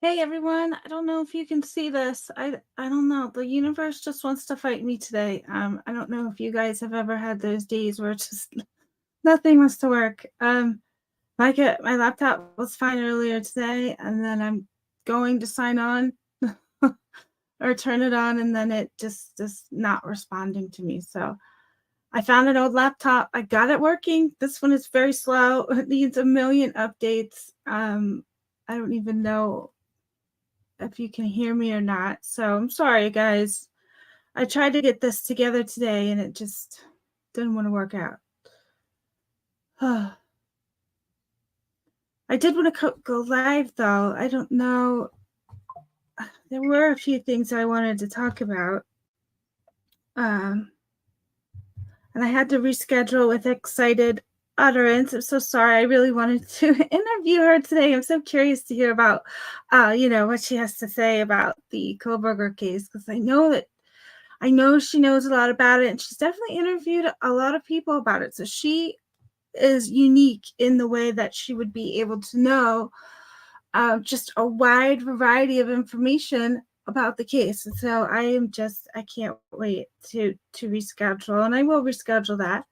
Hey everyone, I don't know if you can see this. I don't know. The universe just wants to fight me today. I don't know if you guys have ever had those days where it's just nothing wants to work. My laptop was fine earlier today, and then I'm going to sign on or turn it on, and then it just is not responding to me. So I found an old laptop. I got it working. This one is very slow. It needs a million updates. I don't even know if you can hear me or not. So I'm sorry, guys. I tried to get this together today and it just didn't want to work out. I did want to go live, though. I don't know. There were a few things I wanted to talk about. And I had to reschedule with Excited Utterance. I'm so sorry. I really wanted to interview her today. I'm so curious to hear about, what she has to say about the Kohlberger case, because I know she knows a lot about it, and she's definitely interviewed a lot of people about it. So she is unique in the way that she would be able to know just a wide variety of information about the case. And so I can't wait to reschedule, and I will reschedule that.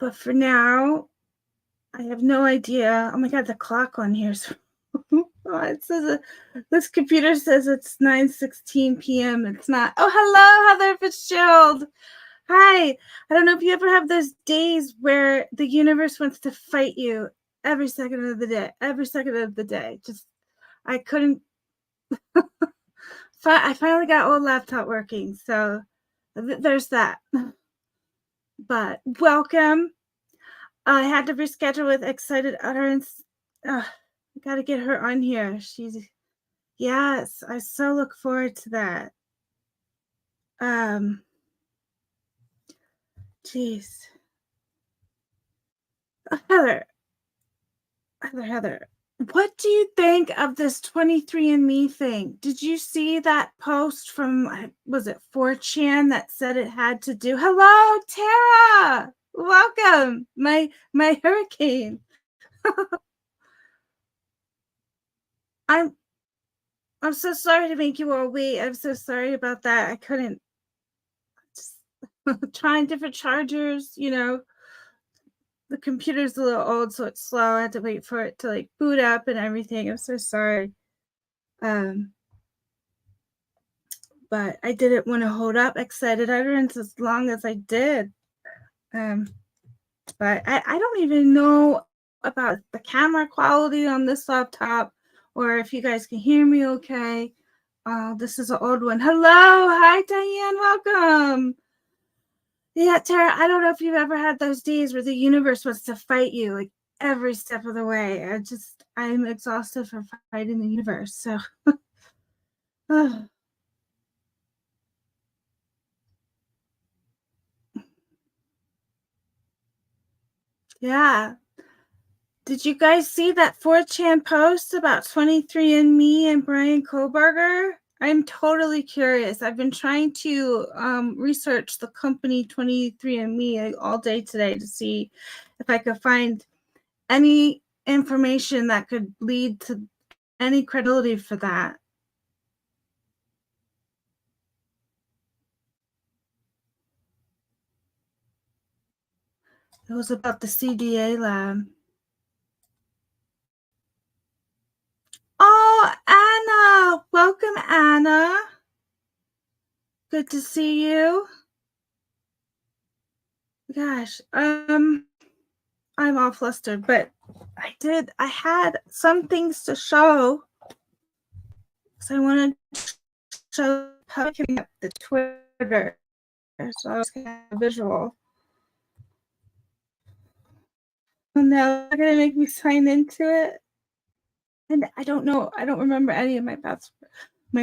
But for now, I have no idea. Oh my God, the clock on here is it says this computer says it's 9:16 p.m. It's not. Oh, hello, Heather Fitzgerald. Hi. I don't know if you ever have those days where the universe wants to fight you every second of the day. Every second of the day. Just I couldn't. I finally got old laptop working, so there's that. But welcome. I had to reschedule with Excited Utterance. I got to get her on here. Yes, I so look forward to that. Jeez. Heather, what do you think of this 23andMe thing? Did you see that post from, was it 4chan that said it had to do? Hello, Tara. Welcome, my hurricane. I'm so sorry to make you all wait. I'm so sorry about that. I couldn't. Just trying different chargers, the computer's a little old, so it's slow. I had to wait for it to boot up and everything. I'm so sorry. But I didn't want to hold up Excited Utterance as long as I did. But I don't even know about the camera quality on this laptop, or if you guys can hear me okay. This is an old one. Hello. Hi, Diane. Welcome. Yeah, Tara, I don't know if you've ever had those days where the universe wants to fight you every step of the way. I'm exhausted from fighting the universe. So yeah. Did you guys see that 4chan post about 23andMe and Brian Kohlberger? I'm totally curious. I've been trying to research the company 23andMe all day today to see if I could find any information that could lead to any credibility for that. It was about the CDA lab. Oh, Anna! Welcome, Anna. Good to see you. Gosh, I'm all flustered, but I had some things to show. So I wanted to show picking up the Twitter. So I was going to have a visual. And now they're going to make me sign into it. And I don't know. I don't remember any of my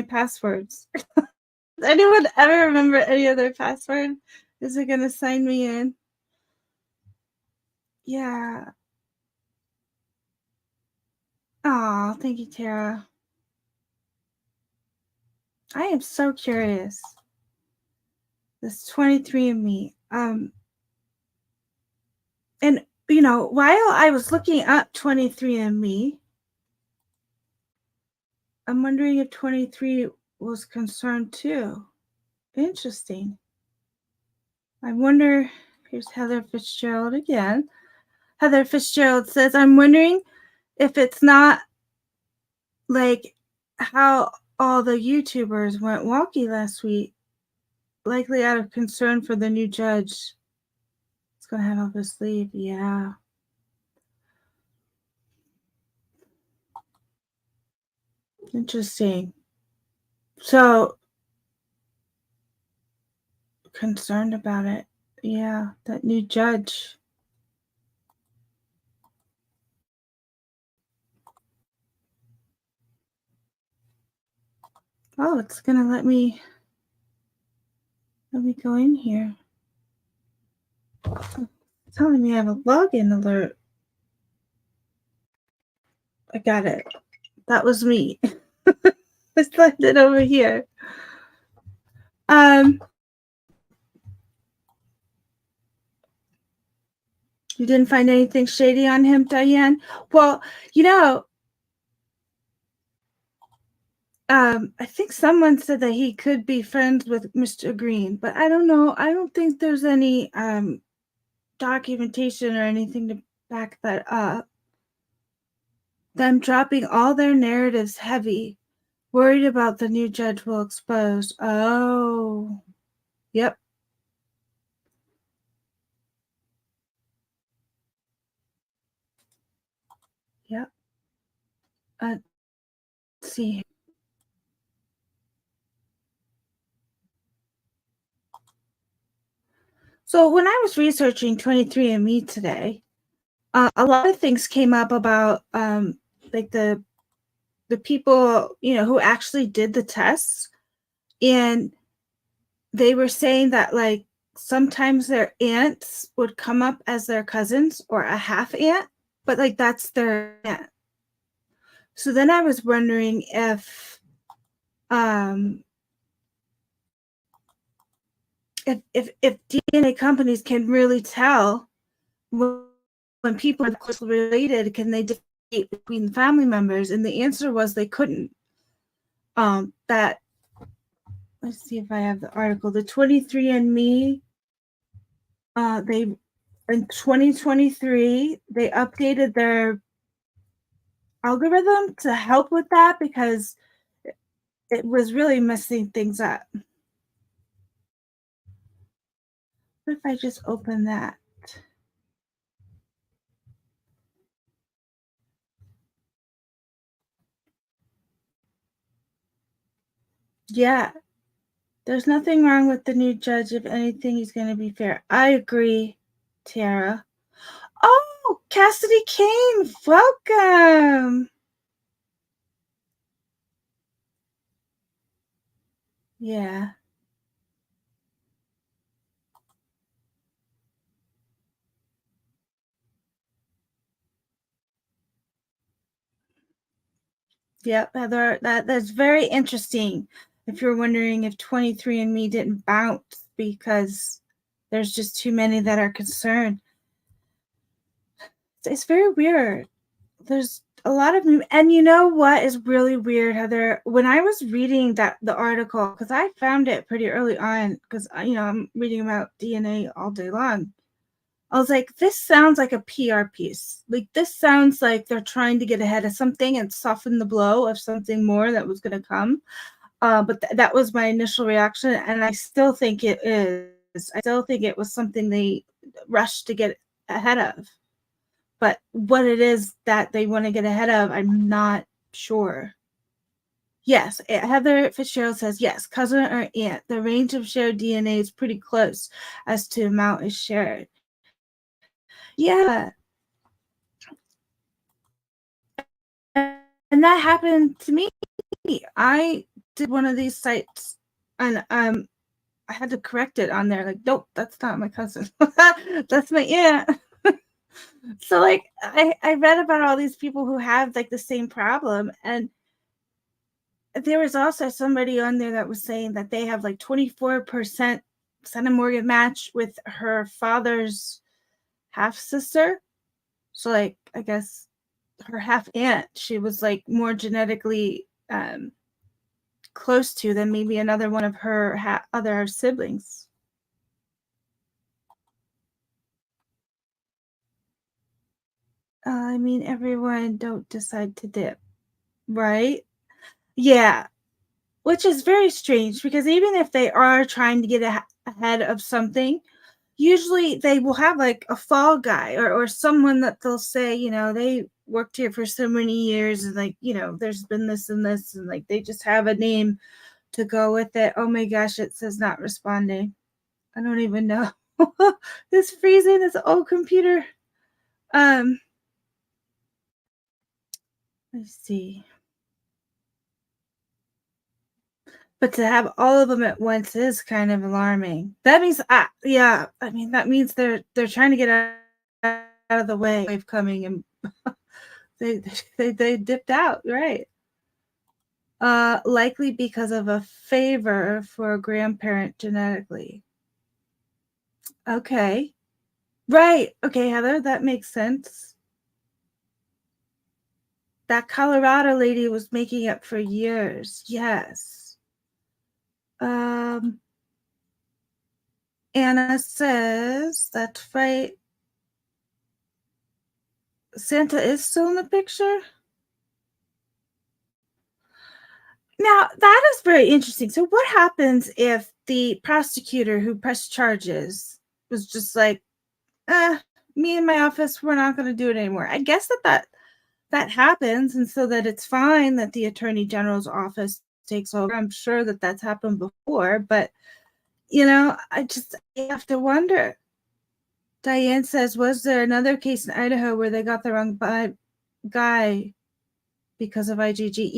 passwords. Does anyone ever remember any of their password? Is it going to sign me in? Yeah. Oh, thank you, Tara. I am so curious. This 23andMe. And while I was looking up 23andMe, I'm wondering if 23 was concerned too. Interesting. I wonder, here's Heather Fitzgerald again. Heather Fitzgerald says, I'm wondering if it's not like how all the YouTubers went wonky last week, likely out of concern for the new judge. It's going to have up his sleeve. Yeah. Interesting. So, concerned about it. Yeah, that new judge. Oh, it's going to let me go in here. It's telling me I have a login alert. I got it. That was me. Let's let it over here. You didn't find anything shady on him, Diane? Well, I think someone said that he could be friends with Mr. Green, but I don't know. I don't think there's any documentation or anything to back that up. Them dropping all their narratives heavy, worried about the new judge will expose. Oh, yep. Yep. Let's see. So when I was researching 23andMe today, a lot of things came up about like the people who actually did the tests, and they were saying that like sometimes their aunts would come up as their cousins or a half aunt, but like that's their aunt. So then I was wondering if DNA companies can really tell when people are closely related, can they differentiate between family members? And the answer was they couldn't. That, let's see if I have the article. The 23andMe, they in 2023 they updated their algorithm to help with that because it was really messing things up. What if I just open that? Yeah, there's nothing wrong with the new judge. If anything, he's going to be fair. I agree, Tiara. Oh, Cassidy Kane, welcome. Yeah. Yep, Heather, that's very interesting. If you're wondering if 23andMe didn't bounce because there's just too many that are concerned. It's very weird. There's a lot of, and you know what is really weird, Heather? When I was reading the article, because I found it pretty early on, because I'm reading about DNA all day long. I was like, this sounds like a PR piece. Like, this sounds like they're trying to get ahead of something and soften the blow of something more that was going to come. But that was my initial reaction, and I still think it is. I still think it was something they rushed to get ahead of. But what it is that they want to get ahead of, I'm not sure. Yes, Heather Fitzgerald says, yes, cousin or aunt. The range of shared DNA is pretty close as to amount is shared. Yeah. And that happened to me. I did one of these sites and I had to correct it on there. Like, nope, that's not my cousin. That's my aunt. So like I read about all these people who have like the same problem, and there was also somebody on there that was saying that they have like 24% centimorgan match with her father's half sister. So, like, I guess her half aunt, she was like more genetically close to than maybe another one of her other siblings. I mean, everyone don't decide to dip, right? Yeah, which is very strange because even if they are trying to get ahead of something, usually they will have like a fall guy or someone that they'll say, they worked here for so many years and like, there's been this and this and like they just have a name to go with it. Oh my gosh, it says not responding. I don't even know. This freezing, this old computer. Um, let's see. But to have all of them at once is kind of alarming. That means, yeah, I mean that means they're trying to get out of the way of coming, and they dipped out, right? Likely because of a favor for a grandparent genetically. Okay, right. Okay, Heather, that makes sense. That Colorado lady was making up for years. Yes. Anna says that's right. Santa is still in the picture. Now, that is very interesting. So, what happens if the prosecutor who pressed charges was just like, me and my office, we're not going to do it anymore? I guess that happens, and so that it's fine that the attorney general's office takes over. I'm sure that that's happened before, but I have to wonder. Diane says, was there another case in Idaho where they got the wrong guy because of IgG?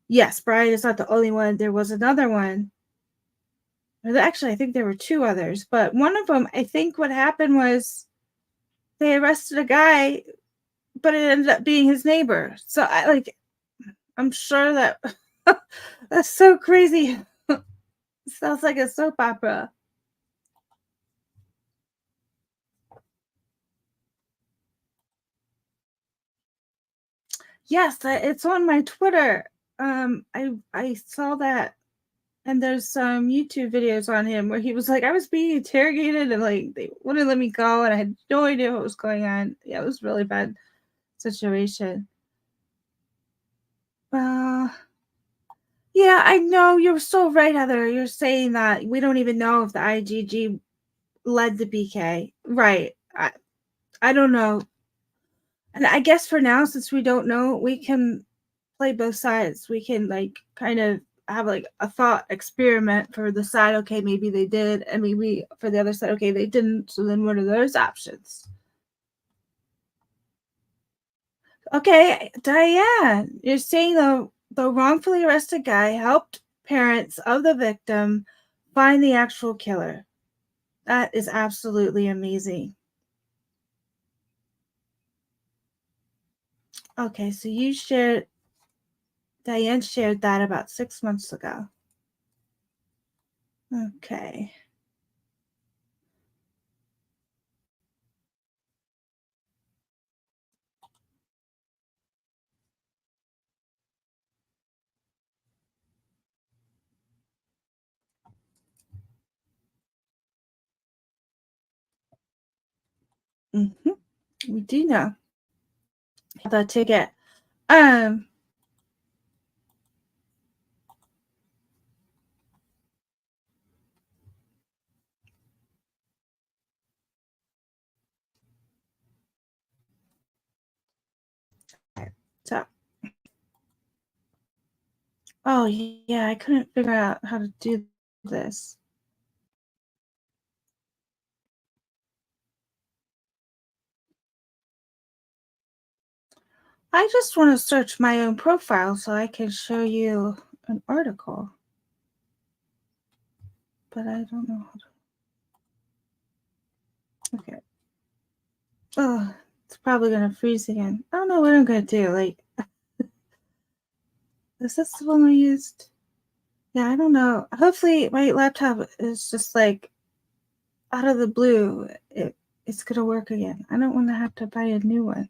Yes, Brian is not the only one. There was another one. Actually, I think there were two others, but one of them, I think what happened was they arrested a guy, but it ended up being his neighbor. So I'm sure that that's so crazy. Sounds like a soap opera. Yes, it's on my Twitter. I saw that, and there's some YouTube videos on him where he was like, I was being interrogated and like they wouldn't let me go, and I had no idea what was going on. Yeah, it was a really bad situation. Yeah, I know you're so right, Heather. You're saying that we don't even know if the IgG led to BK. Right. I don't know. And I guess for now, since we don't know, we can play both sides. We can like kind of have like a thought experiment for the side, okay, maybe they did, and maybe for the other side, okay, they didn't. So then what are those options? Okay, Diane, you're saying the wrongfully arrested guy helped parents of the victim find the actual killer. That is absolutely amazing. Okay, so Diane shared that about 6 months ago. Okay. Mm-hmm. We do know the ticket. So, oh yeah, I couldn't figure out how to do this. I just want to search my own profile so I can show you an article. But I don't know how to. Okay. Oh, it's probably gonna freeze again. I don't know what I'm gonna do. Like, is this the one I used? Yeah, I don't know. Hopefully, my laptop is just like out of the blue. it's going to work again. I don't want to have to buy a new one.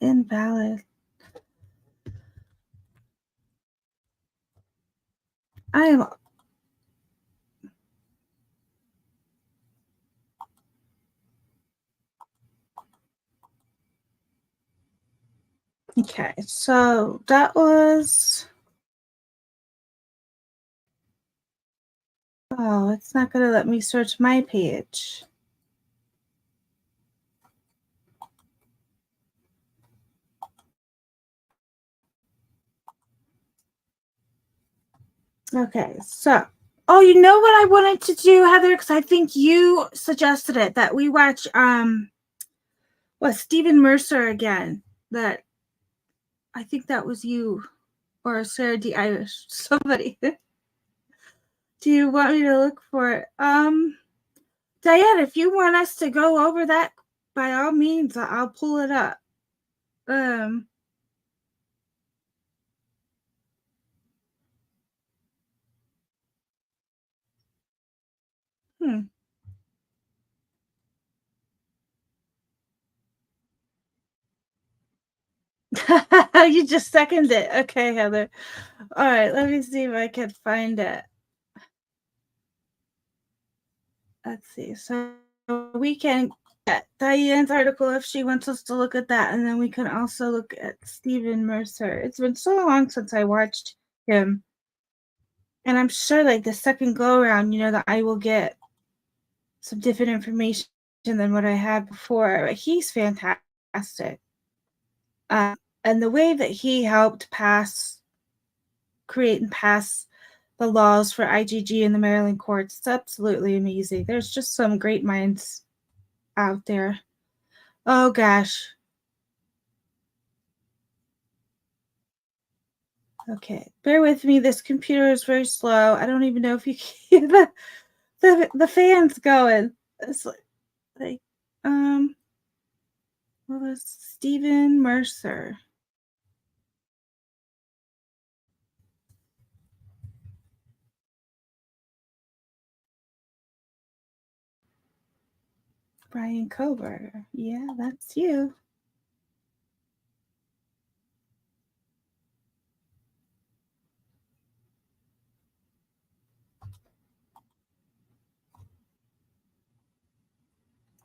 Invalid. I am. Okay, so that was. Oh, it's not going to let me search my page. Okay, so. Oh, you know what I wanted to do, Heather? Because I think you suggested it, that we watch Stephen Mercer again. That I think that was you or Sarah D. Irish. Somebody. Do you want me to look for it? Diane, if you want us to go over that, by all means, I'll pull it up. You just seconded it. Okay, Heather. All right, let me see if I can find it. Let's see. So we can get Diane's article if she wants us to look at that, and then we can also look at Stephen Mercer. It's been so long since I watched him, and I'm sure like the second go around, that I will get some different information than what I had before. But he's fantastic, and the way that he helped create and pass the laws for IGG in the Maryland courts, it's absolutely amazing. There's just some great minds out there. Oh gosh. Okay, bear with me. This computer is very slow. I don't even know if you can hear the fans going. It's like what was Stephen Mercer? Brian Koberger. Yeah, that's you.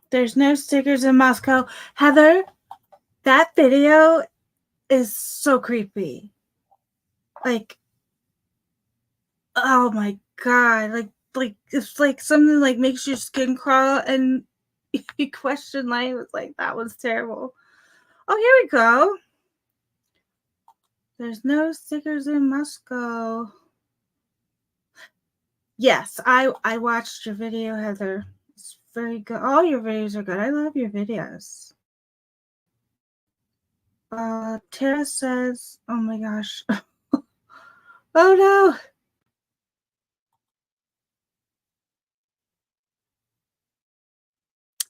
There's no stickers in Moscow. Heather, that video is so creepy. Like, oh my god. Like it's like something like makes your skin crawl, and you question life. It's like, that was terrible. Oh, here we go. There's no stickers in Moscow. Yes, I watched your video, Heather. It's very good. All your videos are good. I love your videos. Tara says, oh my gosh. Oh no.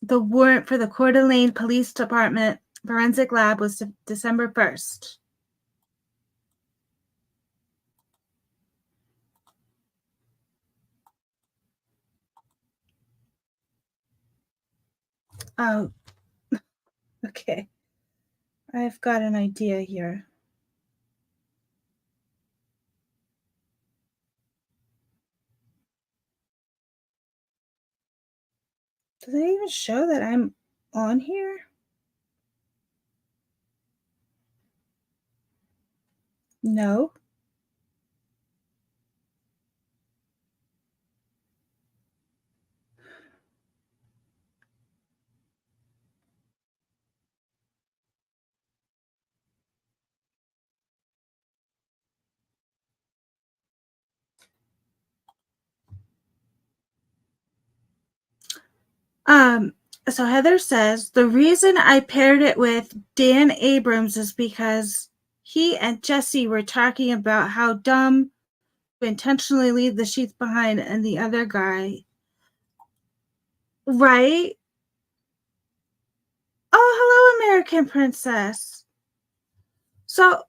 The warrant for the Coeur d'Alene Police Department forensic lab was December 1st. Oh, okay. I've got an idea here. Does it even show that I'm on here? No. So Heather says, the reason I paired it with Dan Abrams is because he and Jesse were talking about how dumb to intentionally leave the sheets behind, and the other guy. Right? Oh, hello, American Princess. So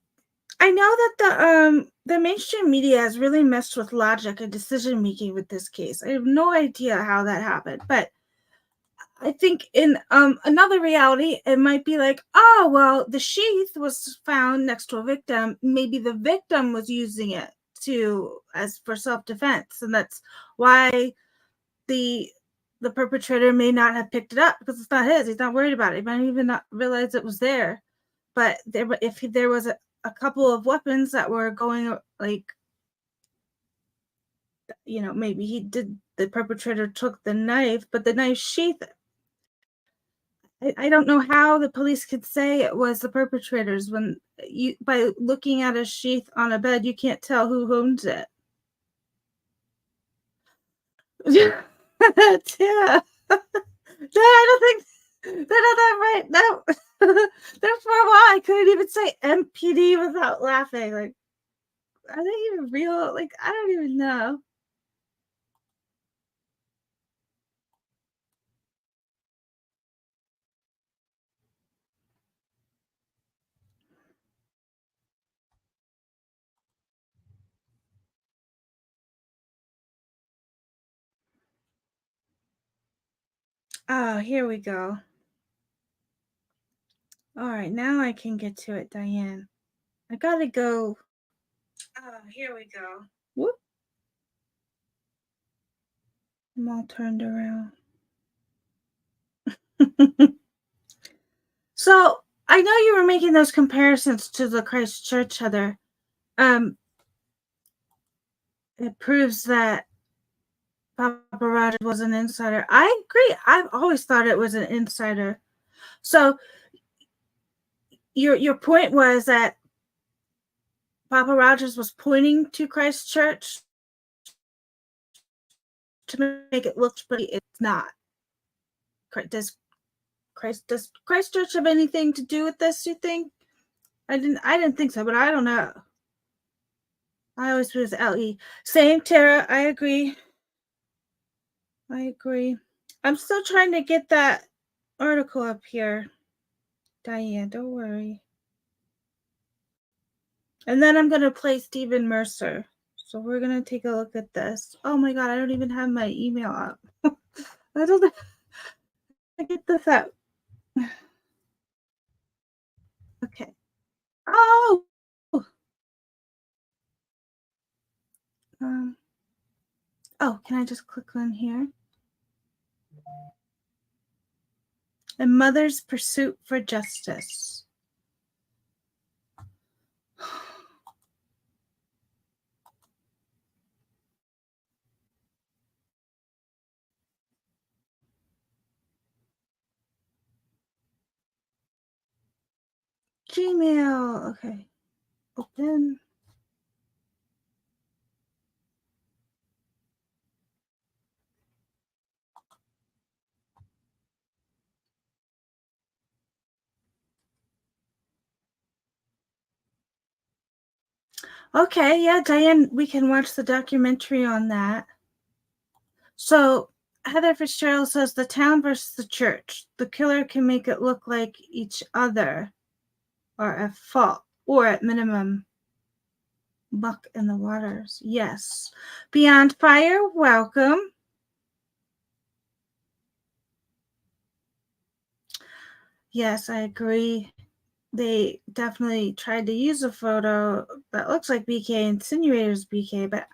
I know that the mainstream media has really messed with logic and decision making with this case. I have no idea how that happened, but I think in another reality, it might be like, oh, well, the sheath was found next to a victim. Maybe the victim was using it as for self-defense, and that's why the perpetrator may not have picked it up because it's not his. He's not worried about it. He might even not realize it was there. But if there was a couple of weapons that were going, like, maybe the perpetrator took the knife, but the knife sheath, I don't know how the police could say it was the perpetrators when by looking at a sheath on a bed, you can't tell who owns it. Yeah. Yeah. No, I don't think they're not that right. No. There's for a while I couldn't even say MPD without laughing. Like, are they even real? Like, I don't even know. Oh, here we go. All right, now I can get to it, Diane. I gotta go. Oh, here we go. Whoop. I'm all turned around. So I know you were making those comparisons to the Christchurch, Heather. It proves that Papa Roger was an insider. I agree. I've always thought it was an insider. So your point was that Papa Rogers was pointing to Christchurch to make it look pretty. It's not. Does Christchurch have anything to do with this, you think? I didn't think so, but I don't know. I always put it as LE. Same, Tara. I agree. I'm still trying to get that article up here. Diane, don't worry. And then I'm going to play Stephen Mercer. So we're going to take a look at this. Oh my God, I don't even have my email up. I don't know. I get this up. Okay. Oh! Can I just click on here? A mother's pursuit for justice. Gmail. Okay. Open. Okay, yeah, Diane, we can watch the documentary on that. So Heather Fitzgerald says the town versus the church. The killer can make it look like each other are at fault, or at minimum, muck in the waters. Yes. Beyond Fire, welcome. Yes, I agree. They definitely tried to use a photo that looks like BK, insinuators BK, but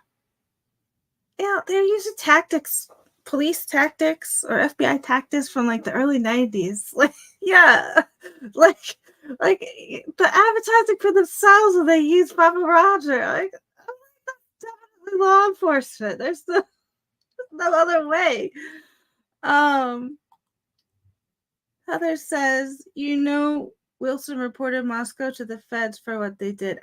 yeah, they're using tactics, police tactics or FBI tactics from like the early 90s. Like, yeah, like the advertising for themselves when they use Papa Roger. Like, oh, that's definitely law enforcement. There's no other way. Heather says, Wilson reported Moscow to the feds for what they did.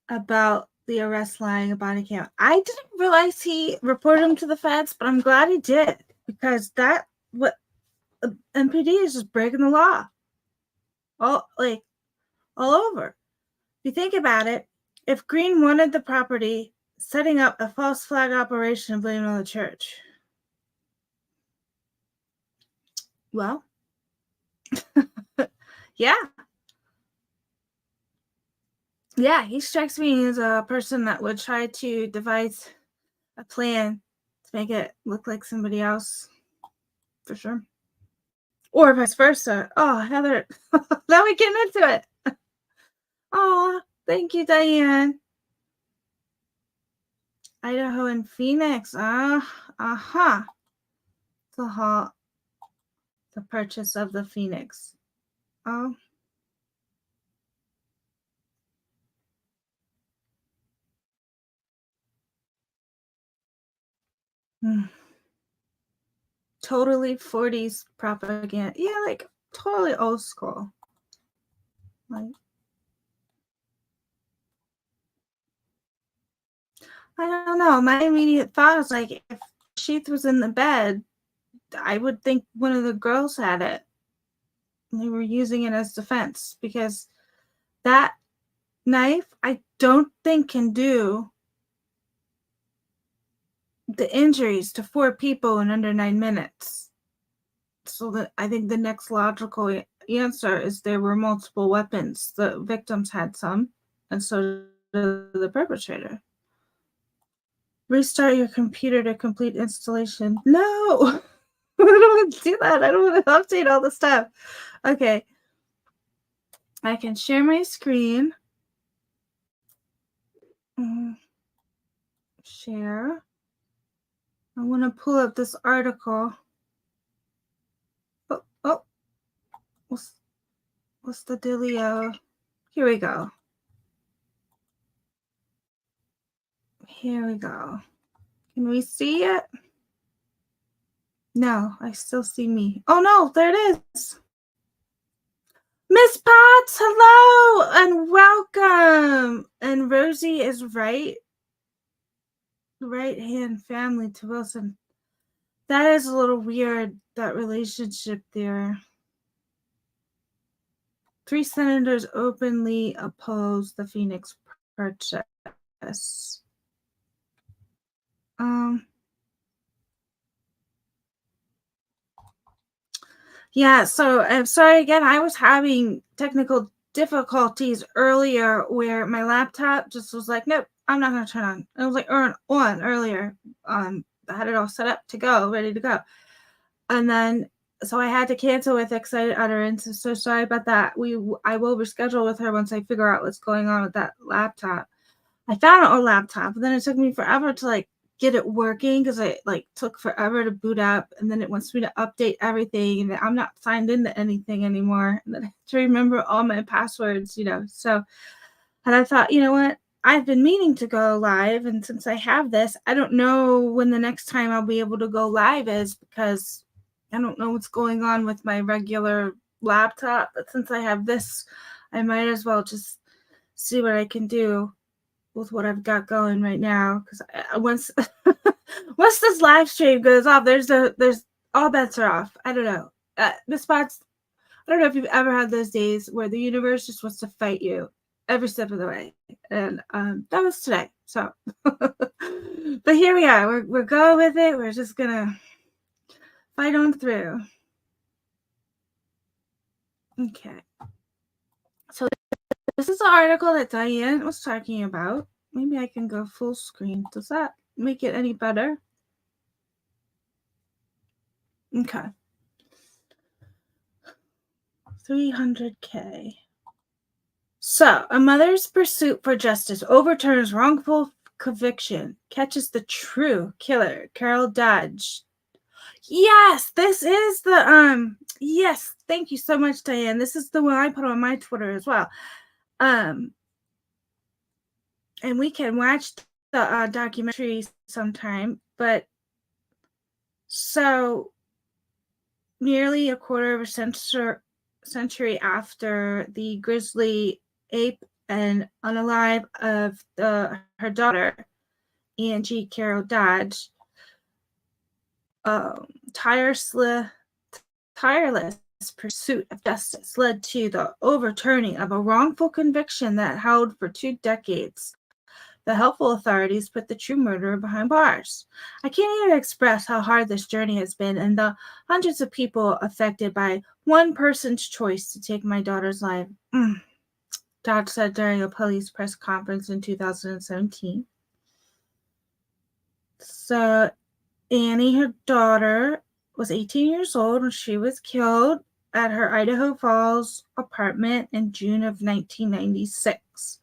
About the arrest lying about a camera. I didn't realize he reported him to the feds, but I'm glad he did, because MPD is just breaking the law. All over. If you think about it, if Green wanted the property, setting up a false flag operation and blaming on the church. Well, yeah. Yeah, he strikes me as a person that would try to devise a plan to make it look like somebody else, for sure. Or vice versa. Oh, Heather, now we get into it. Oh, thank you, Diane. Idaho and Phoenix. Uh-huh. The purchase of the Phoenix. Oh. Totally 40s propaganda. Yeah, like totally old school. Like, I don't know. My immediate thought is like, if Sheath was in the bed, I would think one of the girls had it. They were using it as defense, because that knife, I don't think can do the injuries to 4 people in under 9 minutes. So I think the next logical answer is there were multiple weapons. The victims had some, and so did the perpetrator. Restart your computer to complete installation. No! I don't want to do that. I don't want to update all the stuff. Okay. I can share my screen. Share. I want to pull up this article. Oh. What's the dealio? Here we go. Here we go. Can we see it? No, I still see me. Oh no, there it is. Miss Potts, hello and welcome. And Rosie is right hand family to Wilson. That is a little weird, that relationship there. 3 senators openly oppose the Phoenix purchase. Yeah, so I'm sorry again. I was having technical difficulties earlier where my laptop just was like, nope, I'm not going to turn on. It was like on earlier. I had it all set up to go, ready to go. And then, so I had to cancel with Excited Utterance. So sorry about that. I will reschedule with her once I figure out what's going on with that laptop. I found an old laptop, and then it took me forever to get it working because it took forever to boot up, and then it wants me to update everything, and I'm not signed into anything anymore, and then I have to remember all my passwords, so. And I thought, you know what, I've been meaning to go live, and since I have this, I don't know when the next time I'll be able to go live is, because I don't know what's going on with my regular laptop. But since I have this, I might as well just see what I can do with what I've got going right now, because once this live stream goes off, there's all bets are off. I don't know. Miss Potts, I don't know if you've ever had those days where the universe just wants to fight you every step of the way, and that was today. So, but here we are. We're going with it. We're just gonna fight on through. Okay. So this is the article that Diane was talking about. Maybe I can go full screen. Does that make it any better? Okay. 300K. So, a mother's pursuit for justice overturns wrongful conviction, catches the true killer, Carol Dodge. Yes, this is the yes, thank you so much, Diane. This is the one I put on my Twitter as well. And we can watch the documentary sometime, but so nearly a quarter of a century after the grisly ape and unalive of her daughter, Angie Carol Dodge, tireless pursuit of justice led to the overturning of a wrongful conviction that held for 2 decades. The helpful authorities put the true murderer behind bars. I can't even express how hard this journey has been, and the hundreds of people affected by one person's choice to take my daughter's life. Dodge said during a police press conference in 2017. So Annie, her daughter, was 18 years old when she was killed at her Idaho Falls apartment in June of 1996.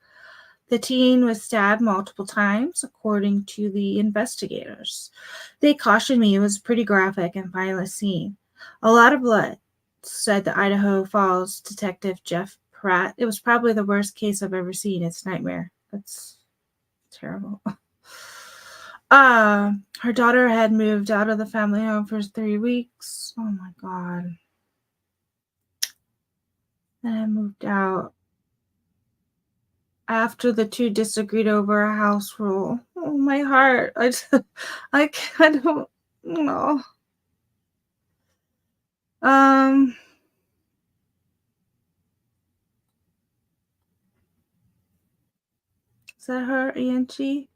The teen was stabbed multiple times, according to the investigators. They cautioned me it was a pretty graphic and violent scene. A lot of blood, said the Idaho Falls detective Jeff Pratt. It was probably the worst case I've ever seen. It's a nightmare. That's terrible. Her daughter had moved out of the family home for 3 weeks. Oh my God. And I moved out after the two disagreed over a house rule. Oh, my heart. I don't know. Is that her, Angie?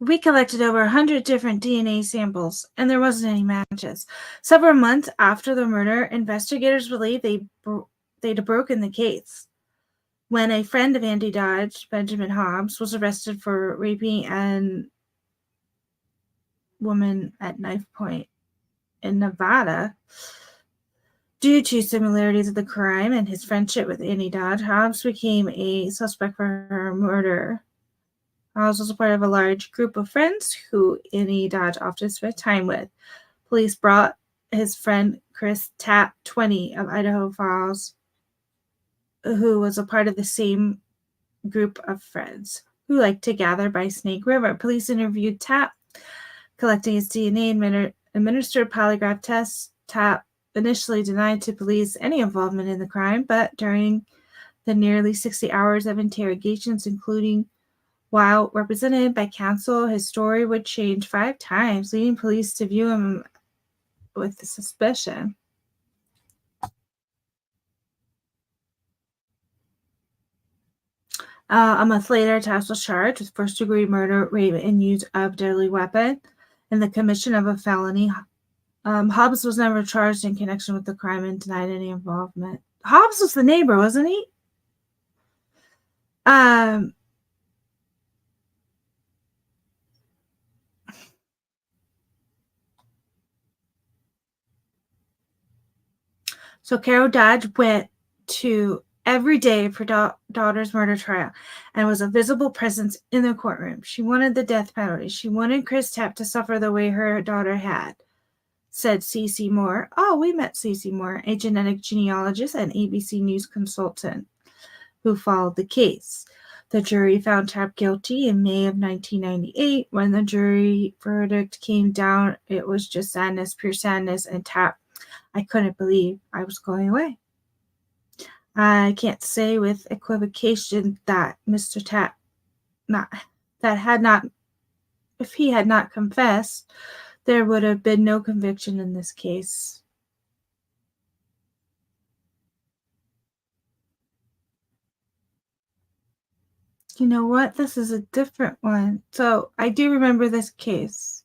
We collected over 100 different DNA samples, and there wasn't any matches. Several months after the murder, investigators believe they'd broken the case when a friend of Andy Dodge, Benjamin Hobbs, was arrested for raping a woman at knife point in Nevada. Due to similarities of the crime and his friendship with Andy Dodge, Hobbs became a suspect for her murder. Hobbs was a part of a large group of friends who Andy Dodge often spent time with. Police brought his friend Chris Tapp, 20, of Idaho Falls, who was a part of the same group of friends who liked to gather by Snake River. Police interviewed Tapp, collecting his DNA and administered polygraph tests. Tapp initially denied to police any involvement in the crime, but during the nearly 60 hours of interrogations, including while represented by counsel, his story would change 5 times, leading police to view him with suspicion. A month later, Tapp was charged with first-degree murder, rape, and use of deadly weapon and the commission of a felony. Hobbs was never charged in connection with the crime and denied any involvement. Hobbs was the neighbor, wasn't he? So Carol Dodge went to every day for daughter's murder trial and was a visible presence in the courtroom. She wanted the death penalty. She wanted Chris Tapp to suffer the way her daughter had, said Cece Moore. Oh, we met Cece Moore, a genetic genealogist and ABC News consultant who followed the case. The jury found Tapp guilty in May of 1998. When the jury verdict came down, it was just sadness, pure sadness, and Tapp, I couldn't believe I was going away. I can't say with equivocation that Mr. Tapp, if he had not confessed, there would have been no conviction in this case. You know what? This is a different one. So I do remember this case.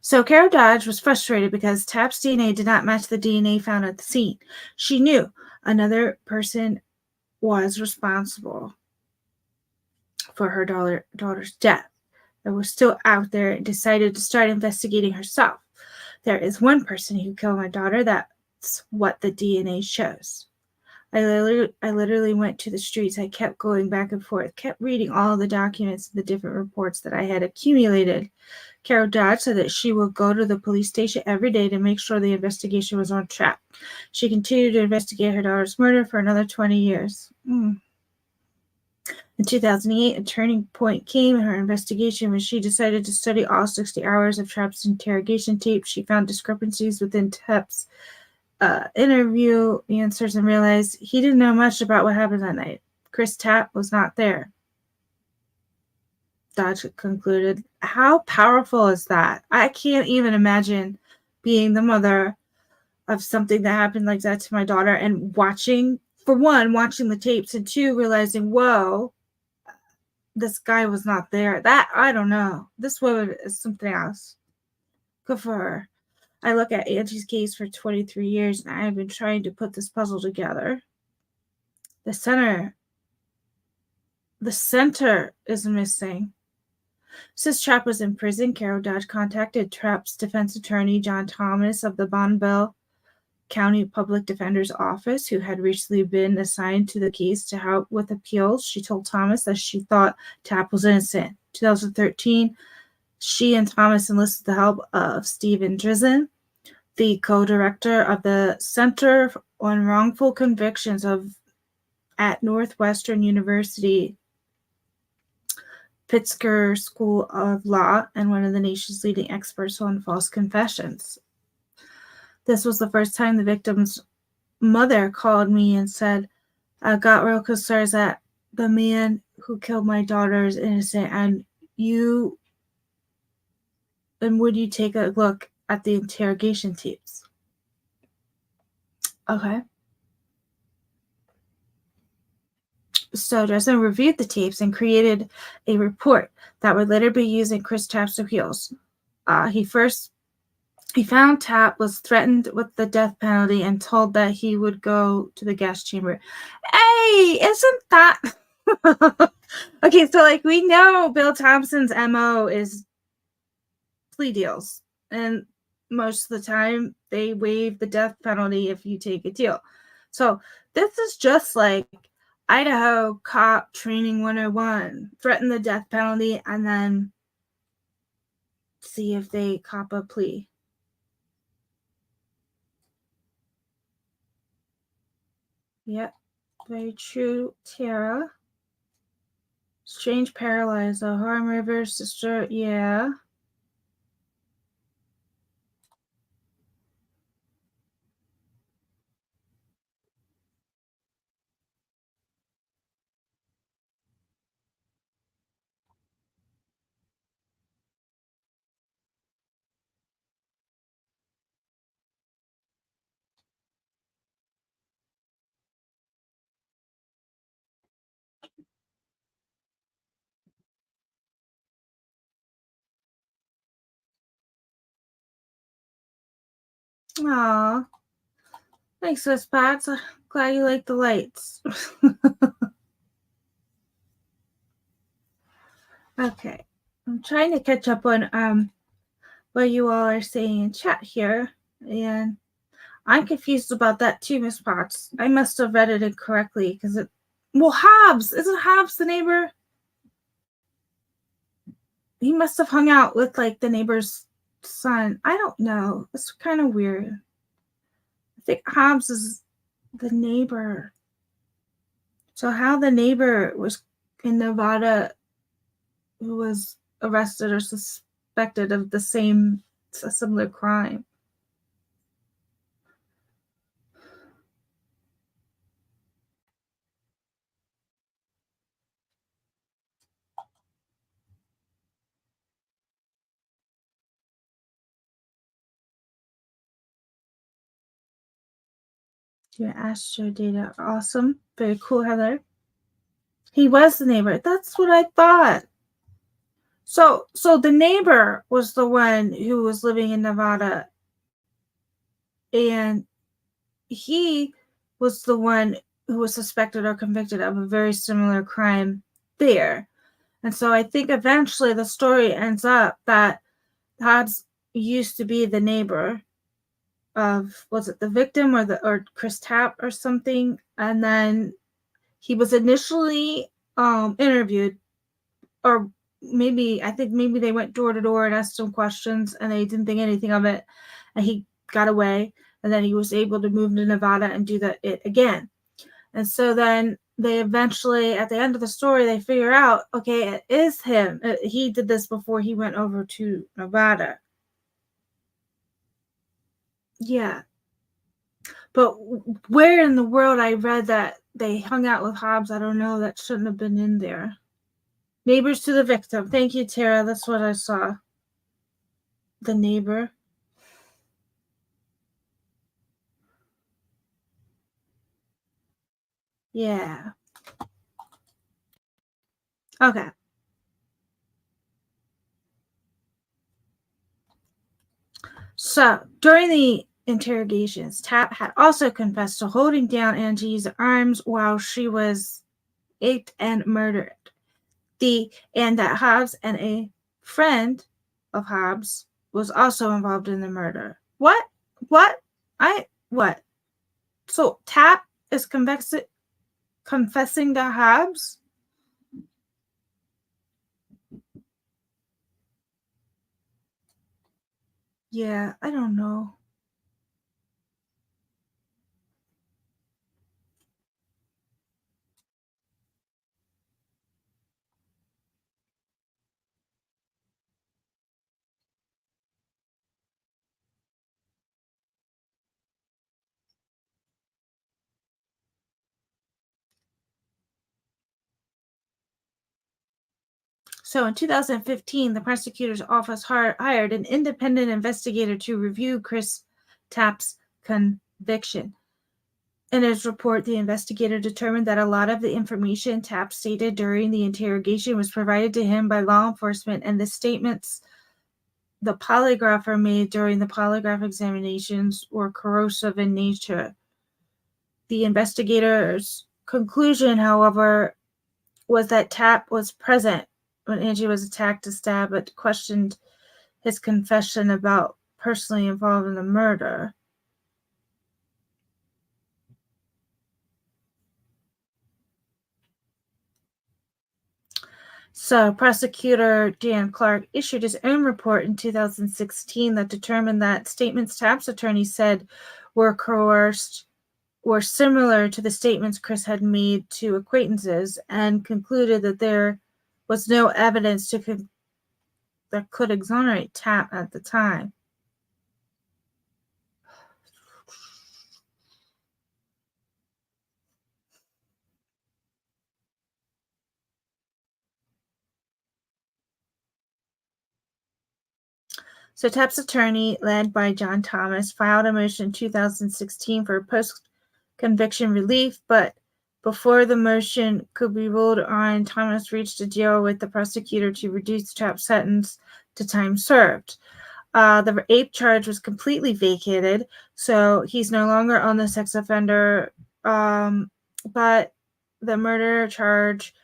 So Carol Dodge was frustrated because Tapp's DNA did not match the DNA found at the scene. She knew another person was responsible for her daughter's death. That was still out there and decided to start investigating herself. There is one person who killed my daughter. That's what the DNA shows. I literally went to the streets. I kept going back and forth, kept reading all the documents and the different reports that I had accumulated. Carol Dodge said that she would go to the police station every day to make sure the investigation was on track. She continued to investigate her daughter's murder for another 20 years. In 2008, a turning point came in her investigation when she decided to study all 60 hours of Tapp's interrogation tape. She found discrepancies within Tapp's interview answers and realized he didn't know much about what happened that night. Chris Tapp was not there. Dodge concluded. How powerful is that? I can't even imagine being the mother of something that happened like that to my daughter and watching the tapes, and 2, realizing, whoa, this guy was not there. That, I don't know. This woman is something else. Good for her. I look at Angie's case for 23 years, and I have been trying to put this puzzle together. The center is missing. Since Trapp was in prison, Carol Dodge contacted Trapp's defense attorney, John Thomas of the Bonneville County Public Defender's Office, who had recently been assigned to the case to help with appeals. She told Thomas that she thought Trapp was innocent. 2013, she and Thomas enlisted the help of Stephen Drizzen, the co-director of the Center on Wrongful Convictions at Northwestern University Pritzker School of Law, and one of the nation's leading experts on false confessions. This was the first time the victim's mother called me and said, I got real concerned that the man who killed my daughter is innocent, and would you take a look at the interrogation tapes? Okay. So Dresden reviewed the tapes and created a report that would later be used in Chris Tapp's appeals. He found Tapp was threatened with the death penalty and told that he would go to the gas chamber. Hey, isn't that... Okay, so we know Bill Thompson's MO is plea deals. And most of the time, they waive the death penalty if you take a deal. So this is just like Idaho Cop Training 101. Threaten the death penalty and then see if they cop a plea. Yep, very true, Tara. Strange paralyzed, the Harm River sister, yeah. Aw. Thanks, Miss Potts. Glad you like the lights. Okay. I'm trying to catch up on what you all are saying in chat here. And I'm confused about that too, Miss Potts. I must have read it incorrectly because Hobbs! Isn't Hobbs the neighbor? He must have hung out with the neighbor's son. I don't know. It's kind of weird. I think Hobbs is the neighbor. So how the neighbor was in Nevada who was arrested or suspected of a similar crime. Your Astro data. Awesome. Very cool, Heather. He was the neighbor. That's what I thought. So the neighbor was the one who was living in Nevada, and he was the one who was suspected or convicted of a very similar crime there. And so I think eventually the story ends up that Hobbs used to be the neighbor of, was it the victim or Chris Tapp or something? And then he was initially interviewed, or maybe they went door to door and asked him questions and they didn't think anything of it, and he got away, and then he was able to move to Nevada and do it again. And so then they eventually, at the end of the story, they figure out, okay, it is him. He did this before he went over to Nevada. Yeah. But where in the world I read that they hung out with Hobbs, I don't know. That shouldn't have been in there. Neighbors to the victim. Thank you, Tara. That's what I saw. The neighbor. Yeah. Okay. So during the interrogations, Tapp had also confessed to holding down Angie's arms while she was aped and murdered. And that Hobbs and a friend of Hobbs was also involved in the murder. What? What? So Tapp is confessing to Hobbs? Yeah, I don't know. So in 2015, the prosecutor's office hired an independent investigator to review Chris Tapp's conviction. In his report, the investigator determined that a lot of the information Tapp stated during the interrogation was provided to him by law enforcement, and the statements the polygrapher made during the polygraph examinations were corrosive in nature. The investigator's conclusion, however, was that Tapp was present when Angie was attacked and stabbed, but questioned his confession about personally involved in the murder. So, prosecutor Dan Clark issued his own report in 2016 that determined that statements Tapp's attorney said were coerced were similar to the statements Chris had made to acquaintances, and concluded that there was no evidence that could exonerate Tapp at the time. So Tapp's attorney, led by John Thomas, filed a motion in 2016 for post-conviction relief, but before the motion could be ruled on, Thomas reached a deal with the prosecutor to reduce Tapp's sentence to time served. The rape charge was completely vacated, so he's no longer on the sex offender, but the murder charge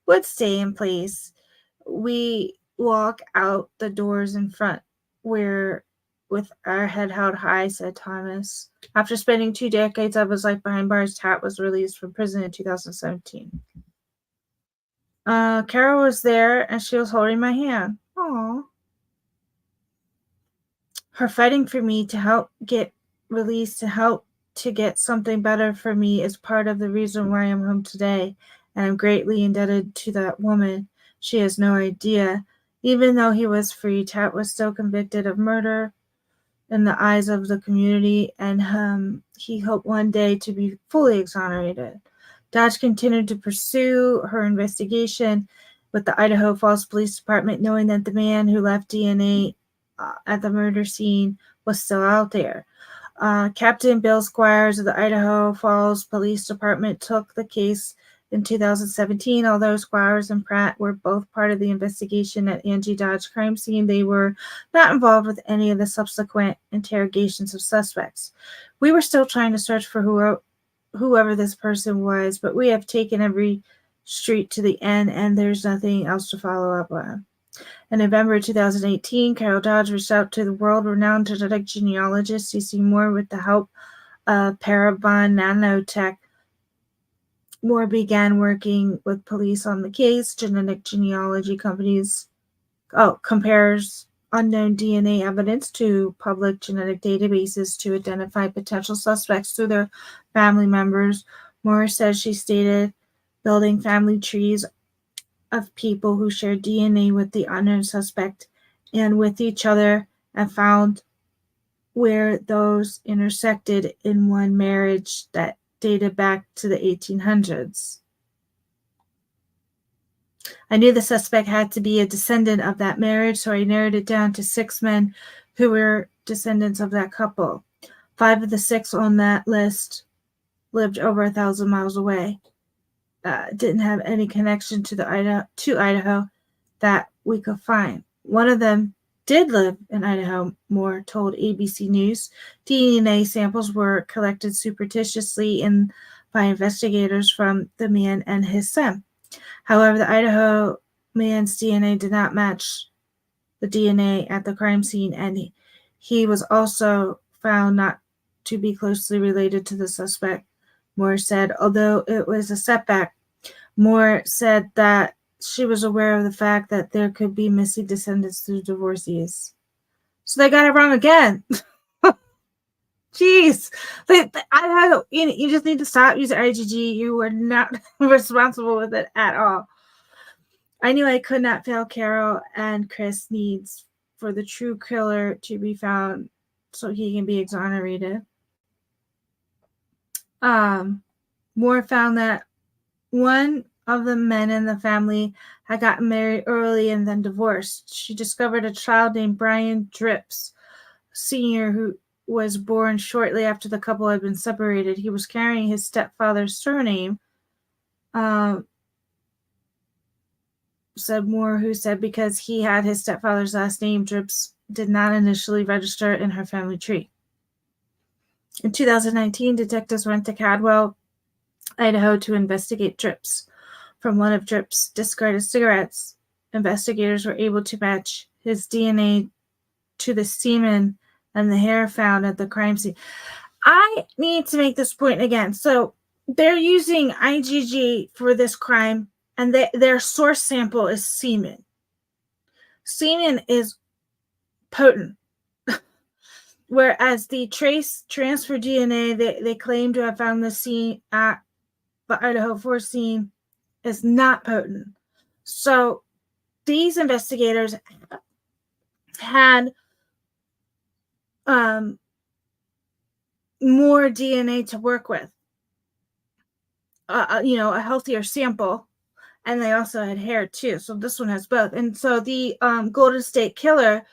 would stay in place. We walk out the doors in front where with our head held high, said Thomas. After spending 2 decades of his life behind bars, Tapp was released from prison in 2017. Carol was there and she was holding my hand. Aww. Her fighting for me to help get released, to help to get something better for me, is part of the reason why I'm home today, and I'm greatly indebted to that woman. She has no idea. Even though he was free, Tapp was still convicted of murder in the eyes of the community, and he hoped one day to be fully exonerated. Dodge continued to pursue her investigation with the Idaho Falls Police Department, knowing that the man who left DNA at the murder scene was still out there. Captain Bill Squires of the Idaho Falls Police Department took the case in 2017. Although Squires and Pratt were both part of the investigation at Angie Dodge crime scene, they were not involved with any of the subsequent interrogations of suspects. We were still trying to search for whoever this person was, but we have taken every street to the end, and there's nothing else to follow up on. In November 2018, Carol Dodge reached out to the world-renowned genetic genealogist CC Moore with the help of Parabon Nanotech. Moore began working with police on the case. Genetic genealogy compares unknown DNA evidence to public genetic databases to identify potential suspects through their family members. Moore says she started building family trees of people who shared DNA with the unknown suspect and with each other, and found where those intersected in one marriage that dated back to the 1800s. I knew the suspect had to be a descendant of that marriage, so I narrowed it down to 6 men who were descendants of that couple. 5 of the 6 on that list lived over 1,000 miles away. Didn't have any connection to Idaho that we could find. One of them did live in Idaho, Moore told ABC News. DNA samples were collected surreptitiously by investigators from the man and his son. However, the Idaho man's DNA did not match the DNA at the crime scene, and he was also found not to be closely related to the suspect, Moore said. Although it was a setback, Moore said that she was aware of the fact that there could be missing descendants through divorcees. So they got it wrong again. Jeez. You just need to stop using IgG. You were not responsible with it at all. I knew I could not fail Carol and Chris needs for the true killer to be found so he can be exonerated. Moore found that one of the men in the family had gotten married early and then divorced. She discovered a child named Brian Drips Sr., who was born shortly after the couple had been separated. He was carrying his stepfather's surname, said Moore, who said because he had his stepfather's last name, Drips did not initially register in her family tree. In 2019, detectives went to Cadwell, Idaho to investigate Drips. From one of Drips' discarded cigarettes, investigators were able to match his DNA to the semen and the hair found at the crime scene. I need to make this point again. So they're using IgG for this crime, and their source sample is semen. Semen is potent. Whereas the trace transfer DNA they claim to have found the scene at the Idaho 4 scene is not potent. So these investigators had more DNA to work with, a healthier sample, and they also had hair too. So this one has both. And so the Golden State Killer,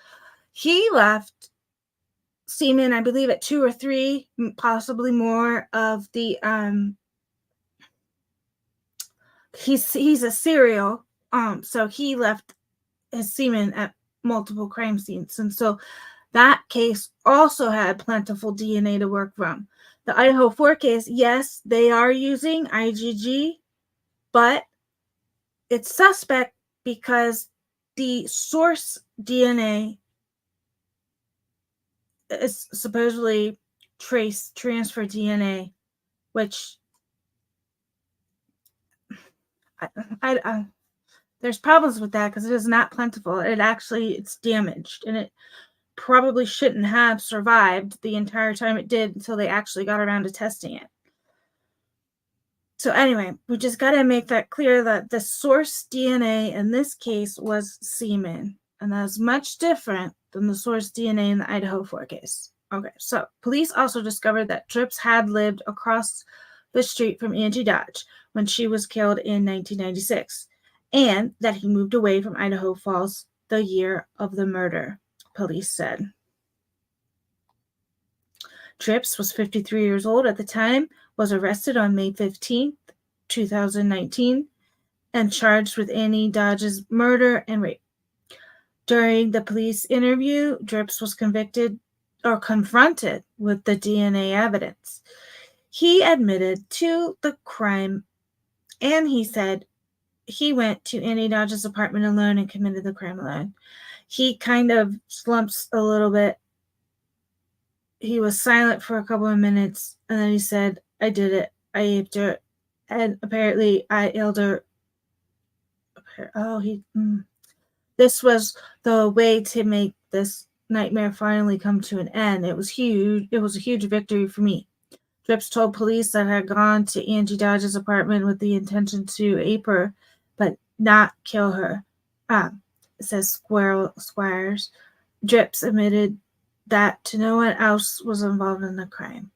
he left semen, I believe, at 2 or 3, possibly more of the he's a serial, so he left his semen at multiple crime scenes, and so that case also had plentiful DNA to work from. The Idaho 4 case, yes, they are using IgG, but it's suspect because the source DNA is supposedly trace transfer DNA, which I there's problems with that because it is not plentiful. It's damaged, and it probably shouldn't have survived the entire time it did until they actually got around to testing it. So anyway, we just got to make that clear that the source DNA in this case was semen, and that's much different than the source DNA in the Idaho 4 case. Okay, so police also discovered that Drips had lived across the street from Angie Dodge when she was killed in 1996, and that he moved away from Idaho Falls the year of the murder, police said. Drips was 53 years old at the time, was arrested on May 15th, 2019, and charged with Annie Dodge's murder and rape. During the police interview, Drips was confronted with the DNA evidence. He admitted to the crime, and he said he went to Annie Dodge's apartment alone and committed the crime alone. He kind of slumps a little bit. He was silent for a couple of minutes, and then he said, I did it. I aped her. And apparently I yelled her. This was the way to make this nightmare finally come to an end. It was huge. It was a huge victory for me. Drips told police that had gone to Angie Dodge's apartment with the intention to ape her, but not kill her. Says Squires. Drips admitted that to no one else was involved in the crime.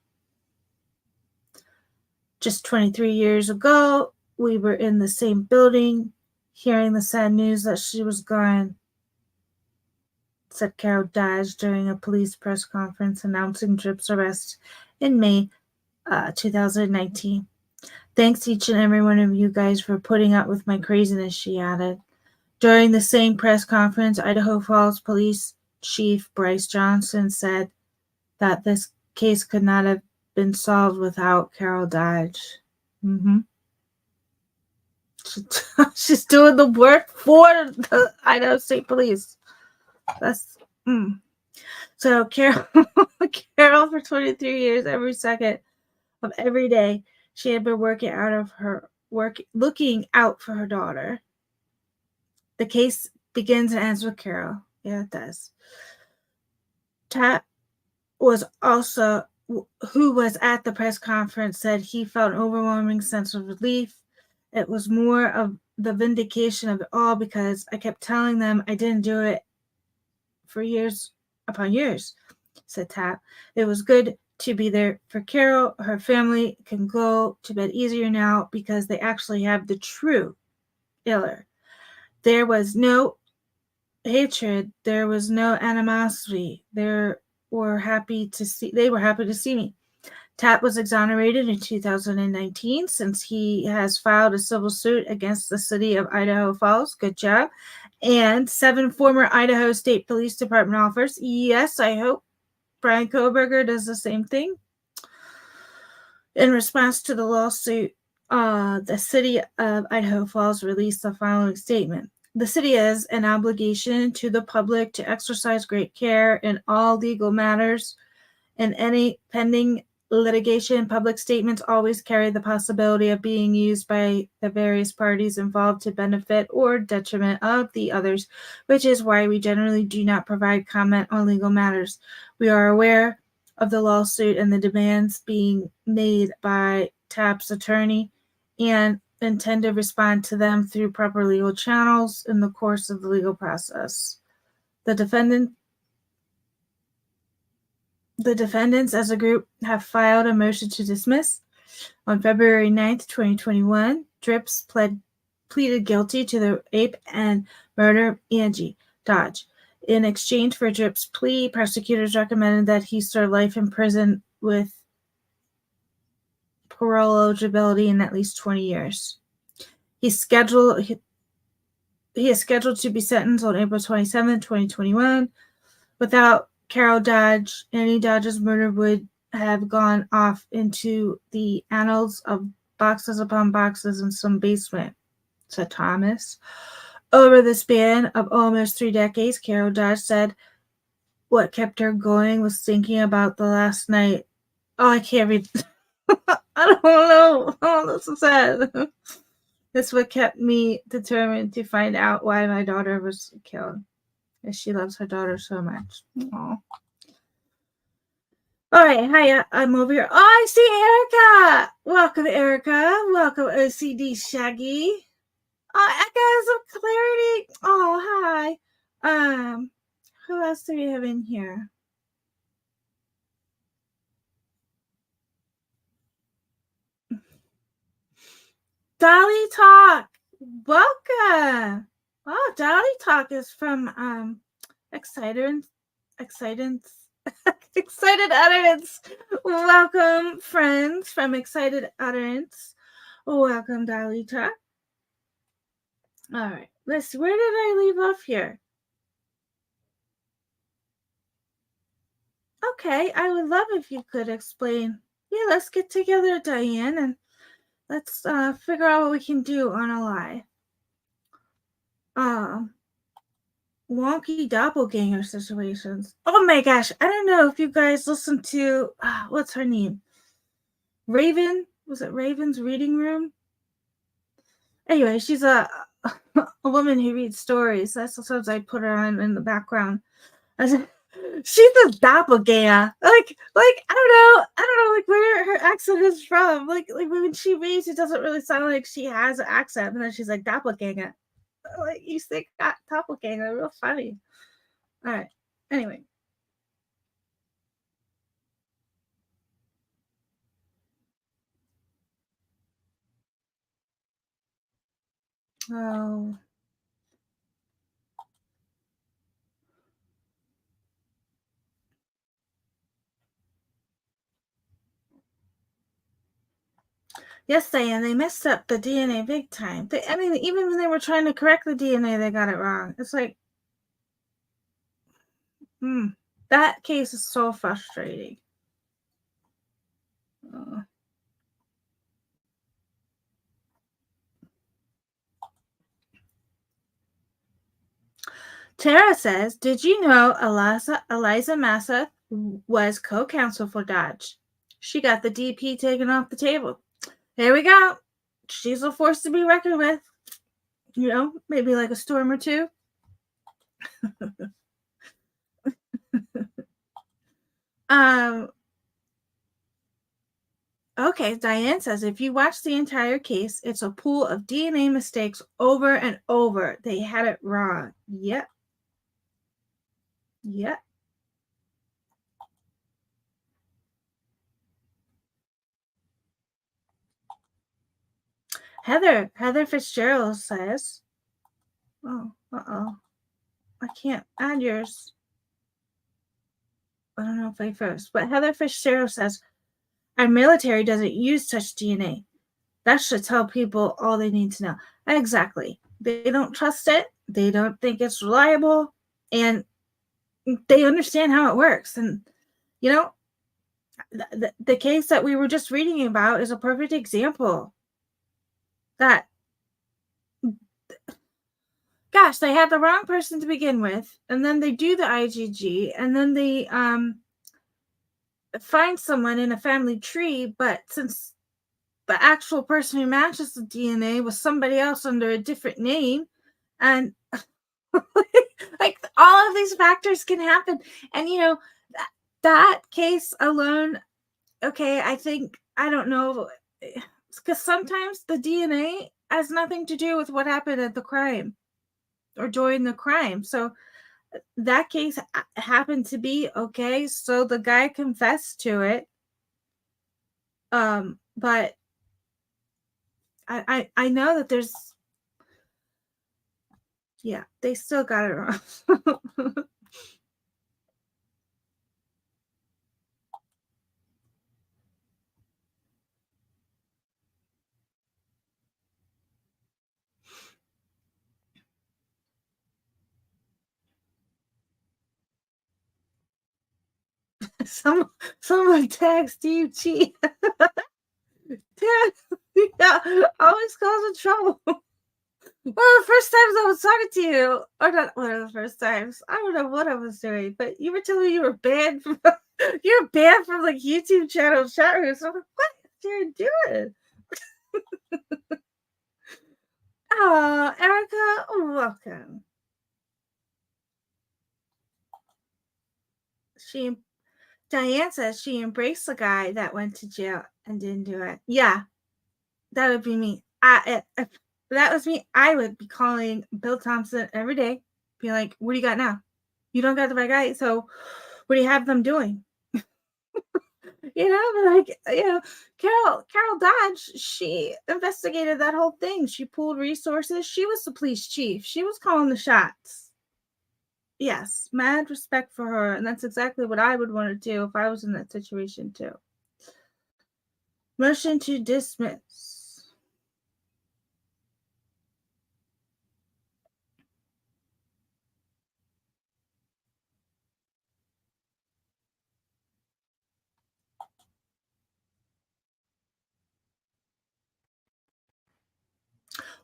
Just 23 years ago, we were in the same building, hearing the sad news that she was gone, said Carol Dodge during a police press conference announcing Drips' arrest in May 2019. Thanks each and every one of you guys for putting up with my craziness, she added. During the same press conference, Idaho Falls Police Chief Bryce Johnson said that this case could not have been solved without Carol Dodge. She's doing the work for the Idaho State Police. That's So Carol, for 23 years, every second of every day, she had been looking out for her daughter. The case begins and ends with Carol. Yeah, it does. Tat was also, who was at the press conference, said he felt an overwhelming sense of relief. It was more of the vindication of it all because I kept telling them I didn't do it for years upon years, said Tat. It was good to be there for Carol. Her family can go to bed easier now because they actually have the true killer. There was no hatred. There was no animosity. They were happy to see me. Tat was exonerated in 2019 since he has filed a civil suit against the city of Idaho Falls. Good job. And 7 former Idaho State Police Department officers. Yes, I hope Brian Koberger does the same thing. In response to the lawsuit, the city of Idaho Falls released the following statement. The city has an obligation to the public to exercise great care in all legal matters. In any pending litigation, public statements always carry the possibility of being used by the various parties involved to benefit or detriment of the others, which is why we generally do not provide comment on legal matters. We are aware of the lawsuit and the demands being made by Tat's attorney and intend to respond to them through proper legal channels in the course of the legal process. The defendants as a group have filed a motion to dismiss. On February 9th, 2021, Drips pleaded guilty to the rape and murder of Angie Dodge. In exchange for Drips' plea, prosecutors recommended that he serve life in prison with parole eligibility in at least 20 years. He is scheduled to be sentenced on April 27, 2021. Without Carol Dodge, Annie Dodge's murder would have gone off into the annals of boxes upon boxes in some basement, said Thomas. Over the span of almost 3 decades, Carol Dodge said what kept her going was thinking about the last night. Oh, I can't read. I don't know. Oh, this is sad. That's what kept me determined to find out why my daughter was killed. And she loves her daughter so much. Aww. All right, hi, I'm over here. Oh, I see Erica. Welcome, Erica. Welcome, OCD Shaggy. Echoes of Clarity. Oh, hi. Who else do we have in here? Dolly Talk. Welcome. Oh, Dolly Talk is from Excited Utterance. Welcome, friends from Excited Utterance. Welcome, Dolly Talk. All right, let's see. Where did I leave off here? Okay, I would love if you could explain. Yeah, let's get together, Diane, and let's figure out what we can do on a live. Wonky doppelganger situations. Oh my gosh, I don't know if you guys listen to what's her name? Raven? Was it Raven's Reading Room? Anyway, she's a woman who reads stories. That's sometimes I put her on in the background. She's a doppelganger. Like I don't know like where her accent is from. Like when she reads, it doesn't really sound like she has an accent, and then she's like doppelganger. Like you think doppelganger, real funny. All right. Anyway. Oh. Yes, Diane, they messed up the DNA big time. I mean, even when they were trying to correct the DNA, they got it wrong. It's like, That case is so frustrating. Tara says, did you know Eliza Massa was co-counsel for Dodge? She got the DP taken off the table. Here we go. She's a force to be reckoned with. You know, maybe like a storm or two. Okay, Diane says, if you watch the entire case, it's a pool of DNA mistakes over and over. They had it wrong. Yep. Heather Fitzgerald says, oh, I can't add yours. I don't know if I first, but Heather Fitzgerald says, our military doesn't use such DNA. That should tell people all they need to know. Exactly. They don't trust it. They don't think it's reliable. And they understand how it works. And, you know, the case that we were just reading about is a perfect example that, gosh, they had the wrong person to begin with, and then they do the IgG, and then they find someone in a family tree, but since the actual person who matches the DNA was somebody else under a different name, and like all of these factors can happen. And you know, that case alone, okay, I don't know, because sometimes the DNA has nothing to do with what happened at the crime or during the crime. So that case happened to be okay, so the guy confessed to it. But I know that there's, yeah, they still got it wrong. Someone tagged Steve G. Yeah, always causing trouble. One of the first times I was talking to you, or not one of the first times, I don't know what I was doing, but you were telling me you were banned from you're banned from like YouTube channel chat rooms. I'm like, what are you doing? Oh, Erica, welcome. Diane says she embraced the guy that went to jail and didn't do it. Yeah, that would be me. If that was me, I would be calling Bill Thompson every day, be like, what do you got now? You don't got the right guy, so what do you have them doing? You know, like, you know, Carol Dodge, she investigated that whole thing. She pooled resources. She was the police chief. She was calling the shots. Yes, mad respect for her, and that's exactly what I would want to do if I was in that situation too. Motion to dismiss.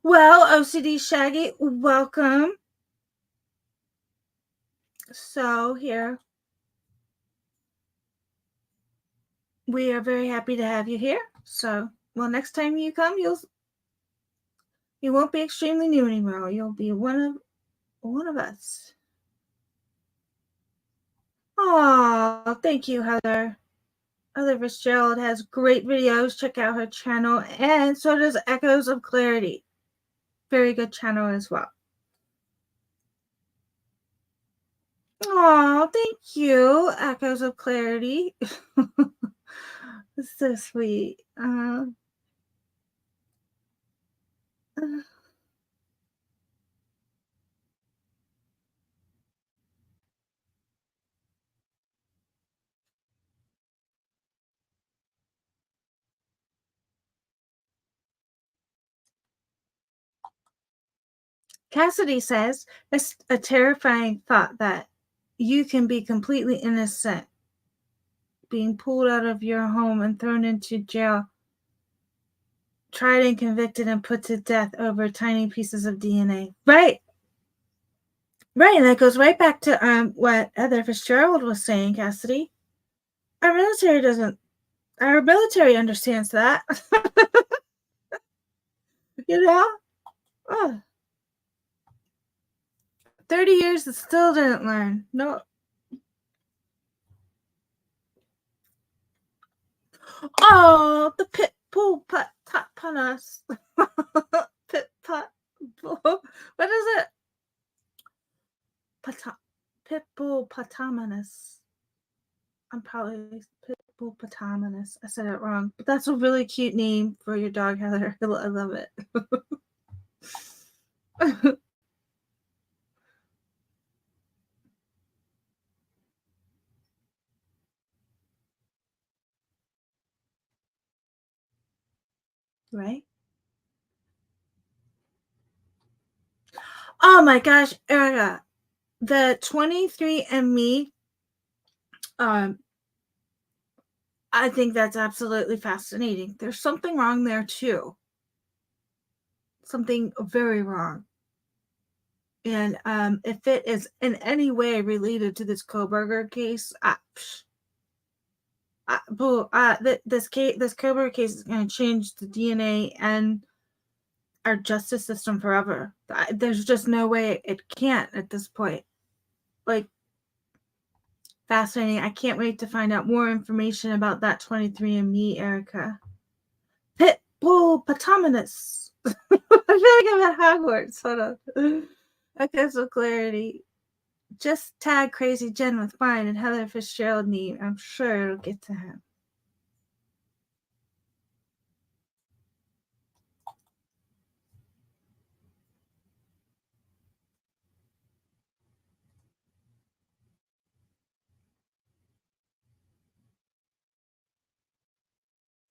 Well, OCD Shaggy, welcome. So here, we are very happy to have you here. So, well, next time you come, you won't be extremely new anymore. You'll be one of us. Oh, thank you, Heather. Heather Fitzgerald has great videos. Check out her channel, and so does Echoes of Clarity. Very good channel as well. Oh, thank you, Echoes of Clarity. It's so sweet. Cassidy says it's a terrifying thought that you can be completely innocent, being pulled out of your home and thrown into jail, tried and convicted and put to death over tiny pieces of DNA. Right. Right, and that goes right back to what Heather Fitzgerald was saying, Cassidy. Our military understands that. You know? Oh, 30 years and still didn't learn. No. Oh, the pit bull panas. Pit pot. What is it? Pit bull patamanus. I'm probably pit bull patamanus. I said it wrong, but that's a really cute name for your dog, Heather. I love it. Right? Oh my gosh, Erica, the 23andMe, I think that's absolutely fascinating. There's something wrong there too. Something very wrong. And if it is in any way related to this Koberger case, this Koberger case is going to change the DNA and our justice system forever. There's just no way it can't at this point. Like, fascinating. I can't wait to find out more information about that 23andMe, Erica. Pitbull Pataminus. I feel like I'm at Hogwarts. Hold on. Okay, so clarity. Just tag Crazy Jen with mine and Heather Fitzgerald name. I'm sure it'll get to him.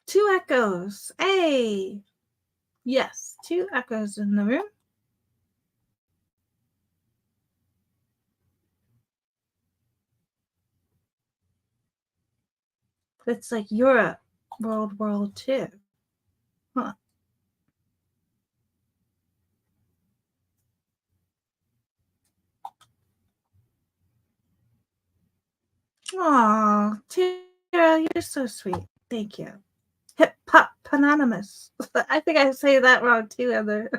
Two echoes. Hey. Yes, two echoes in the room. It's like Europe, World War II. Huh. Aw, Tara, you're so sweet. Thank you. Hip Hop Anonymous. I think I say that wrong too, Heather.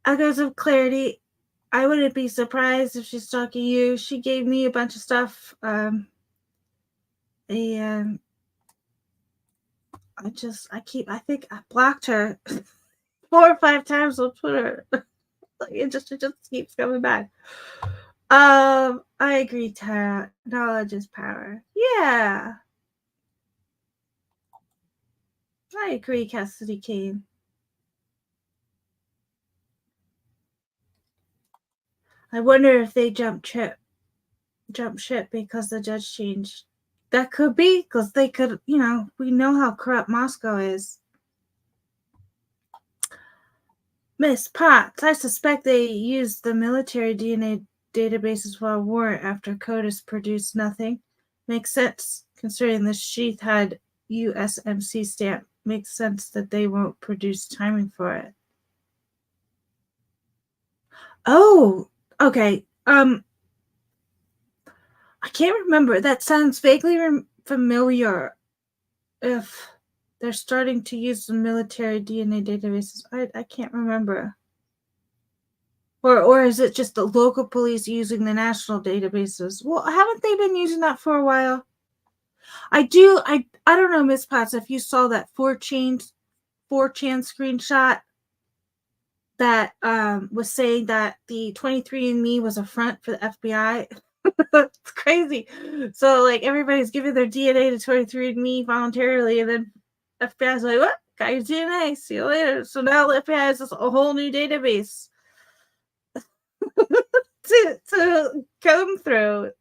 Echoes of Clarity. I wouldn't be surprised if she's stalking you. She gave me a bunch of stuff. And I think I blocked her 4 or 5 times on Twitter. it just keeps coming back. I agree, Tara. Knowledge is power. Yeah. I agree, Cassidy Kane. I wonder if they jumped ship because the judge changed. That could be, because they could, we know how corrupt Moscow is. Miss Potts, I suspect they used the military DNA databases for a warrant after CODIS produced nothing. Makes sense, considering the sheath had USMC stamp. Makes sense that they won't produce timing for it. Oh, okay. I can't remember. That sounds vaguely familiar. If they're starting to use the military DNA databases, I can't remember. Or is it just the local police using the national databases? Well, haven't they been using that for a while? I don't know, Miss Potts, if you saw that 4chan screenshot that was saying that the 23andMe was a front for the FBI. It's crazy. So like everybody's giving their DNA to 23andMe voluntarily, and then FBI's like, what? Got your DNA. See you later. So now the FBI has a whole new database to comb through.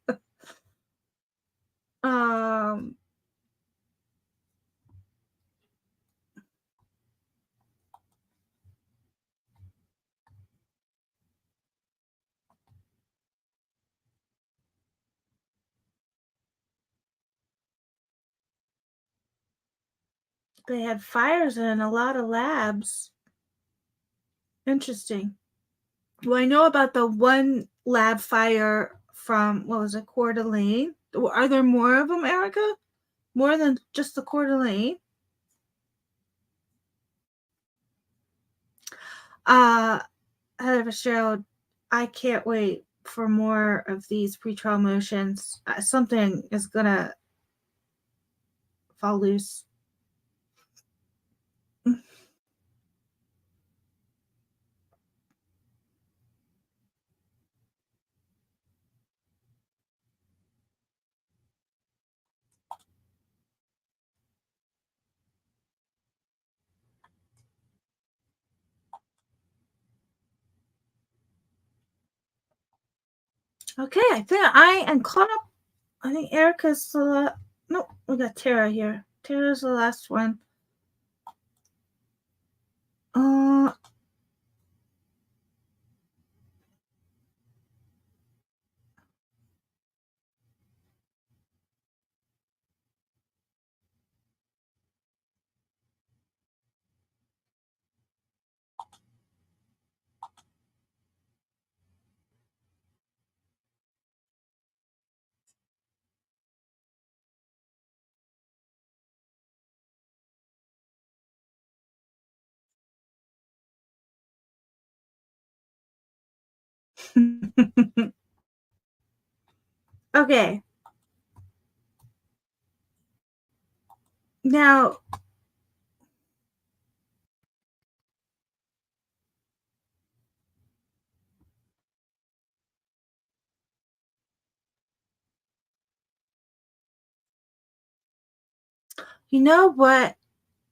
they had fires in a lot of labs. Interesting. Well, I know about the one lab fire from, what was it, Coeur d'Alene? Are there more of them, Erica? More than just the Coeur d'Alene? Heather Fitzgerald, I can't wait for more of these pretrial motions. Something is going to fall loose. Okay, I think I am caught up. I think Erica's the no, we got Tara here. Tara's the last one. Okay. Now, you know what?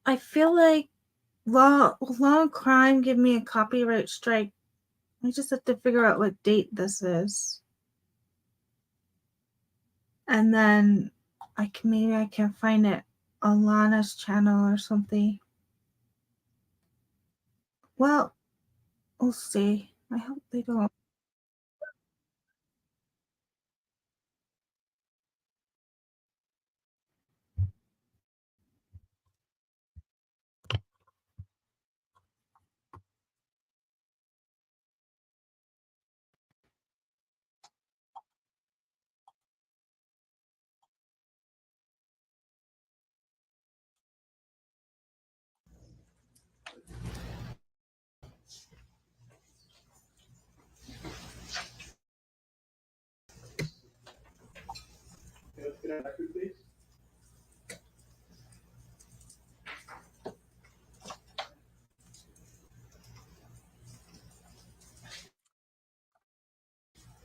I feel like long crime give me a copyright strike. I just have to figure out what date this is. And then maybe I can find it on Lana's channel or something. Well, we'll see. I hope they don't.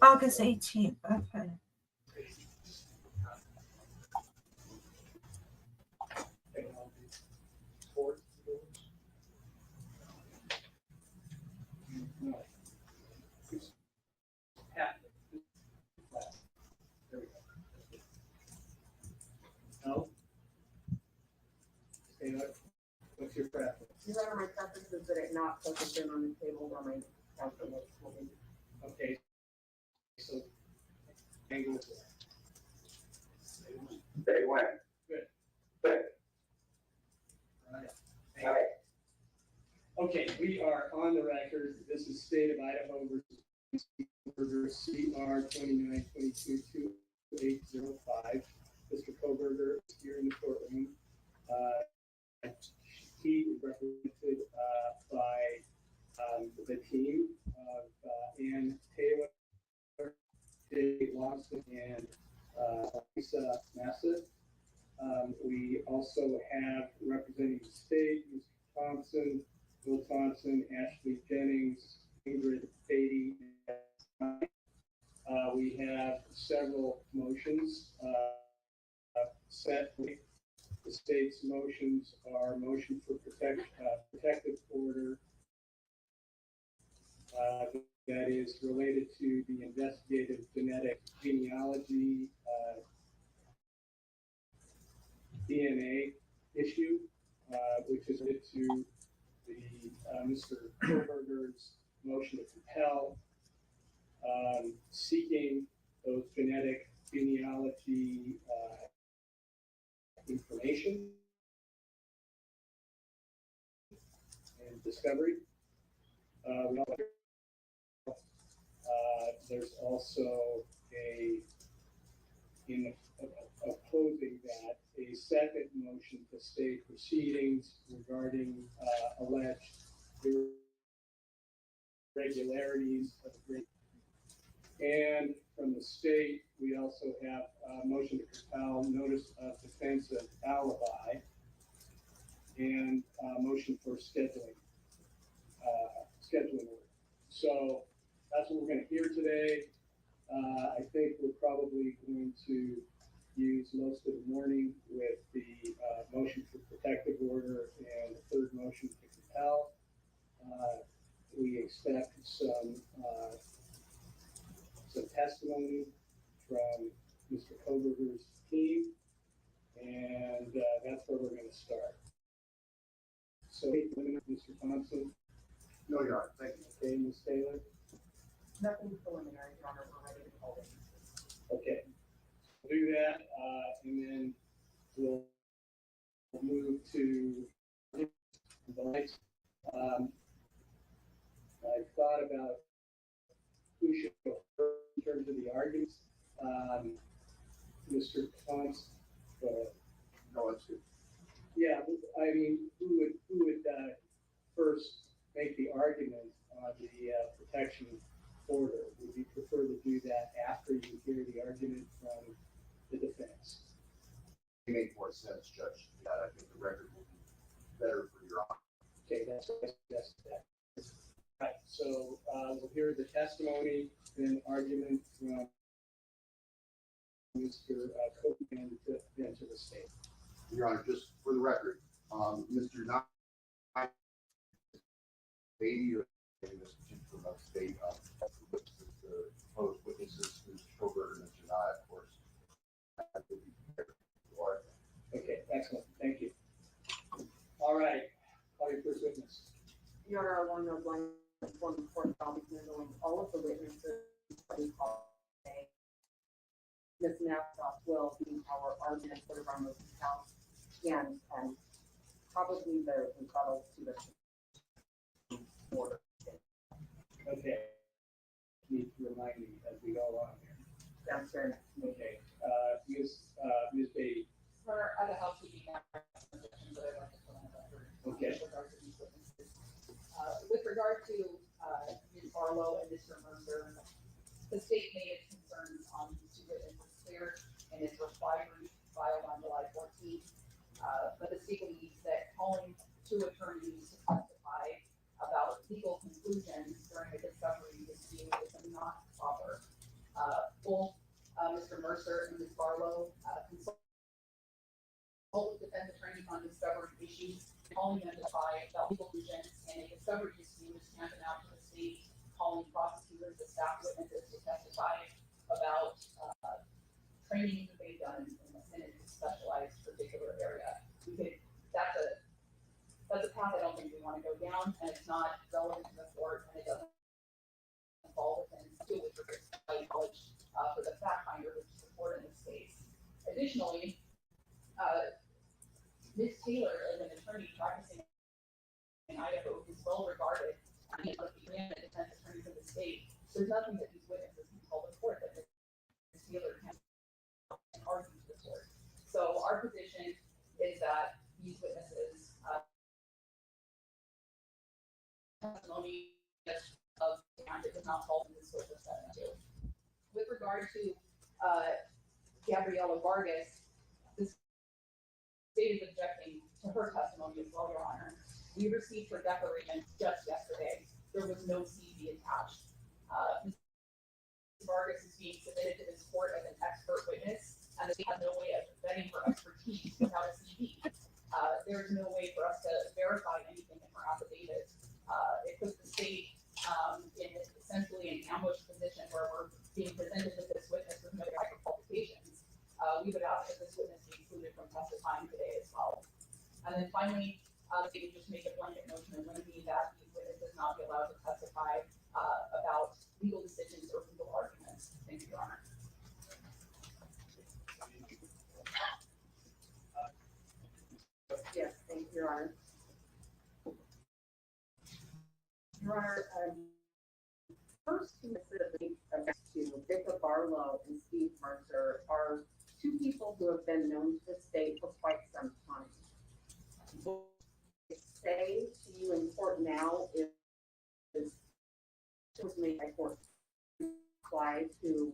August 18th. Okay. No? What's your preference? These are my preferences that it not focus in on the table where my calculator will be. Okay. So, angle. They went. Good. Good. All right. Okay, we are on the record. This is State of Idaho versus CR 29222805. Mr. Koberger is here in the courtroom. He is represented by the team of Ann Taylor, Jay Lawson, and Lisa Nassett. We also have representing the state, Mr. Thompson, Bill Thompson, Ashley Jennings, Ingrid Beatty. We have several motions set. The state's motions are motion for protective order that is related to the investigative genetic genealogy DNA issue, which is related to the Mr. Koberger's motion to compel, seeking those genetic genealogy information. discovery. We also, there's also in opposing that, a second motion to stay proceedings regarding alleged irregularities of agreement. And from the state, we also have a motion to compel notice of defensive alibi and a motion for scheduling order. So that's what we're going to hear today. I think we're probably going to use most of the morning with the motion for protective order and the third motion to compel. We expect some testimony from Mr. Koberger's team, and that's where we're going to start. So, Mr. Thompson? No, Your Honor, thank you. Okay, Ms. Taylor? Nothing preliminary, Your Honor, we're ready to call it. Okay, we'll do that, and then we'll move to the next. I thought about who should go first in terms of the arguments. Mr. Thompson, go ahead. No, that's good. Yeah, I mean, who would first make the argument on the protection order? Would you prefer to do that after you hear the argument from the defense? It makes more sense, Judge. I think the record will be better for Your Honor. Okay, that's that. Right, so we'll hear the testimony and argument from Mr. Copeland to the state. Your Honor, just for the record, Mr. Nye, baby, or in this particular state, the proposed witnesses, Mr. Koberger and Mr. Nye, of course, that will be prepared for. Okay, excellent, thank you. All right, call your first witness. Your Honor, along those lines, inform the court that I'll be handling all of the witnesses that we call today. Ms. Nassau will be our argument for the Barlow house and probably the rebuttal to the order. Okay. Need to remind me as we go along here. That's fair enough. Okay, Ms. Beatty. For other housekeeping matters, that I'd like to put on the record. Okay. With regard to these witnesses. With regard to Ms. Barlow and Mr. Mercer, the state made its concerns on these two witnesses clear in its reply brief filed on July 14th. But the state believes that calling two attorneys to testify about legal conclusions during a discovery dispute is not proper. Both Mr. Mercer and Ms. Barlow consult with defense attorneys on discovery issues, calling them to testify about legal conclusions, and a discovery dispute is handed out to the state, calling prosecutors to staff witnesses to testify about training that they've done in a specialized particular area. That's a path I don't think we want to go down, and it's not relevant to the court, and it doesn't fall within with knowledge for the fact finder, which is the court in this case. Additionally, Ms. Taylor is an attorney practicing in Idaho who's well regarded and is the preeminent defense attorney for the state. So there's nothing that these witnesses can tell the court that Ms. Taylor can argue to the court. So our position is that these witnesses testimony of and it does not fall in this sort of setting too. With regard to Gabriela Vargas, the state is objecting to her testimony as well, Your Honor. We received her declaration just yesterday. There was no CV attached. Ms. Vargas is being submitted to this court as an expert witness, and the state has no way of vetting her expertise without a CV. There is no way for us to verify anything in her affidavit. It puts the state in essentially an ambush position where we're being presented with this witness with no type of qualifications. We would ask that this witness be excluded from testifying today as well. And then finally, the state would just make a blanket motion of limiting that these witnesses not be allowed to testify about legal decisions or legal arguments. Thank you, Your Honor. Yes, thank you, Your Honor. Your Honor, first two witnesses to Bicka, Barlow, and Steve Mercer are two people who have been known to the state for quite some time. What I say to you in court now is was made by court apply to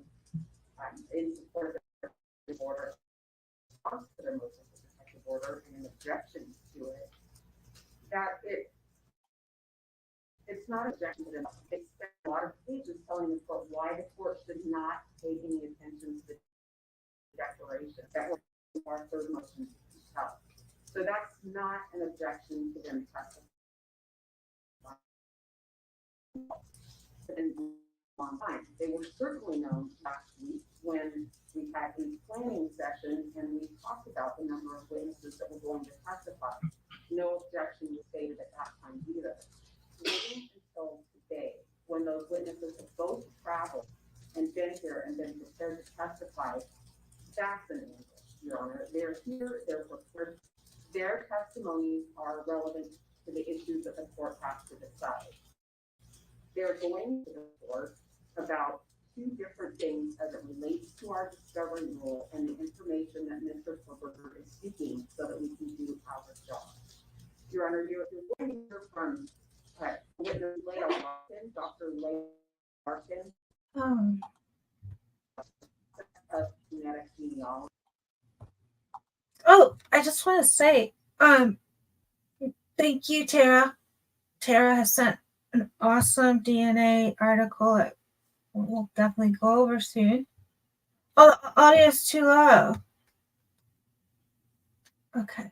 in support of the order, to the motion for protective order, and an objection to it. That it's not an objection to them. They spent a lot of pages telling the court why the court should not pay any attention to the declaration. That was our third motion to tell. So that's not an objection to them testifying. Long time. They were certainly known last week when we had a planning session and we talked about the number of witnesses that were going to testify. No objection was stated at that time either. Waiting until today, when those witnesses have both traveled and been here and been prepared to testify, that's an ambush, Your Honor. They're here, they're prepared. Their testimonies are relevant to the issues that the court has to decide. They're going to the court about two different things as it relates to our discovery rule and the information that Mr. Silverberg is seeking so that we can do our job. Your Honor, you're going to hear from witness Leah Larkin, Dr. Leah Larkin, of genetic genealogy. Oh, I just want to say, thank you, Tara. Tara has sent an awesome DNA article that we'll definitely go over soon. Oh, the audio is too low. Okay.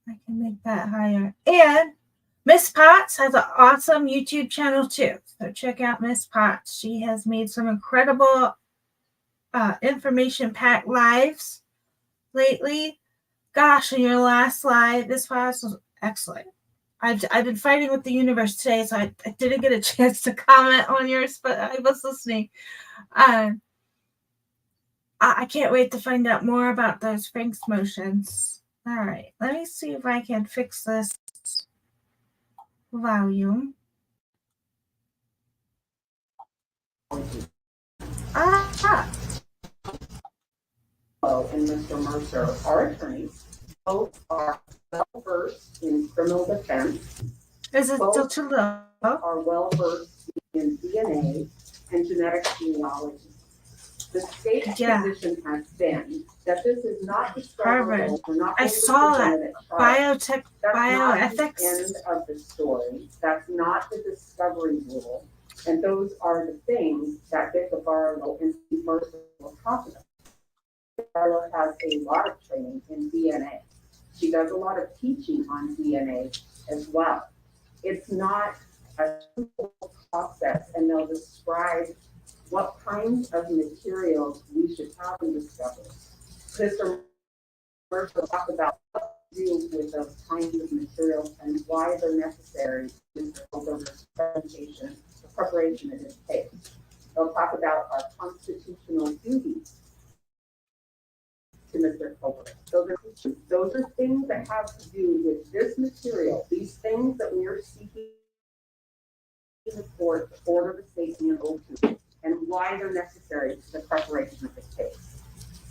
I can make that higher. And Miss Potts has an awesome YouTube channel too. So check out Miss Potts. She has made some incredible information-packed lives lately. Gosh, in your last live, this class was excellent. I've been fighting with the universe today, so I didn't get a chance to comment on yours, but I was listening. I can't wait to find out more about those Frank's motions. All right, let me see if I can fix this volume. And Mr. Mercer are attorneys. Both are well versed in criminal defense. Is it still too low? Are well versed in DNA and genetic genealogy. The state's position has been that this is not discoverable. I saw that. Biotech, That's bioethics. Not the end of the story. That's not the discovery rule. And those are the things that Bicka, Barlow, and Steve Mercer will talk about. Barlow has a lot of training in DNA. She does a lot of teaching on DNA as well. It's not a simple process, and they'll describe what kinds of materials we should have in discovery. Mr. Mercer will talk about what to do with those kinds of materials and why they're necessary in the presentation, the preparation of this case. They'll talk about our constitutional duties to Mr. Colbert. Those are things that have to do with this material, these things that we are seeking the court to order the state handle to, and why they're necessary to the preparation of this case.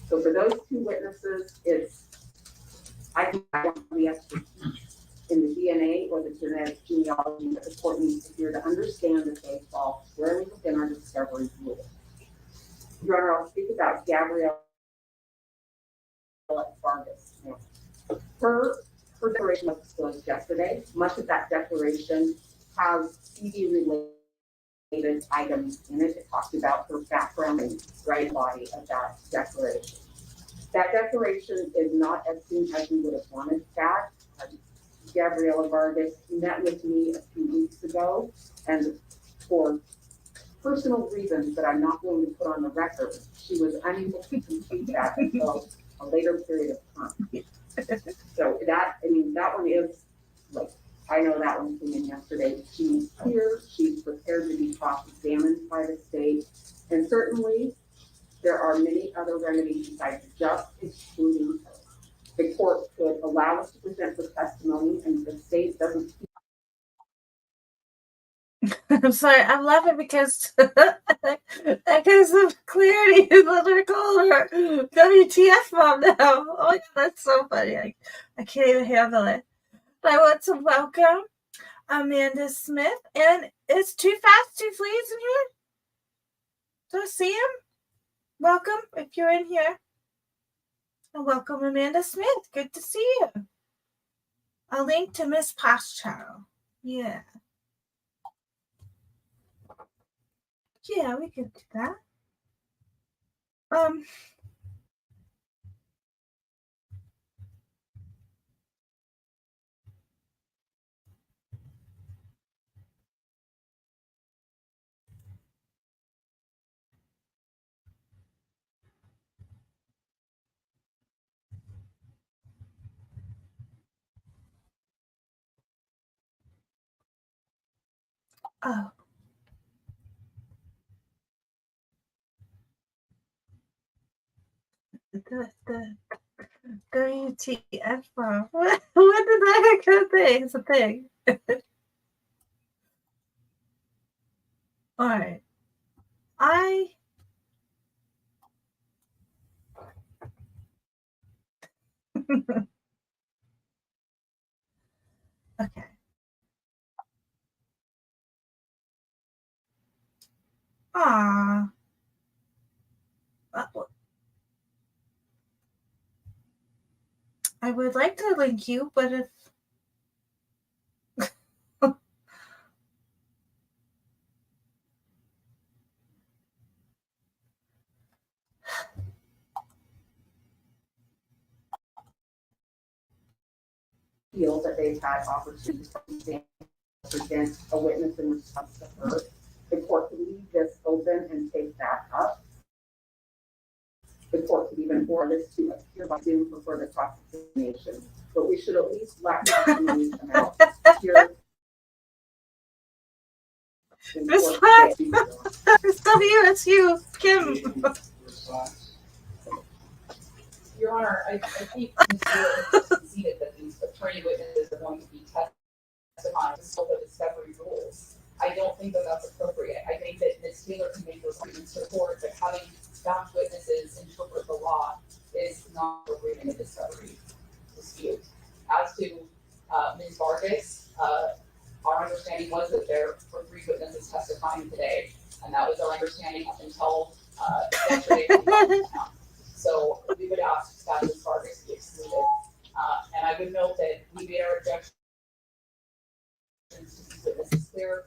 So for those two witnesses, I think I don't have the expertise in the DNA or the genetic genealogy that the court needs to hear to understand that they fall squarely within our discovery rule. Your Honor, I'll speak about Gabrielle Vargas. Her declaration was disclosed yesterday. Much of that declaration has CD related items in it. It talks about her background and right body of that declaration. That declaration is not as soon as we would have wanted that. Gabriela Vargas met with me a few weeks ago, and for personal reasons that I'm not going to put on the record, she was unable to complete that until a later period of time. So that one is like, I know that one came in yesterday. She's here, she's prepared to be cross-examined by the state, and certainly there are many other remedies besides just excluding her. The court could allow us to present the testimony, and the state doesn't I'm sorry, I'm laughing because because of clarity is what they're calling her. WTF mom now. Oh my god, that's so funny. I can't even handle it. But I want to welcome Amanda Smith. And is Too Fast, Too Fleas in here? Do I see him? Welcome if you're in here. And welcome Amanda Smith. Good to see you. A link to Miss Paschow. Yeah. Yeah, we could do that. Oh. The WTF from? What did the heck thing? It's a thing. All right. Okay. Ah. I would like to link you, but if feel that they've had opportunities to present a witness in response to her, the court could leave this open and take that up. The court could even order this to appear by Zoom for further cross-examination, but we should at least let testimony come out here. Miss Black, it's WSU, Kim. Your Honor, I think Ms. Stewart conceded that these attorney witnesses are going to be testifying to scope of discovery rules. I don't think that that's appropriate. I think that Ms. Taylor can make those arguments to the court that having fact witnesses interpret the law is not appropriate in a discovery dispute. As to Ms. Vargas, our understanding was that there were 3 witnesses testifying today, and that was our understanding up until yesterday. So we would ask that Ms. Vargas be excluded. And I would note that we made our objections to these witnesses clear.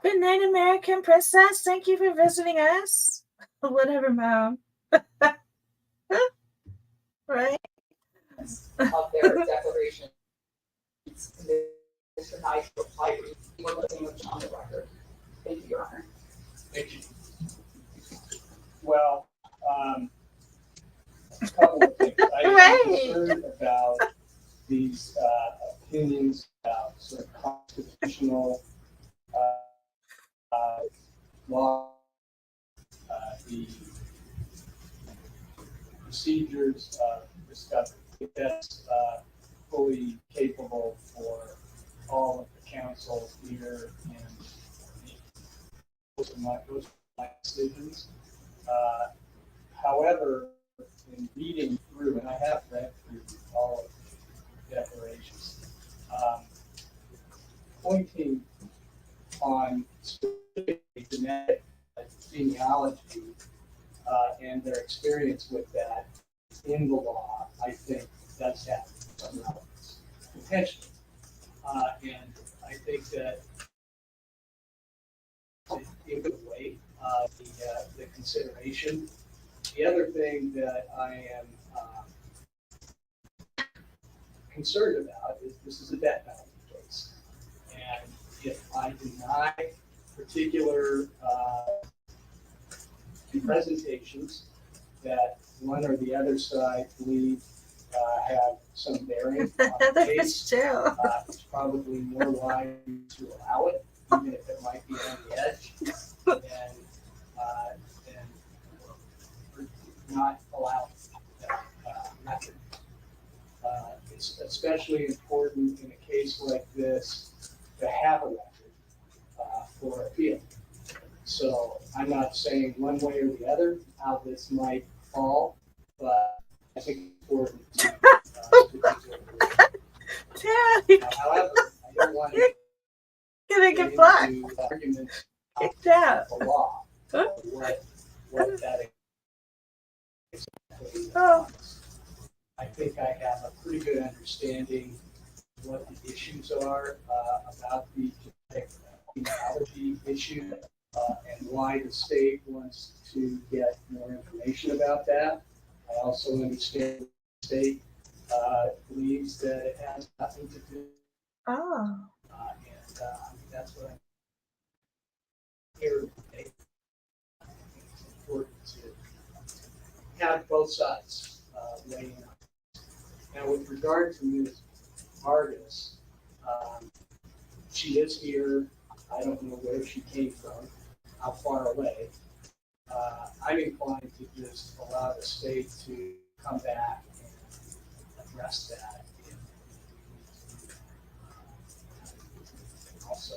Good night, American Princess. Thank you for visiting us. Whatever, Mom. Right? Of their declaration. Mr. Knight's reply, we were looking on the record. Thank you, Your Honor. Thank you. Well, a couple of things. I'm concerned about these opinions about sort of constitutional law, the procedures of discovery. That's fully capable for all of the counsel here and those are my decisions. However, in reading through, and I have read through all of the declarations, pointing on specifically genetic genealogy and their experience with that in the law, I think does have some relevance, potentially. And I think that it would weigh the consideration. The other thing that I am concerned about is this is a death penalty case. And if I deny particular presentations that one or the other side believe have some bearing on the case, it's probably more likely to allow it, even if it might be on the edge, and not allow that method. it's especially important in a case like this to have a record for appeal. So I'm not saying one way or the other how this might fall, but I think it's important to however, I don't want to Gonna get get black. into arguments Kicked out. of the law. Or what that exactly Oh. I think I have a pretty good understanding of what the issues are about the genealogy issue and why the state wants to get more information about that. I also understand the state believes that it has nothing to do. Oh. That's what I'm here today. I think it's important to have both sides weigh in. Now, with regard to Ms. Vargas, she is here. I don't know where she came from, how far away. I'm inclined to just allow the state to come back and address that. Also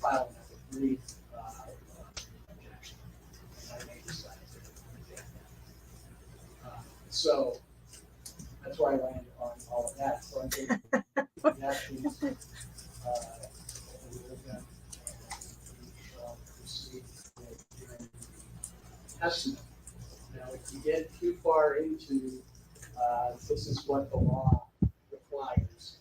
file another brief objection. And I may decide to reject that. So that's why I landed on all of that. So I think that is we're going to proceed with hearing the estimate. Now, if you get too far into this is what the law requires.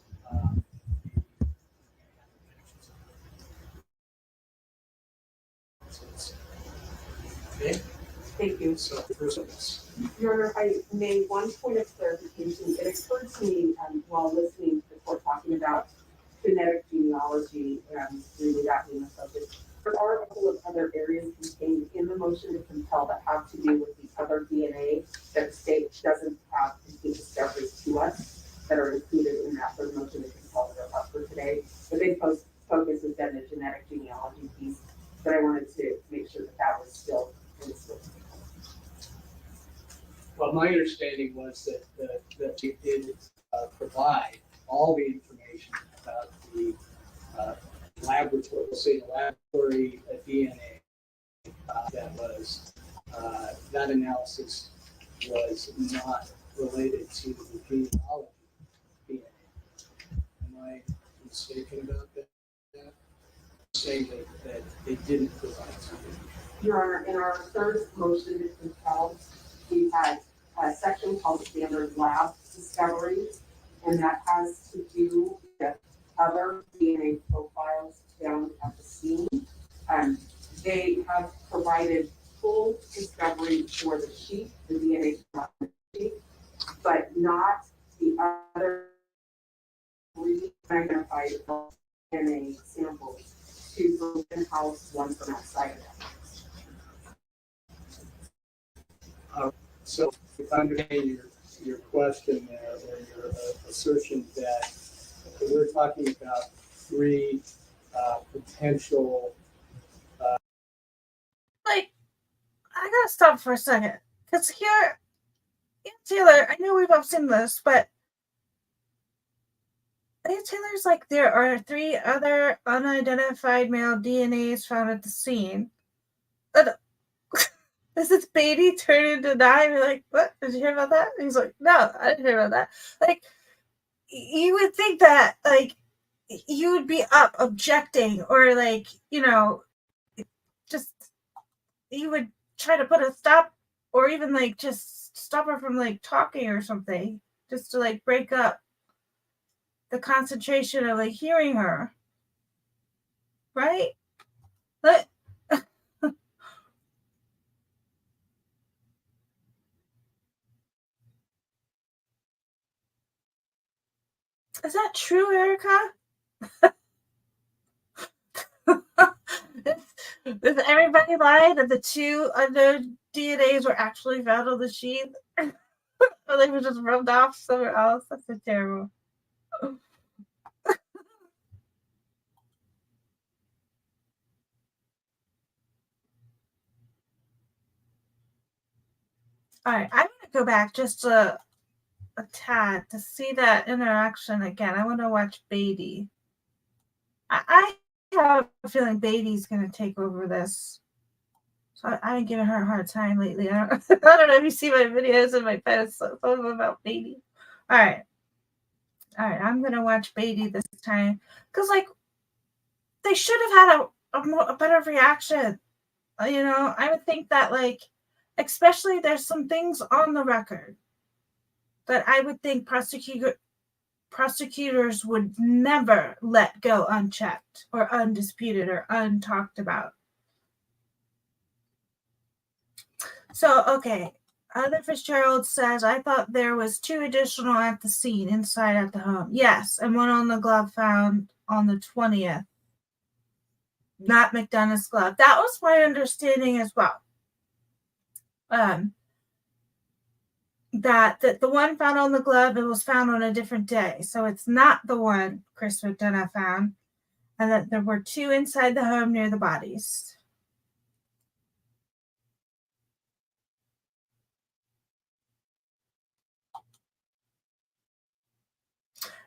Okay. Thank you. So first, Your Honor, I made one point of clarification. It occurred to me while listening to the court talking about genetic genealogy and really that being a subject. There are a couple of other areas contained in the motion to compel that have to do with the other DNA that the state doesn't have complete discoveries to us that are included in that for the motion to compel that are up for today. The big focus has been the genetic genealogy piece, but I wanted to make sure that that was still in the scope. well, my understanding was that it did provide all the information about the laboratory, say the laboratory DNA that analysis was not related to the genealogy DNA. Am I mistaken about that? Saying that they didn't provide something. Your Honor, in our third motion to compel, we had a section called standard lab discoveries, and that has to do with other DNA profiles found at the scene. They have provided full discovery for the sheet, the DNA sheet, but not the other identified DNA samples, two from in-house, one from outside of that. So if I understand your question there, or your assertion that we're talking about three potential. Like, I gotta stop for a second. Because here, in Taylor, I know we've all seen this, but in Taylor's like, there are 3 other unidentified male DNAs found at the scene. Does this baby turn into 9? You're like, what? Did you hear about that? And he's like, no, I didn't hear about that. Like, you would think that, like, you would be up objecting, or like, just, you would try to put a stop, or even like just stop her from like talking or something, just to like break up the concentration of like hearing her. Right? But is that true, Erica? Does everybody lie that the 2 unknown DNAs were actually found on the sheet? Or they were just rubbed off somewhere else? That's so terrible. All right, I'm going to go back just to a tad to see that interaction again. I want to watch Beatty. I have a feeling Beatty's going to take over this. So I've been giving her a hard time lately. I don't know if you see my videos and my posts about Beatty. All right. I'm going to watch Beatty this time. Because, like, they should have had a better reaction. I would think that, like, especially there's some things on the record that I would think prosecutors would never let go unchecked or undisputed or untalked about. So, okay. Other Fitzgerald says, I thought there was 2 additional at the scene inside at the home. Yes, and one on the glove found on the 20th. Not McDonough's glove. That was my understanding as well. That the one found on the glove, it was found on a different day. So it's not the one Chris McDonough found. And that there were 2 inside the home near the bodies.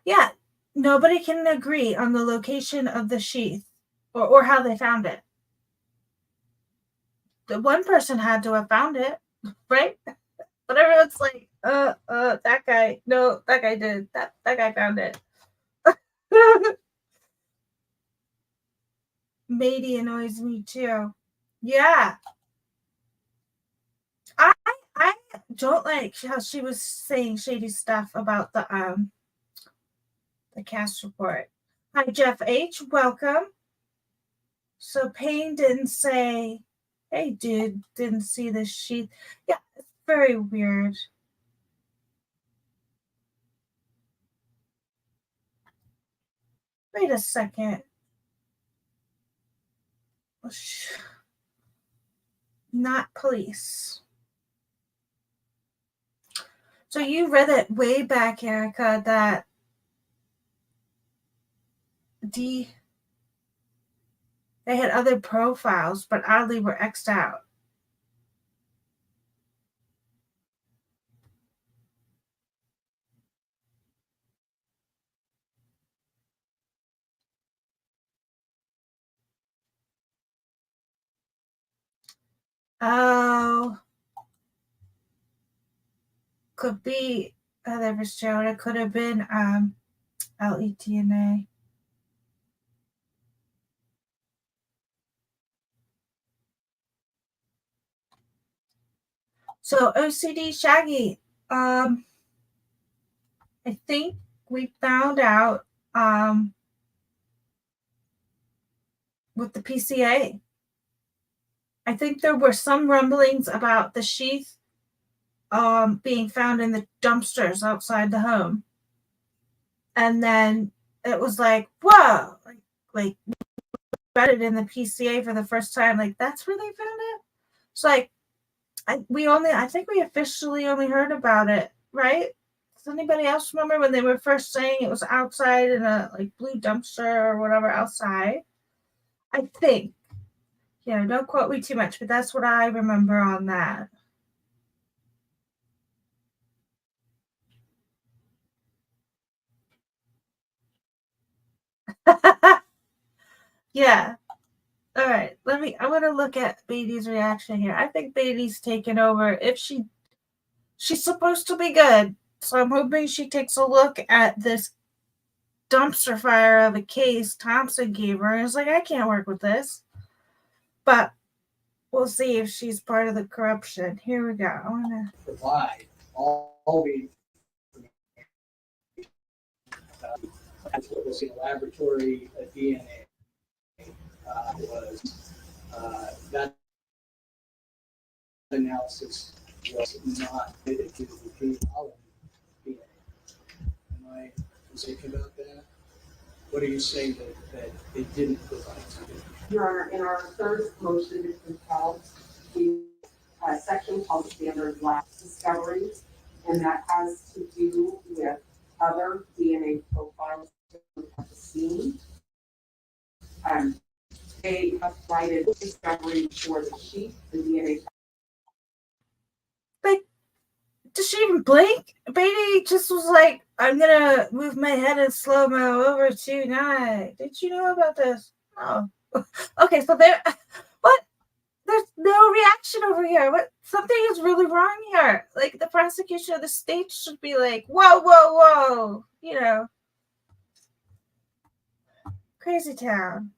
Yeah, nobody can agree on the location of the sheath or how they found it. The one person had to have found it, right? But everyone's like, that guy. No, that guy did. That guy found it. Mady annoys me too. Yeah. I don't like how she was saying shady stuff about the cast report. Hi, Jeff H. Welcome. So Payne didn't say, hey, dude, didn't see this sheath. Yeah, it's very weird. Wait a second. Not police. So you read it way back, Erica, that they had other profiles, but oddly were X'd out. Oh, could be Heather Fitzgerald. It could have been LETNA. So OCD Shaggy, I think we found out with the PCA. I think there were some rumblings about the sheath being found in the dumpsters outside the home. And then it was like, whoa, like read it in the PCA for the first time. Like, that's where they found it? It's like, I think we officially only heard about it, right? Does anybody else remember when they were first saying it was outside in a like blue dumpster or whatever outside? I think. Yeah, don't quote me too much, but that's what I remember on that. Yeah. All right. I want to look at Beatty's reaction here. I think Beatty's taken over. If she's supposed to be good. So I'm hoping she takes a look at this dumpster fire of a case Thompson gave her and is like, I can't work with this. But we'll see if she's part of the corruption. Here we go. I want to provide all the that's what was in the laboratory DNA was that analysis was not related to the DNA. Am I mistaken about that? What are you saying that they didn't provide something? Your Honor, in our third motion to compel, the section called standard lab discovery, and that has to do with other DNA profiles at the scene. They provided discovery for the sheath, the DNA. But did she even blink? Beatty just was like, I'm gonna move my head in slow-mo over tonight. Did you know about this? Oh. Okay, so there, what? There's no reaction over here. What? Something is really wrong here. Like, the prosecution of the state should be like, whoa, whoa, whoa. You know. Crazy town.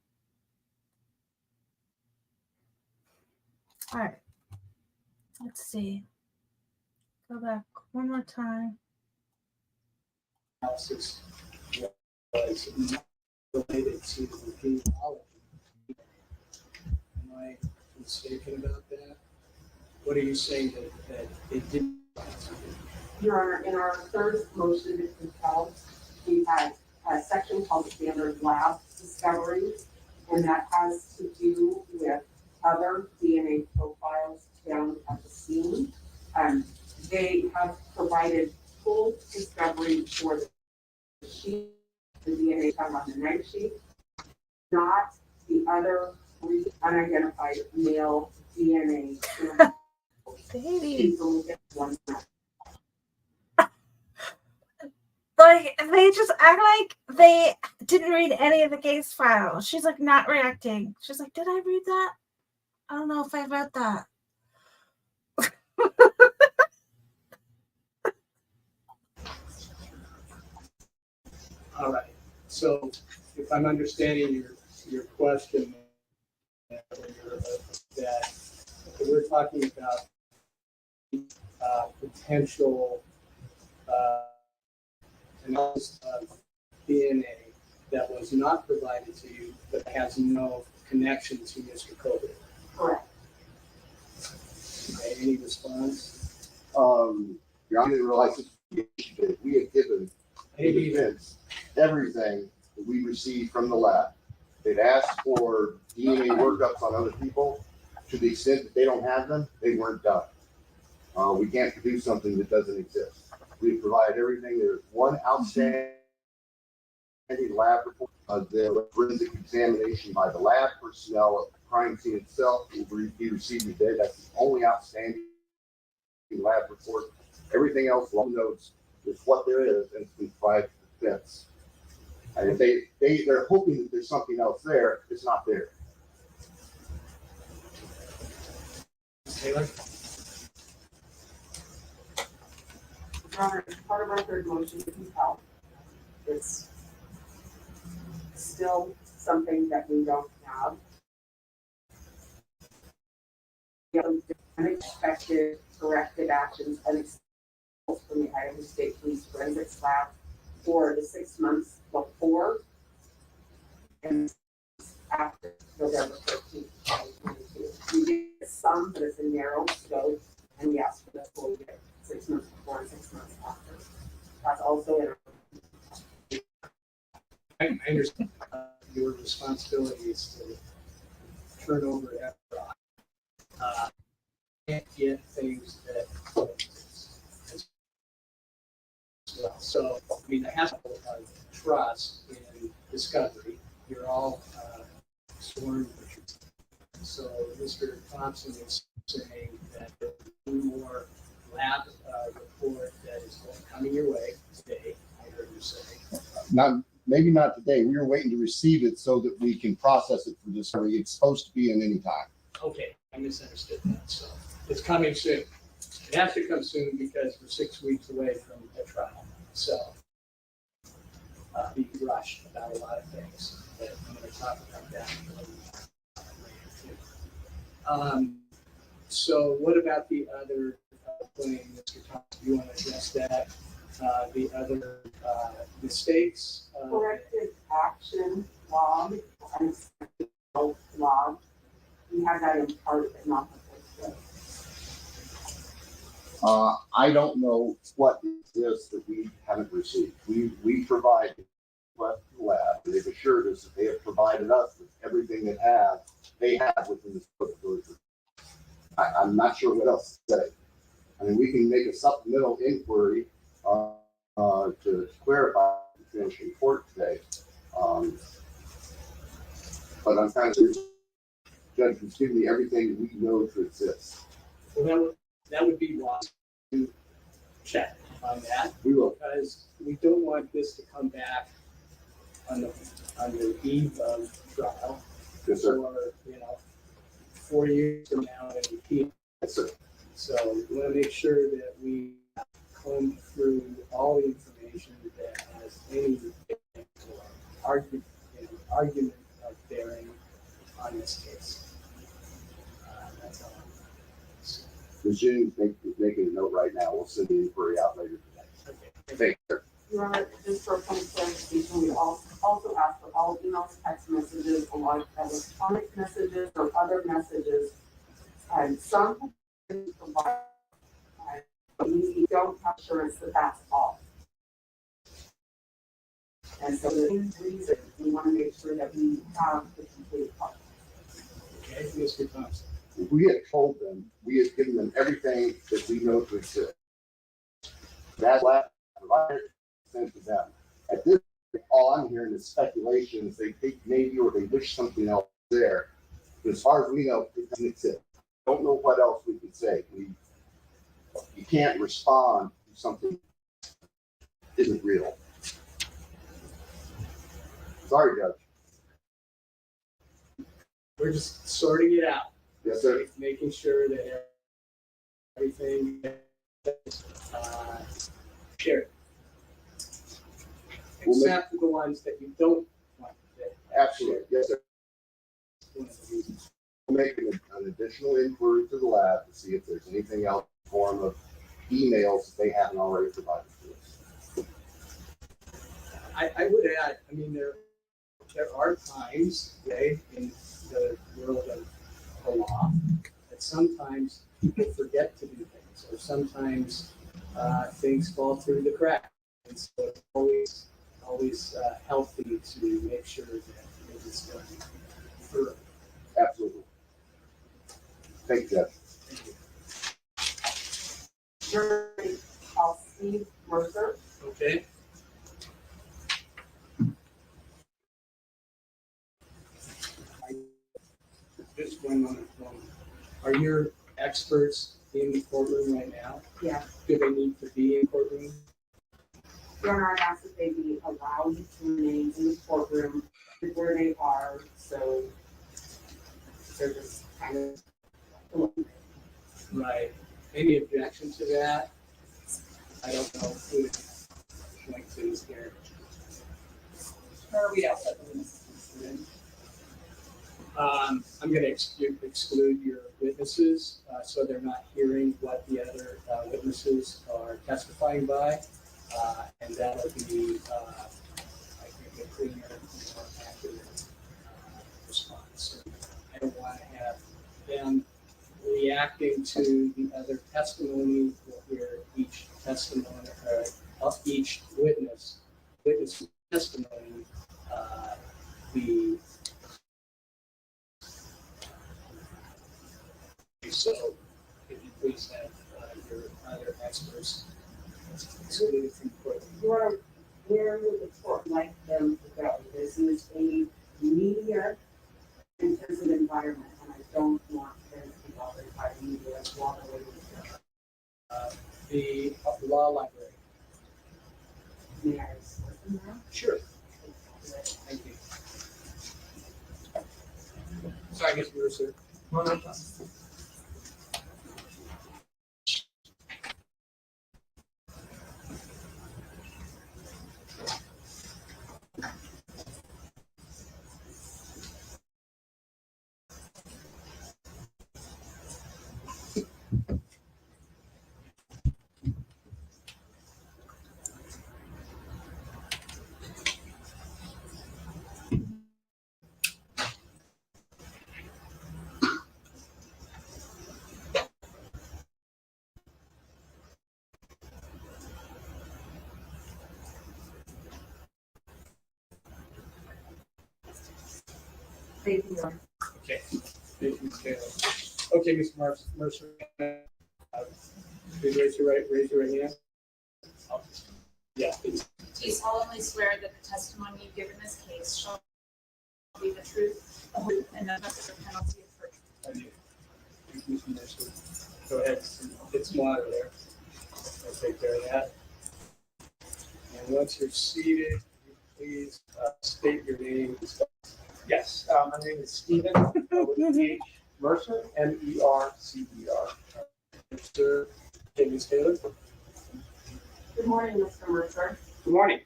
All right. Let's see. Go back one more time. Analysis was not related to the genealogy. Am I mistaken about that? What are you saying that it didn't? Your Honor, in our third motion to compel, we had a section called standard lab discovery, and that has to do with other DNA profiles found at the scene. They have provided full discovery for the sheet, the DNA found on the knife sheet, not the other 3 unidentified male DNA. Baby. Please only get one. Like, they just act like they didn't read any of the case file. She's like not reacting. She's like, did I read that? I don't know if I read that. All right. So if I'm understanding your question, that we're talking about potential analysis of DNA that was not provided to you, but has no connection to Mr. Kobe. Correct. Okay, any response? Your Honor, I didn't realize that we had given the defense everything that we received from the lab. They'd asked for DNA workups on other people. To the extent that they don't have them, they weren't done. We can't produce something that doesn't exist. We provide everything. There's one outstanding lab report. The forensic examination by the lab personnel at the crime scene itself will be received today. That's the only outstanding lab report. Everything else, long notes, is what there is, and it's been provided to the defense. And if they're hoping that there's something else there, it's not there. Taylor? Your Honor, as part of our third motion to compel, it's still something that we don't have. Unexpected corrective actions, unexpected from the Idaho State Police Forensics Lab for the 6 months before and after November 13th, 2022. We did some, but it's a narrow scope, and we asked for the full year, 6 months before and 6 months after. That's also in our. I understand your responsibility is to turn over after can't get things that as well. So, I mean, there has to be trust in discovery. You're all sworn. So, Mr. Thompson is saying that there will be more lab report that is coming your way today. I heard you say. Maybe not today. We were waiting to receive it so that we can process it for this. It's supposed to be in any time. Okay, I misunderstood that. So it's coming soon. It has to come soon because we're 6 weeks away from a trial. So be rushed about a lot of things, but I'm going to talk about that later too. So what about the other claim, Mr. Thompson? Do you want to address that? The other mistakes? Corrective action log, unexpected log. We have that in part, but not the full scope. I don't know what it is that we haven't received. We provide the lab. They've assured us that they have provided us with everything that they have within the scope of those. I'm not sure what else to say. I mean, we can make a supplemental inquiry to clarify the finish in court today. But I'm kind of sure the judge has given me everything we know to exist. Well, that would be wise to check on that, We will. because we don't want this to come back on the eve of trial. Yes, sir. Or, 4 years from now and repeat. Yes, sir. So we want to make sure that we comb through all the information that has any argument of bearing on this case. That's all. The June is making a note right now. We'll send the inquiry out later today. Okay. Thank you, sir. Your Honor, just for point of clarification, we also ask for all emails, text messages, electronic messages, or other messages. And some provide, we don't have assurance that that's all. And so the reason, we want to make sure that we have the complete part. Okay, Mr. Thompson. We have told them, we have given them everything that we know to exist. That's what provided sent to them. At this point, all I'm hearing is speculations. They think maybe, or they wish something else was there. But as far as we know, it doesn't exist. Don't know what else we can say. You can't respond to something that isn't real. Sorry, Judge. We're just sorting it out. Yes, sir. Making sure that everything is shared. We'll Except for the ones that you don't want. Absolutely. Yes, sir. One of the reasons. We'll make an additional inquiry to the lab to see if there's anything else in the form of emails that they haven't already provided to us. I would add, there are times, okay, in the world of the law, that sometimes people forget to do things, or sometimes things fall through the cracks. And so it's always healthy to make sure that it is done thoroughly. Absolutely. Thank you, Judge. Thank you. Jury, I'll Steve Mercer. Okay. Just one moment. Are your experts in the courtroom right now? Yeah. Do they need to be in courtroom? Your Honor, I asked if they be allowed to remain in the courtroom where they are, so they're just kind of. Right. Any objection to that? I don't know who to point to here. Or we also have the witnesses. I'm going to exclude your witnesses, so they're not hearing what the other witnesses are testifying by, and that'll be, I think, a cleaner, more accurate response. So I don't want to have them reacting to the other testimony. We'll hear each testimony, each witness testimony be. So, if you please have your other experts excluded from court. Where would the court like them to go? This is a media intensive environment, and I don't want them to be bothered by media while they're waiting to The law library. go. May I listen now? Sure. Thank you. Sorry, Ms. Mercer. Thank you, Your Honor. Okay. Thank you, Taylor. Okay, Ms. Mercer. Please raise your right hand. Yeah, please. Do you solemnly swear that the testimony you give in this case shall be the truth, the whole truth, and nothing but the penalty of perjury? I do. Thank you, Ms. Mercer. Go ahead. It's water there. I'll take care of that. And once you're seated, please state your name. Yes, my name is Stephen with H. Mercer, Mercer. Mr. James Taylor. Good morning, Mr. Mercer. Good morning,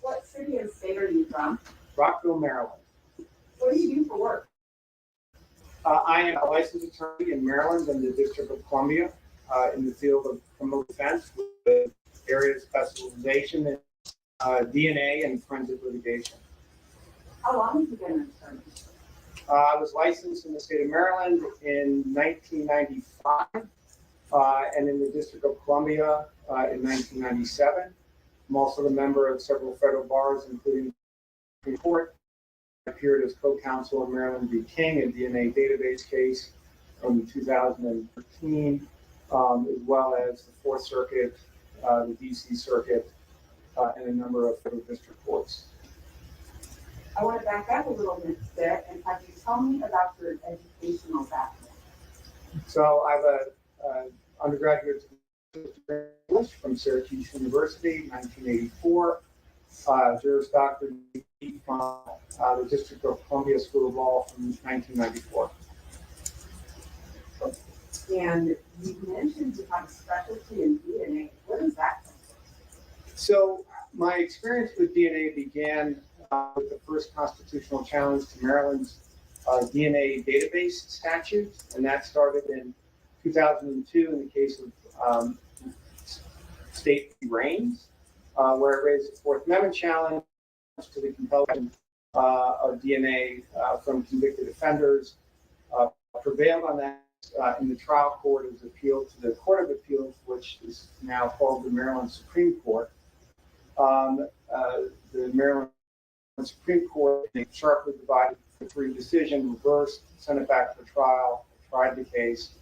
What city and state are you from? Rockville, Maryland. What do you do for work? I am a licensed attorney in Maryland in the District of Columbia in the field of criminal defense with areas of specialization in DNA and forensic litigation. How long have you been an attorney? I was licensed in the state of Maryland in 1995 and in the District of Columbia in 1997. I'm also a member of several federal bars, including the Supreme Court. I appeared as co-counsel in Maryland v. King, a DNA database case from 2013, as well as the Fourth Circuit, the DC Circuit, and a number of federal district courts. I want to back up a little bit and have you tell me about your educational background. So I have an undergraduate degree in English from Syracuse University, 1984, Juris Doctor from the District of Columbia School of Law from 1994. And you mentioned you have a specialty in DNA. What is that? So my experience with DNA began with the first constitutional challenge to Maryland's DNA database statute, and that started in 2002 in the case of State v. Raines, where it raised a Fourth Amendment challenge to the compulsion of DNA from convicted offenders, prevailed on that in the trial court. It was appealed to the Court of Appeals, which is now called the Maryland Supreme Court. The Maryland Supreme Court sharply divided the three decision, reversed, sent it back for trial, tried the case,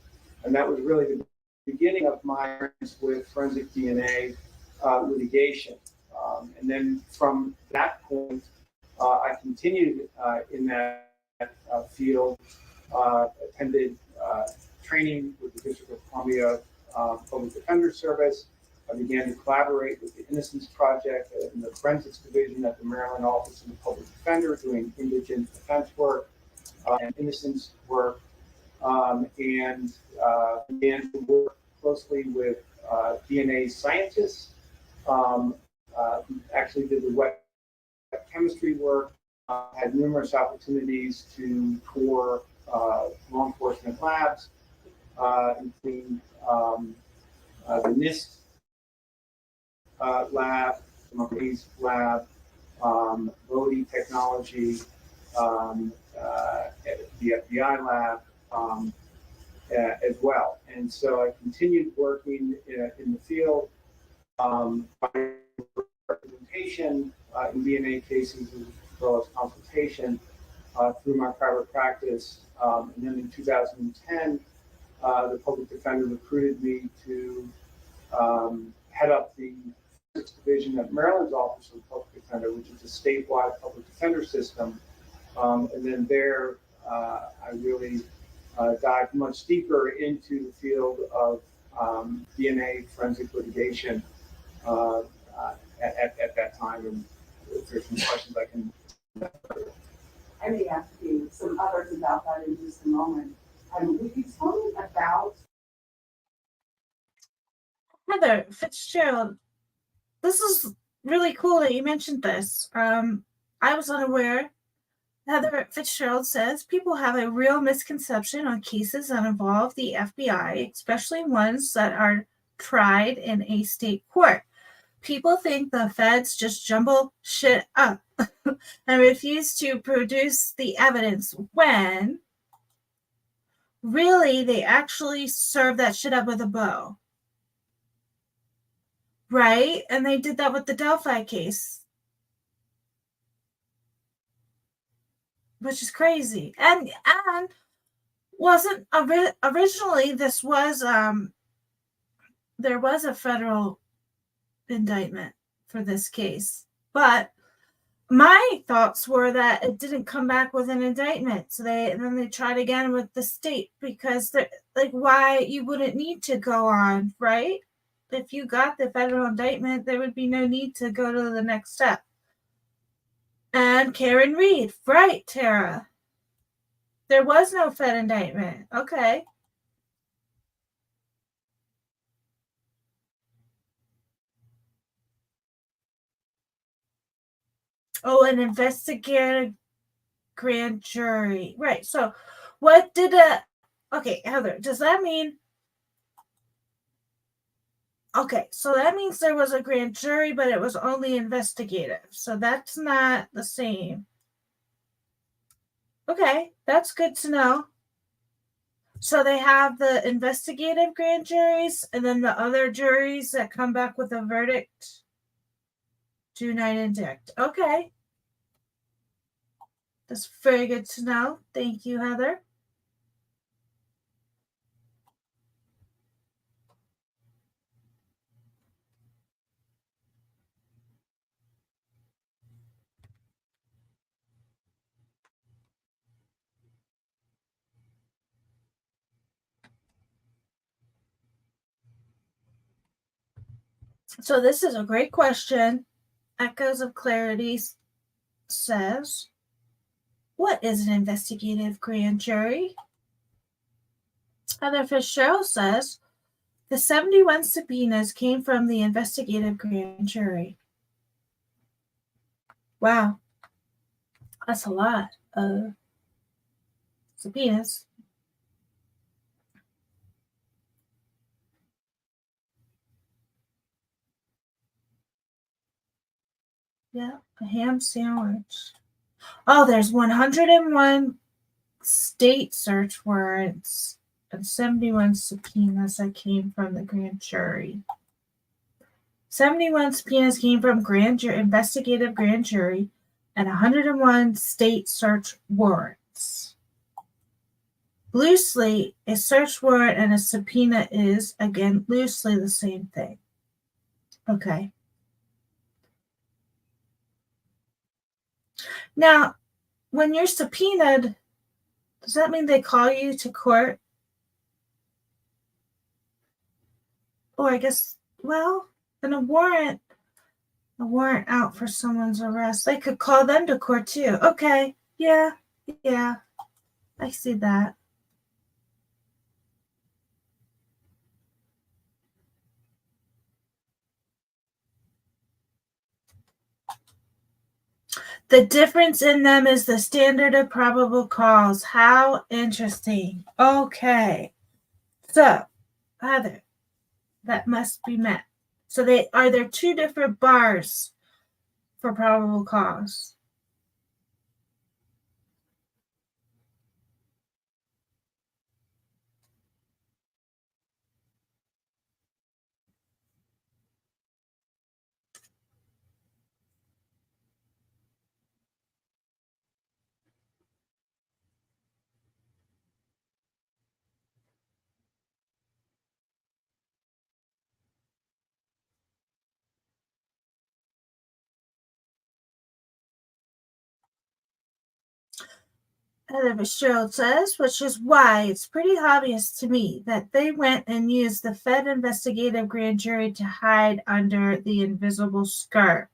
and that was really the beginning of my experience with forensic DNA litigation. And then from that point, I continued in that field, attended training with the District of Columbia Public Defender Service. I began to collaborate with the Innocence Project in the Forensics Division at the Maryland Office of the Public Defender, doing indigent defense work and innocence work, and began to work closely with DNA scientists. Actually did the wet chemistry work, had numerous opportunities to tour law enforcement labs, including the NIST lab, the lab, Lodi Technology, the FBI lab, as well. And so I continued working in the field, representation in DNA cases as well as consultation through my private practice. And then in 2010, the public defender recruited me to head up the division of Maryland's Office of the Public Defender, which is a statewide public defender system. And then there, I really dived much deeper into the field of DNA forensic litigation at that time. And if there's some questions I can. I may ask you some others about that in just a moment. Would you tell me about Heather Fitzgerald? This is really cool that you mentioned this. I was unaware. Heather Fitzgerald says people have a real misconception on cases that involve the FBI, especially ones that are tried in a state court. People think the feds just jumble shit up and refuse to produce the evidence when really they actually serve that shit up with a bow. Right? And they did that with the Delphi case, which is crazy. And wasn't originally this was there was a federal indictment for this case, but my thoughts were that it didn't come back with an indictment, so then they tried again with the state, because they're like, why you wouldn't need to go on, right? if you got the federal indictment, there would be no need to go to the next step. And Karen Reed, right, Tara. There was no Fed indictment. Okay. Oh, an investigative grand jury. Right. So what did okay, Heather, does that mean okay, so that means there was a grand jury, but it was only investigative. So that's not the same. Okay, that's good to know. So they have the investigative grand juries and then the other juries that come back with a verdict do not indict. Okay. That's very good to know. Thank you, Heather. So this is a great question. Echoes of Clarity says, what is an investigative grand jury? Heather Fitzgerald says, the 71 subpoenas came from the investigative grand jury. Wow. That's a lot of subpoenas. Yeah, a ham sandwich. Oh, there's 101 state search warrants and 71 subpoenas that came from the grand jury. 71 subpoenas came from investigative grand jury, and 101 state search warrants. Loosely, a search warrant and a subpoena is, again, loosely the same thing. Okay. Now, when you're subpoenaed, does that mean they call you to court? Or I guess, well, in a warrant out for someone's arrest, they could call them to court too. Okay, yeah, I see that. The difference in them is the standard of probable cause. How interesting. Okay. So, Heather, that must be met. So are there two different bars for probable cause? Heather Fitzgerald says, which is why it's pretty obvious to me that they went and used the Fed investigative grand jury to hide under the invisible skirt.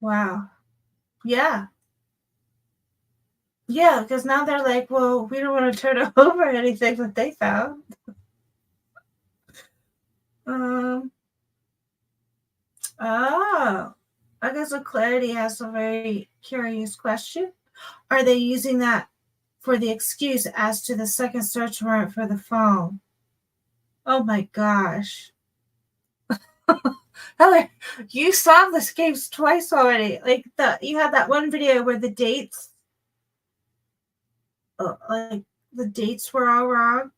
Wow. Yeah. Yeah, because now they're like, well, we don't want to turn over anything that they found. Oh, I guess Clarity has a very curious question. Are they using that for the excuse as to the second search warrant for the phone? Oh my gosh. Heather, you solved this case twice already. Like you had that one video where the dates, like the dates were all wrong.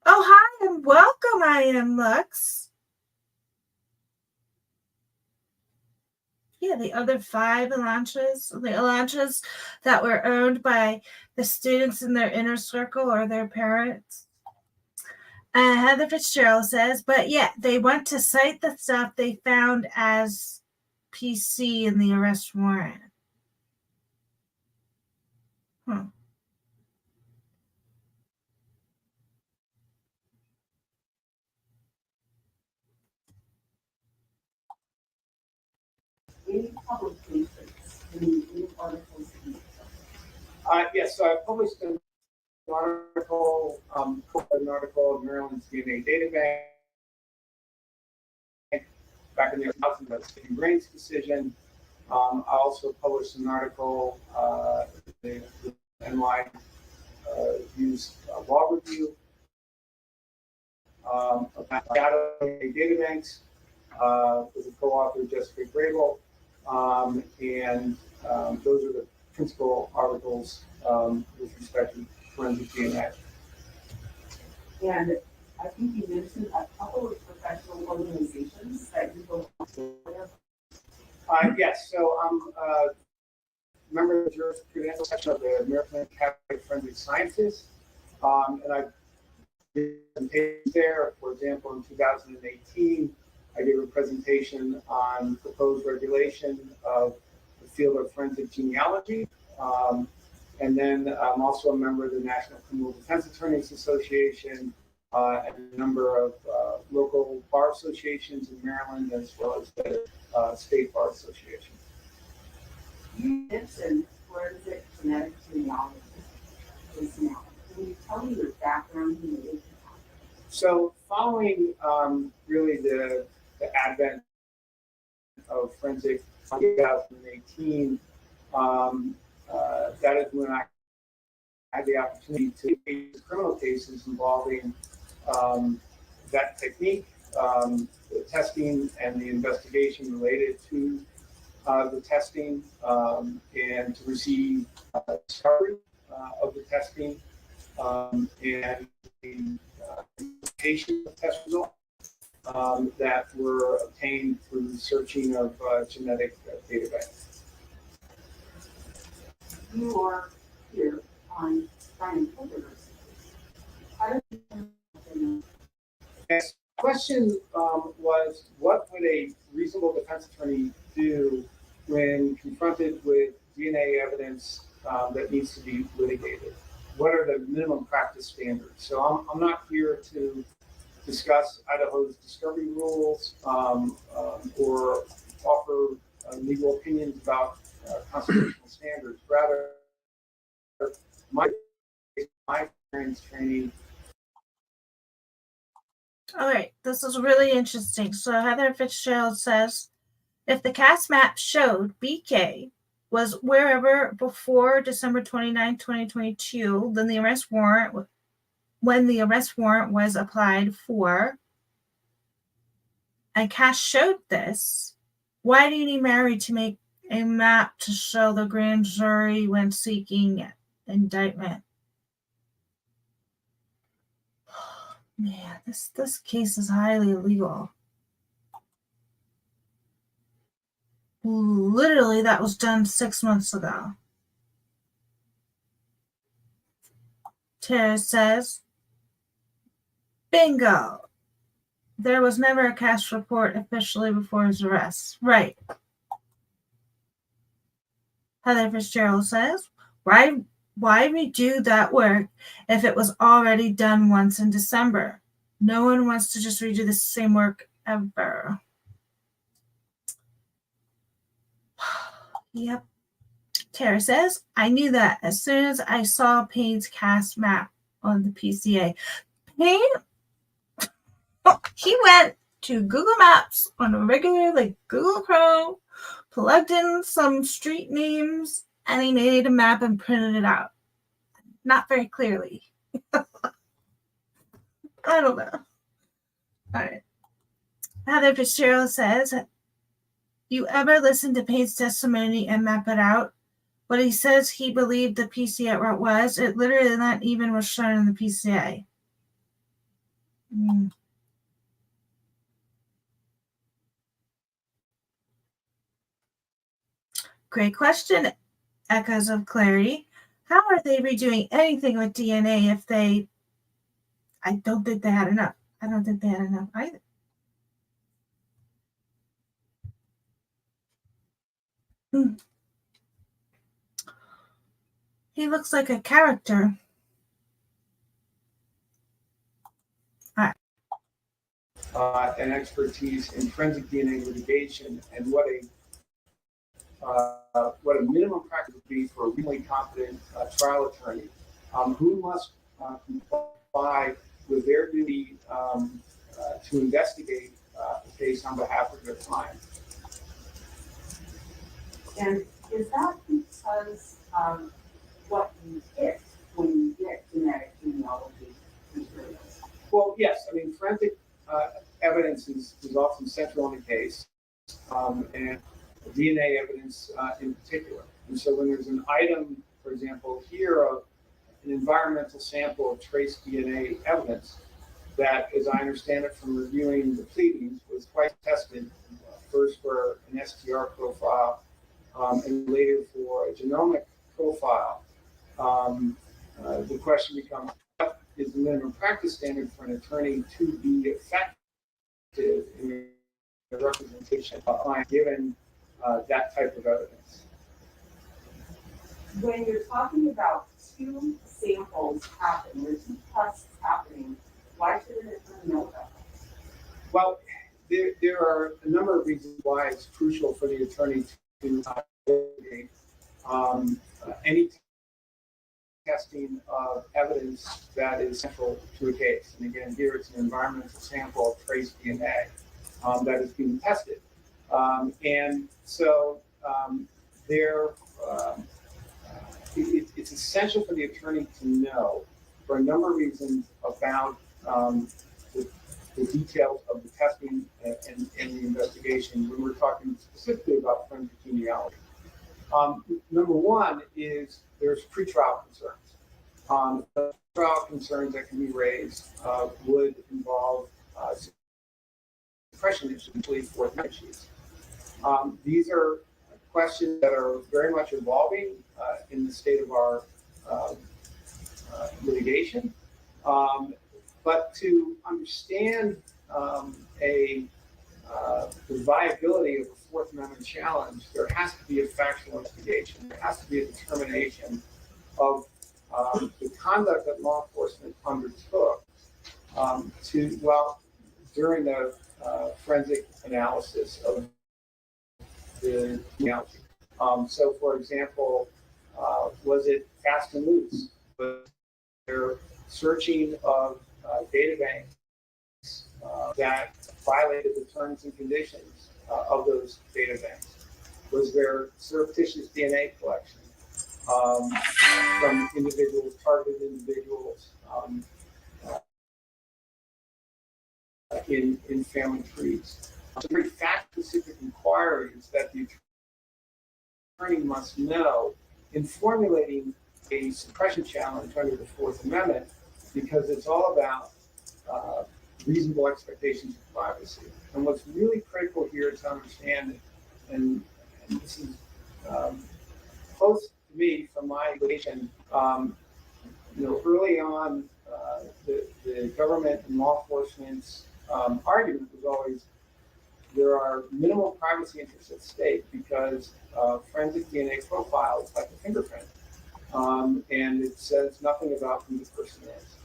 Oh, hi and welcome. I am Lux. Yeah, the other 5 Elantras that were owned by the students in their inner circle or their parents. Heather Fitzgerald says, but yeah, they want to cite the stuff they found as PC in the arrest warrant. public places, any articles that you Yes, so I published an article, in Maryland's DNA data bank back in the 2000s about the Sticking Brains decision. I also published an article, the NY used law review about data banks with a co-author, Jessica Grable, and those are the principal articles with respect to forensic DNA. And I think you mentioned a couple of professional organizations that you go with. Yes, so I'm a member of the jurisprudential section of the American Academy of Forensic Sciences, and I've been there. For example, in 2018, I gave a presentation on proposed regulation of the field of forensic genealogy. And then I'm also a member of the National Criminal Defense Attorneys Association and a number of local bar associations in Maryland, as well as the State Bar Association. You mentioned forensic genetic genealogy. Can you tell me your background in the So following really the advent of forensic in 2018, that is when I had the opportunity to face criminal cases involving that technique, the testing and the investigation related to the testing, and to receive discovery of the testing and the implementation of test results that were obtained through searching of genetic databanks. You are here on Unintended. How do you Next question was, what would a reasonable defense attorney do when confronted with DNA evidence that needs to be litigated? What are the minimum practice standards? So I'm not here to discuss Idaho's discovery rules or offer legal opinions about constitutional standards. Rather, my experience training. All right, this is really interesting. So Heather Fitzgerald says, if the CAS map showed BK was wherever before December 29, 2022, then the arrest warrant, when the arrest warrant was applied for, and CAS showed this, why do you need Mary to make a map to show the grand jury when seeking indictment? Man, this case is highly illegal. Literally, that was done 6 months ago. Tara says, bingo. There was never a CAS report officially before his arrest. Right. Heather Fitzgerald says, why redo that work if it was already done once in December? No one wants to just redo the same work ever. Yep. Tara says, I knew that as soon as I saw Payne's CAS map on the PCA. Payne, he went to Google Maps on a regular, like Google Chrome, plugged in some street names, and he made a map and printed it out. Not very clearly. I don't know. All right. Heather Fitzgerald says, you ever listen to Payne's testimony and map it out? What he says he believed the PCA route was, it literally not even was shown in the PCA. Great question, Echoes of Clarity. How are they redoing anything with DNA if they... I don't think they had enough. I don't think they had enough either. He looks like a character. And expertise in forensic DNA litigation, and what a what a minimum practice would be for a really competent trial attorney who must comply with their duty to investigate the case on behalf of their client. And is that because of what you get when you get genetic genealogy materials? Well, yes. I mean, forensic evidence is often central in the case, and DNA evidence in particular. And so when there's an item, for example, here of an environmental sample of trace DNA evidence that, as I understand it from reviewing the pleadings, was twice tested, first for an STR profile and later for a genomic profile, the question becomes, what is the minimum practice standard for an attorney to be effective in the representation of a client given that type of evidence? When you're talking about two samples happening, or two tests happening, why shouldn't it know about that? Well, there are a number of reasons why it's crucial for the attorney to investigate any testing of evidence that is central to a case. And again, here it's an environmental sample of trace DNA that is being tested. And so it's essential for the attorney to know, for a number of reasons, about the details of the testing and the investigation when we're talking specifically about forensic genealogy. Number one is there's pretrial concerns. The trial concerns that can be raised would involve suppression issues, usually Fourth Amendment issues. These are questions that are very much evolving in the state of our litigation. But to understand the viability of a Fourth Amendment challenge, there has to be a factual investigation. There has to be a determination of the conduct that law enforcement undertook during the forensic analysis of the genealogy. So, for example, was it fast and loose? Was there searching of databanks that violated the terms and conditions of those databanks? Was there surreptitious DNA collection from individuals, targeted individuals in family trees? So very fact-specific inquiries that the attorney must know in formulating a suppression challenge under the Fourth Amendment, because it's all about reasonable expectations of privacy. And what's really critical here to understand, and this is close to me from my litigation, early on, the government and law enforcement's argument was always there are minimal privacy interests at stake because forensic DNA profile is like a fingerprint, and it says nothing about who the person is.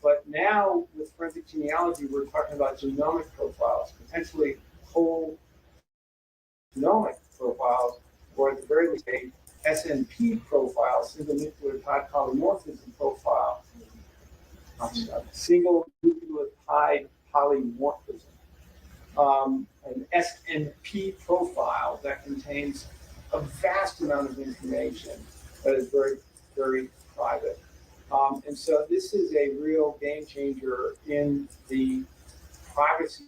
But now with forensic genealogy, we're talking about genomic profiles, potentially whole genomic profiles, or at the very least a SNP profile, single nucleotide polymorphism profile, single nucleotide polymorphism, an SNP profile that contains a vast amount of information that is very, very private. And so this is a real game changer in the privacy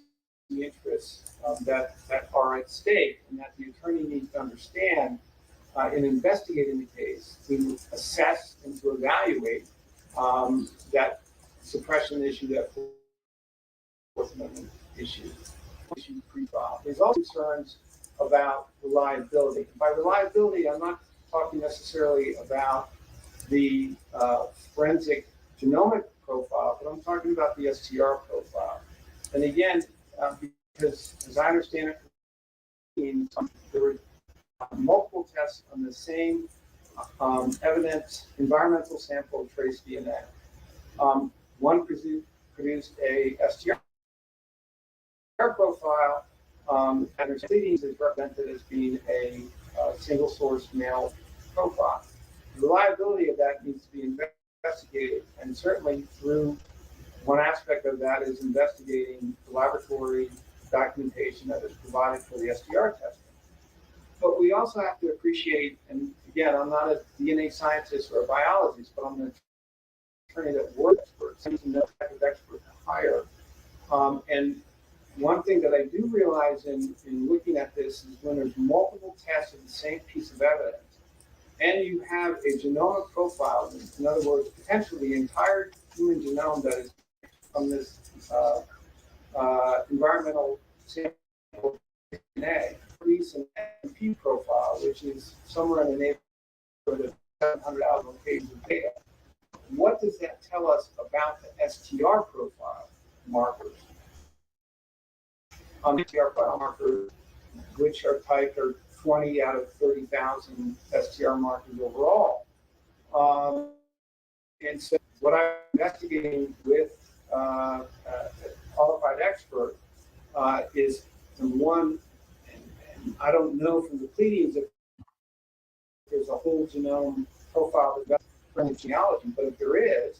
interests that are at stake, and that the attorney needs to understand in investigating the case to assess and to evaluate that suppression issue, that Fourth Amendment issue pre-trial. There's also concerns about reliability. By reliability, I'm not talking necessarily about the forensic genomic profile, but I'm talking about the STR profile. And again, because as I understand it, there were multiple tests on the same evidence, environmental sample of trace DNA. One produced a STR profile, And there's pleadings is represented as being a single source male profile. The reliability of that needs to be investigated, and certainly through one aspect of that is investigating the laboratory documentation that is provided for the STR testing. But we also have to appreciate, and again, I'm not a DNA scientist or a biologist, but I'm an attorney that works experts, and no type of expert to hire. And one thing that I do realize in looking at this is when there's multiple tests of the same piece of evidence, and you have a genomic profile, in other words, potentially the entire human genome that is from this environmental sample DNA, produce an MP profile, which is somewhere in the neighborhood of 700,000 locations of data. What does that tell us about the STR profile markers? STR profile markers, which are typed, are 20 out of 30,000 STR markers overall. And so what I'm investigating with a qualified expert is one, and I don't know from the pleadings if there's a whole genome profile from genealogy, but if there is,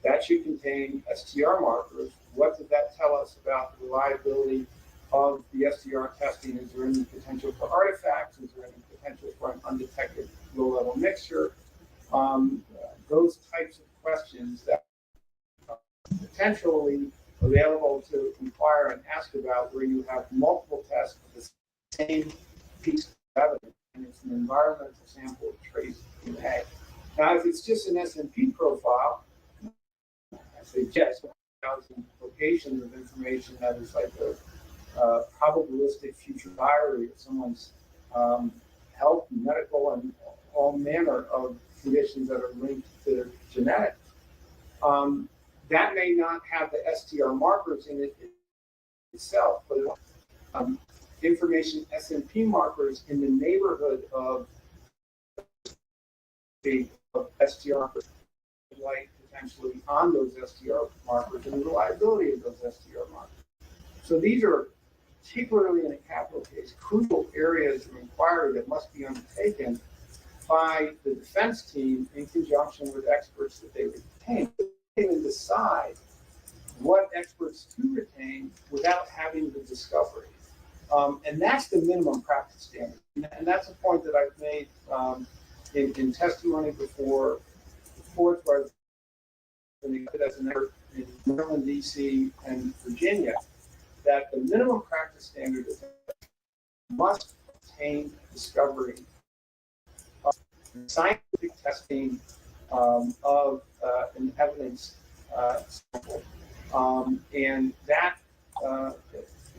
that should contain STR markers. What does that tell us about the reliability of the STR testing? Is there any potential for artifacts? Is there any potential for an undetected low-level mixture? Those types of questions that are potentially available to inquire and ask about, where you have multiple tests of the same piece of evidence, and it's an environmental sample of trace DNA. Now, if it's just an SMP profile, I suggest 1,000 locations of information that is like a probabilistic future diary of someone's health, medical, and all manner of conditions that are linked to their genetics. That may not have the STR markers in it itself, but information SMP markers in the neighborhood of STR markers, like potentially on those STR markers and the reliability of those STR markers. So these are, particularly in a capital case, crucial areas of inquiry that must be undertaken by the defense team in conjunction with experts that they retain. They can decide what experts to retain without having the discovery. And that's the minimum practice standard. And that's a point that I've made in testimony before the courts, where I've been as an expert in Maryland, DC, and Virginia, that the minimum practice standard is must obtain discovery of scientific testing of an evidence sample. And that,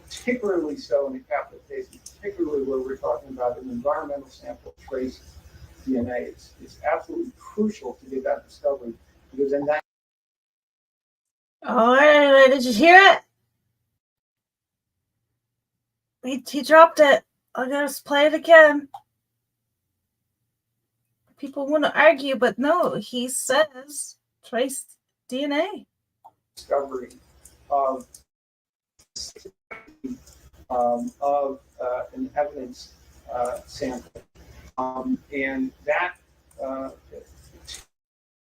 particularly so in a capital case, particularly where we're talking about an environmental sample trace DNA, it's absolutely crucial to get that discovery, because then that. Oh, anyway, did you hear it? He dropped it. I'll just play it again. People want to argue, but no, he says trace DNA. Discovery of an evidence sample. And that,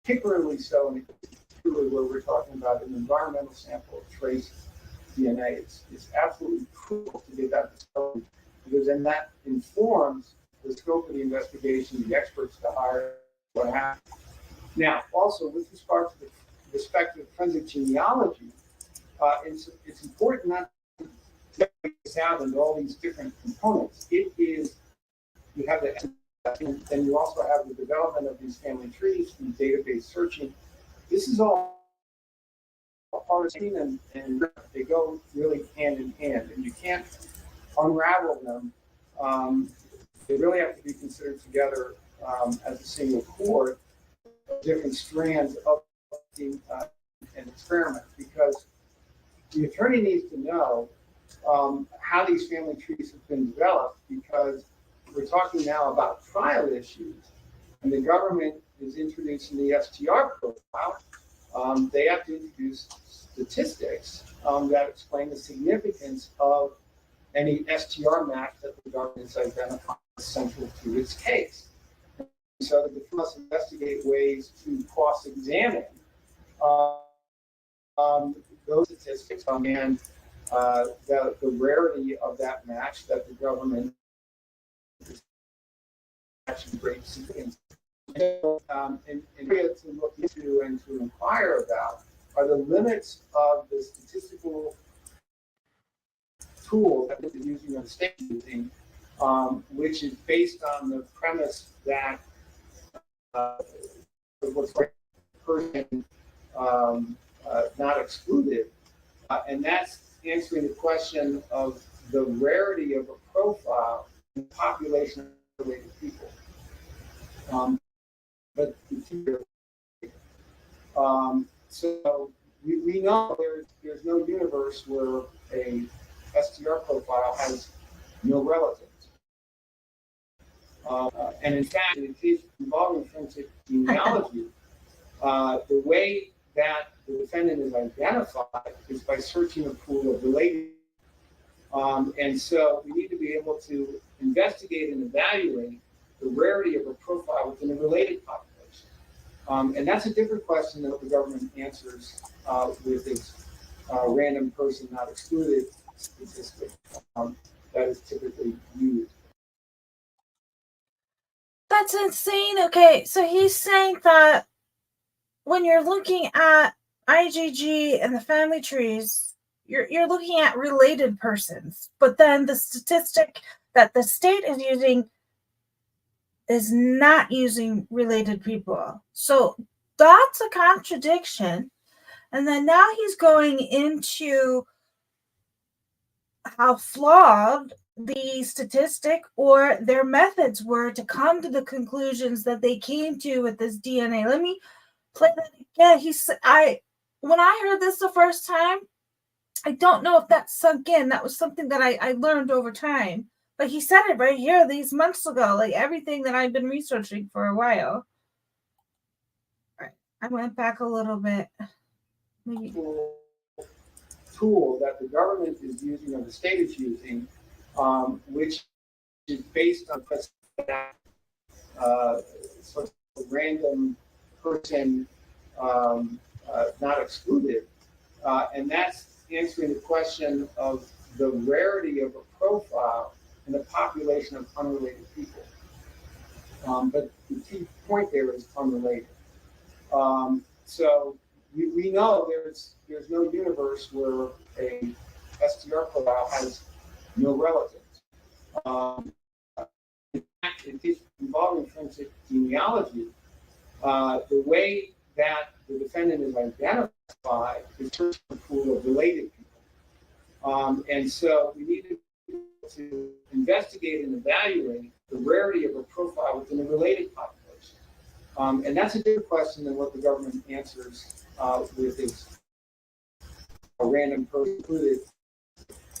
particularly so in particularly where we're talking about an environmental sample of trace DNA, it's absolutely crucial to get that discovery, because then that informs the scope of the investigation, the experts to hire, what happens. Now, also with respect to forensic genealogy, it's important not to break this out into all these different components. It is, you have the, and you also have the development of these family trees and database searching. This is all part of the team, and they go really hand in hand, and you can't unravel them. They really have to be considered together as a single cord, different strands of an experiment, because the attorney needs to know how these family trees have been developed, because we're talking now about trial issues, and the government is introducing the STR profile. They have to introduce statistics that explain the significance of any STR match that the government has identified as central to its case. So the defense must investigate ways to cross-examine those statistics and the rarity of that match that the government is actually great significance. And areas to look into and to inquire about are the limits of the statistical tool that is using the state using, which is based on the premise that what's person not excluded, and that's answering the question of the rarity of a profile in the population of related people. So we know there's no universe where a STR profile has no relatives. And in fact, in the case involving forensic genealogy, the way that the defendant is identified is by searching a pool of related. And so we need to be able to investigate and evaluate the rarity of a profile within a related population. And that's a different question than what the government answers with its random person not excluded statistic that is typically used. That's insane. Okay, so he's saying that when you're looking at IgG and the family trees, you're looking at related persons, but then the statistic that the state is using is not using related people. So that's a contradiction. And then now he's going into how flawed the statistic or their methods were to come to the conclusions that they came to with this DNA. Let me play that again. When I heard this the first time, I don't know if that sunk in. That was something that I learned over time. But he said it right here these months ago, like everything that I've been researching for a while. All right, I went back a little bit. Maybe. Tool that the government is using or the state is using, which is based on sort of a random person not excluded. And that's answering the question of the rarity of a profile in the population of unrelated people. But the key point there is unrelated. So we know there's no universe where a STR profile has no relatives. In fact, in case involving forensic genealogy, the way that the defendant is identified is searching a pool of related people. And so we need to investigate and evaluate the rarity of a profile within a related population. And that's a different question than what the government answers with its a random person included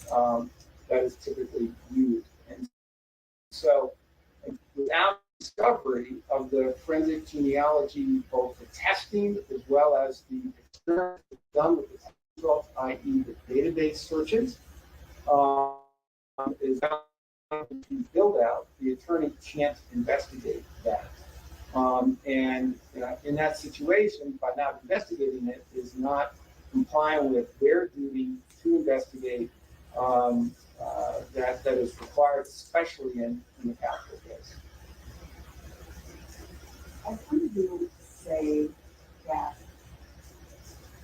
that is typically used. And so without discovery of the forensic genealogy, both the testing as well as the experiment done with the test results, i.e. the database searches, is not to build out, the attorney can't investigate that. And in that situation, by not investigating it, is not complying with their duty to investigate that is required, especially in the capital case. I think you would say that,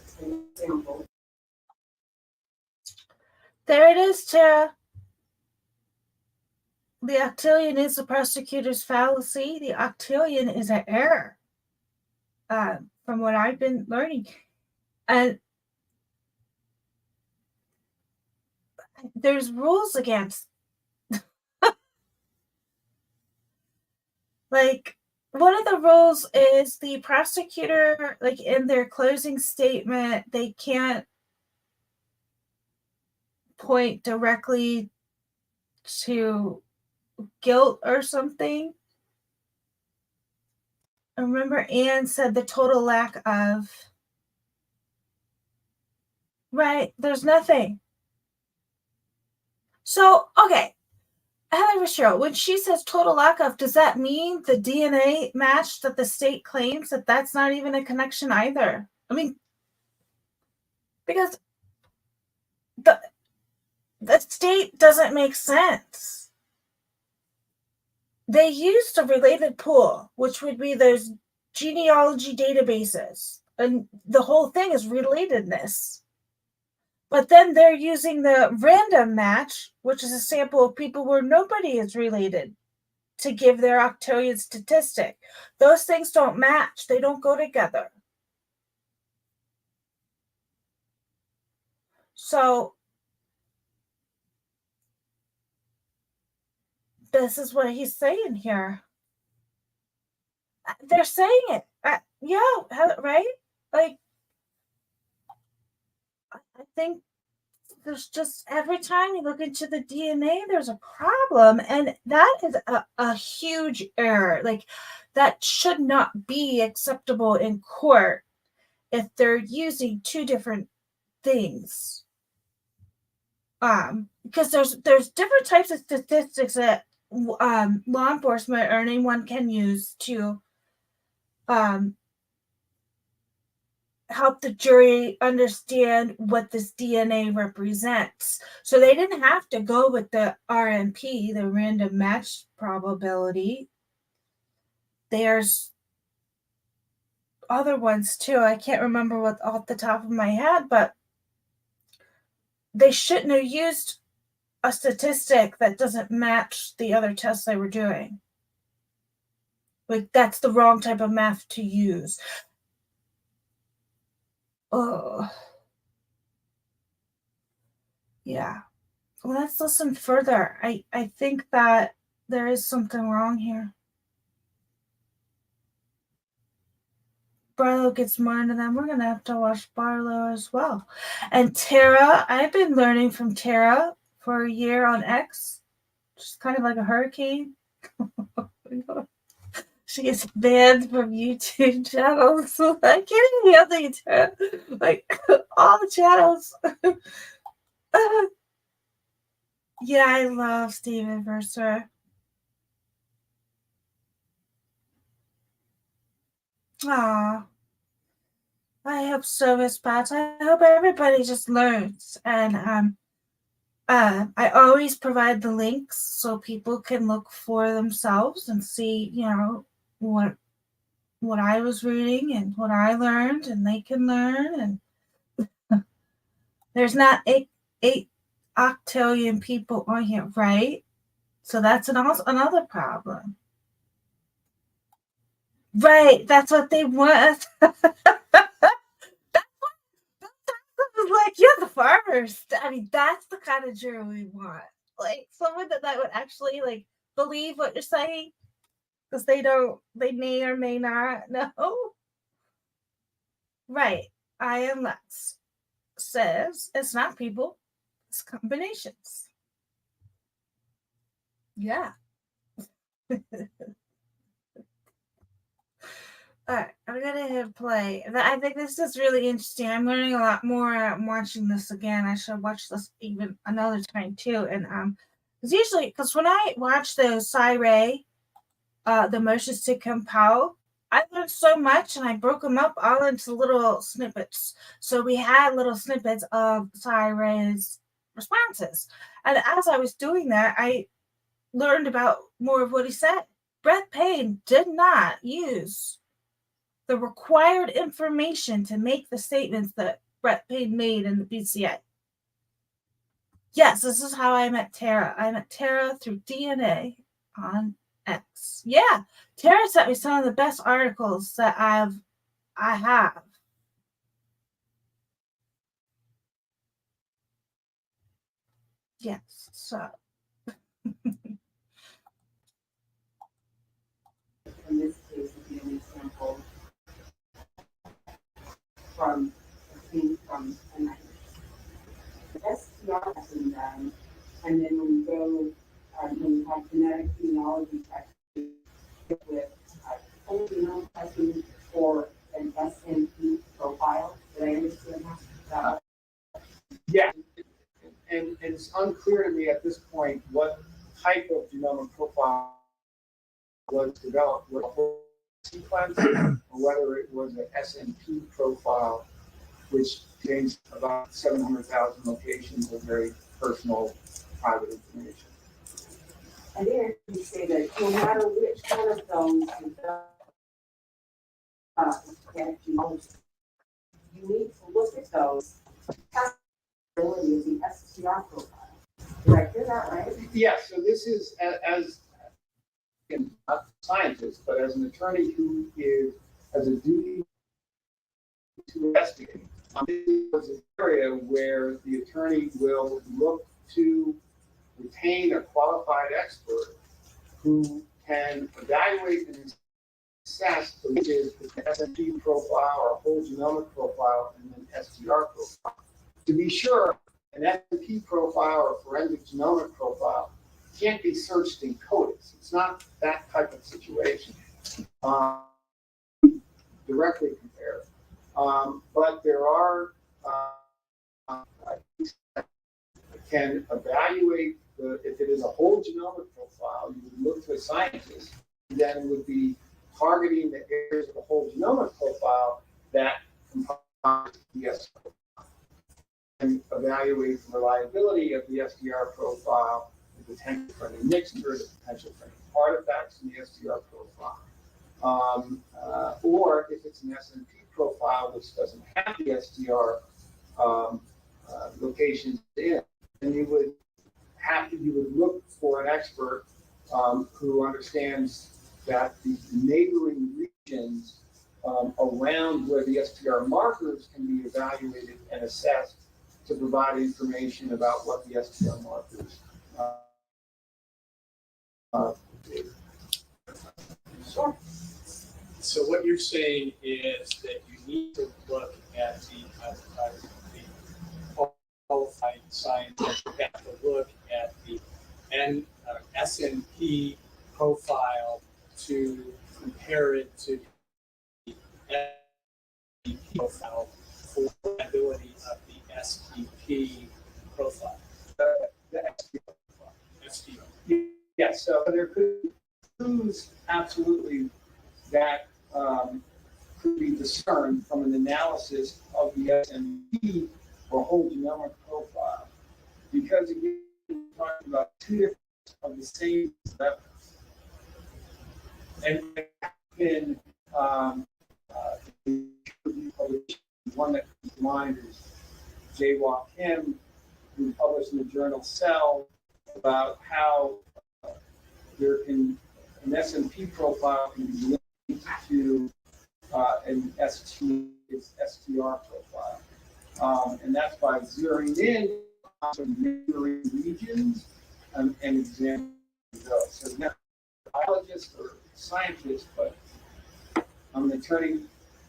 for example, There it is, Tara. The octillion is the prosecutor's fallacy. The octillion is an error, from what I've been learning. And there's rules against. Like, one of the rules is the prosecutor, like in their closing statement, they can't point directly to guilt or something. I remember Anne said the total lack of. Right, there's nothing. So, okay, Heather Cheryl, when she says total lack of, does that mean the DNA match that the state claims that that's not even a connection either? I mean, because the state doesn't make sense. They used a related pool, which would be those genealogy databases, and the whole thing is relatedness. But then they're using the random match, which is a sample of people where nobody is related, to give their octillion statistic. Those things don't match. They don't go together. So this is what he's saying here. They're saying it. Yeah, right? Like, I think there's just, every time you look into the DNA, there's a problem. And that is a huge error. Like, that should not be acceptable in court if they're using two different things. Because there's different types of statistics that law enforcement or anyone can use to help the jury understand what this DNA represents. So they didn't have to go with the RMP, the random match probability. There's other ones too. I can't remember what off the top of my head, but they shouldn't have used a statistic that doesn't match the other tests they were doing. Like, that's the wrong type of math to use. Oh, yeah. Well, let's listen further. I think that there is something wrong here. Barlow gets more into them. We're going to have to watch Barlow as well. And Tara, I've been learning from Tara for a year on X. She's kind of like a hurricane. She gets banned from YouTube channels. So I can't even yell at you, Tara. Like, all the channels. Yeah, I love Steven Mercer. Aw. I hope so, Miss Pat. I hope everybody just learns. And I always provide the links so people can look for themselves and see, what I was reading and what I learned, and they can learn. And there's not eight octillion people on here, right? So that's another problem. Right, that's what they want. Like, yeah, the farmers. I mean, that's the kind of jury we want. Like, someone that would actually, like, believe what you're saying, because they may or may not know. Right. I am Lex says it's not people, it's combinations. Yeah. All right, I'm gonna hit play. I think this is really interesting. I'm learning a lot more watching this again. I should watch this even another time too. And because when I watch the Ray, the motions to compel, I learned so much, and I broke them up all into little snippets. So we had little snippets of Ray's responses, and as I was doing that, I learned about more of what he said. Brett Payne did not use the required information to make the statements that Brett Payne made in the BCA. Yes, this is how I met Tara. I met Tara through DNA on X. Yeah, Tara sent me some of the best articles that I have. Yes, so. In this case, the DNA sample from an STR has been done, and then when you go, when you have genetic genealogy testing with whole genome testing for an SNP profile. Did I understand that? Yeah, and it's unclear to me me at this point what type of genomic profile was developed, whether a whole sequence or whether it was an SNP profile, which contains about 700,000 locations of very personal, private information. And then you say that no matter which one of those that you most, you need to look at those possibility of the STR profile. Did I hear that right? Yeah, so this is as not a scientist, but as an attorney who has a duty to investigate. This is an area where the attorney will look to retain a qualified expert who can evaluate and assess which is the SNP profile or a whole genomic profile and then STR profile. To be sure, an SNP profile or forensic genomic profile can't be searched in CODIS. It's not that type of situation. Directly compared. But there are can evaluate if it is a whole genomic profile, you would look to a scientist, and then would be targeting the areas of the whole genomic profile that comprise the STR profile, and evaluate the reliability of the STR profile, the potential for any mixture, the potential for any artifacts in the STR profile. Or if it's an SNP profile which doesn't have the STR locations in, then you would look for an expert who understands that the neighboring regions around where the STR markers can be evaluated and assessed to provide information about what the STR markers Sure. So what you're saying is that you need to look at the qualified scientist. You have to look at the SNP profile to compare it to the SNP profile for the ability of the STP profile. the STR profile. STR. Yes, so there could be clues absolutely that could be discerned from an analysis of the SNP or whole genomic profile, because again, we're talking about two different of the same evidence. And in one that comes to mind is Jae-Wah Kim, who published in the journal Cell about how an SNP profile can be linked to an STR profile. And that's by zeroing in on neighboring regions and examining those. So not a biologist or scientist, but I'm an attorney,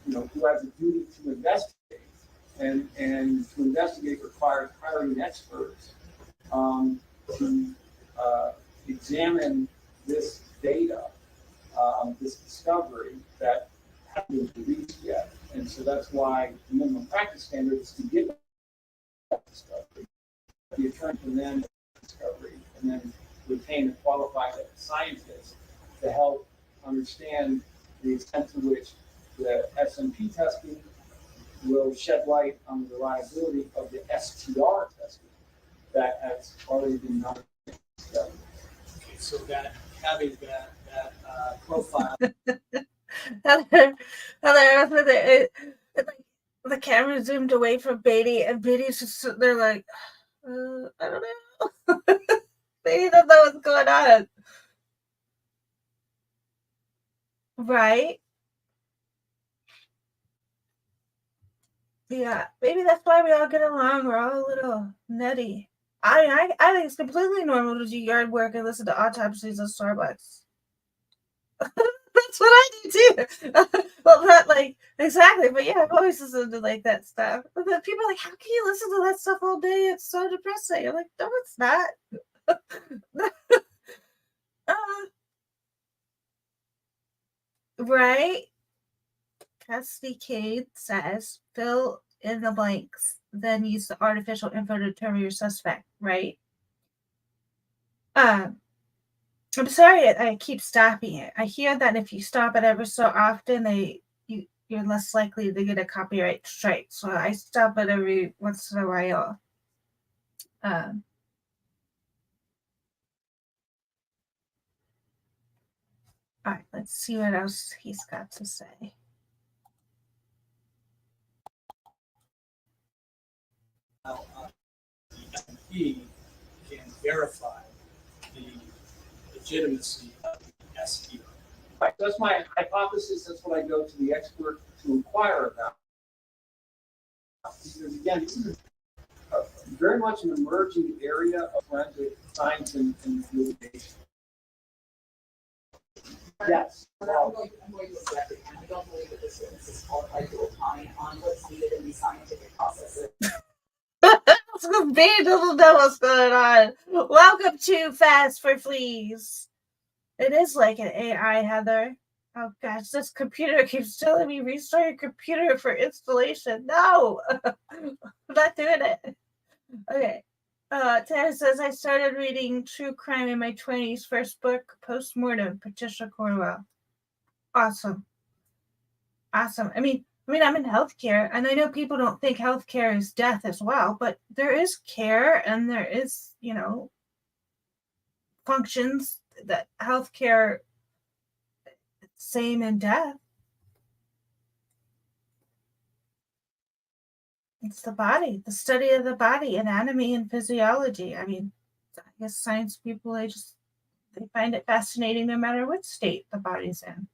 who has a duty to investigate. And to investigate requires hiring experts to examine this data, this discovery that hasn't been released yet. And so that's why the minimum practice standard is to give that discovery. The attorney can then discovery and then retain a qualified scientist to help understand the extent to which the SNP testing will shed light on the reliability of the STR testing that has already been done. Okay, so that having that profile. The camera zoomed away from Beatty, and Beatty's just sitting there like, I don't know. Beatty doesn't know what's going on. Right? Yeah, maybe that's why we all get along. We're all a little nutty. I think it's completely normal to do yard work and listen to autopsies at Starbucks. That's what I do too. Well, not like exactly, but yeah, I've always listened to like that stuff. But then people are like, how can you listen to that stuff all day? It's so depressing. I'm like, no, it's not. Right? Cassidy Cade says, fill in the blanks, then use the artificial info to determine your suspect, right? I'm sorry I keep stopping it. I hear that if you stop it ever so often, you're less likely to get a copyright strike. So I stop it every once in a while. Um, all right, let's see what else he's got to say. He can verify the legitimacy of the SEO. Right, that's my hypothesis, that's what I go to the expert to inquire about. Because again, this is very much an emerging area of forensic science and investigation. Yes. I'm going to object again. I don't believe that this witness is qualified to opine on what's needed in these scientific processes. B doesn't know what's going on. Welcome to Fast for Fleas. It is like an AI, Heather. Oh gosh, this computer keeps telling me restart your computer for installation. No, I'm not doing it. Okay. Tanner says, I started reading true crime in my 20s. First book, Postmortem, Patricia Cornwell. Awesome. Awesome. I mean, I'm in healthcare, and I know people don't think healthcare is death as well, but there is care and there is, functions that healthcare, same in death. It's the body, the study of the body, anatomy and physiology. I mean, I guess science people, they find it fascinating no matter what state the body's in.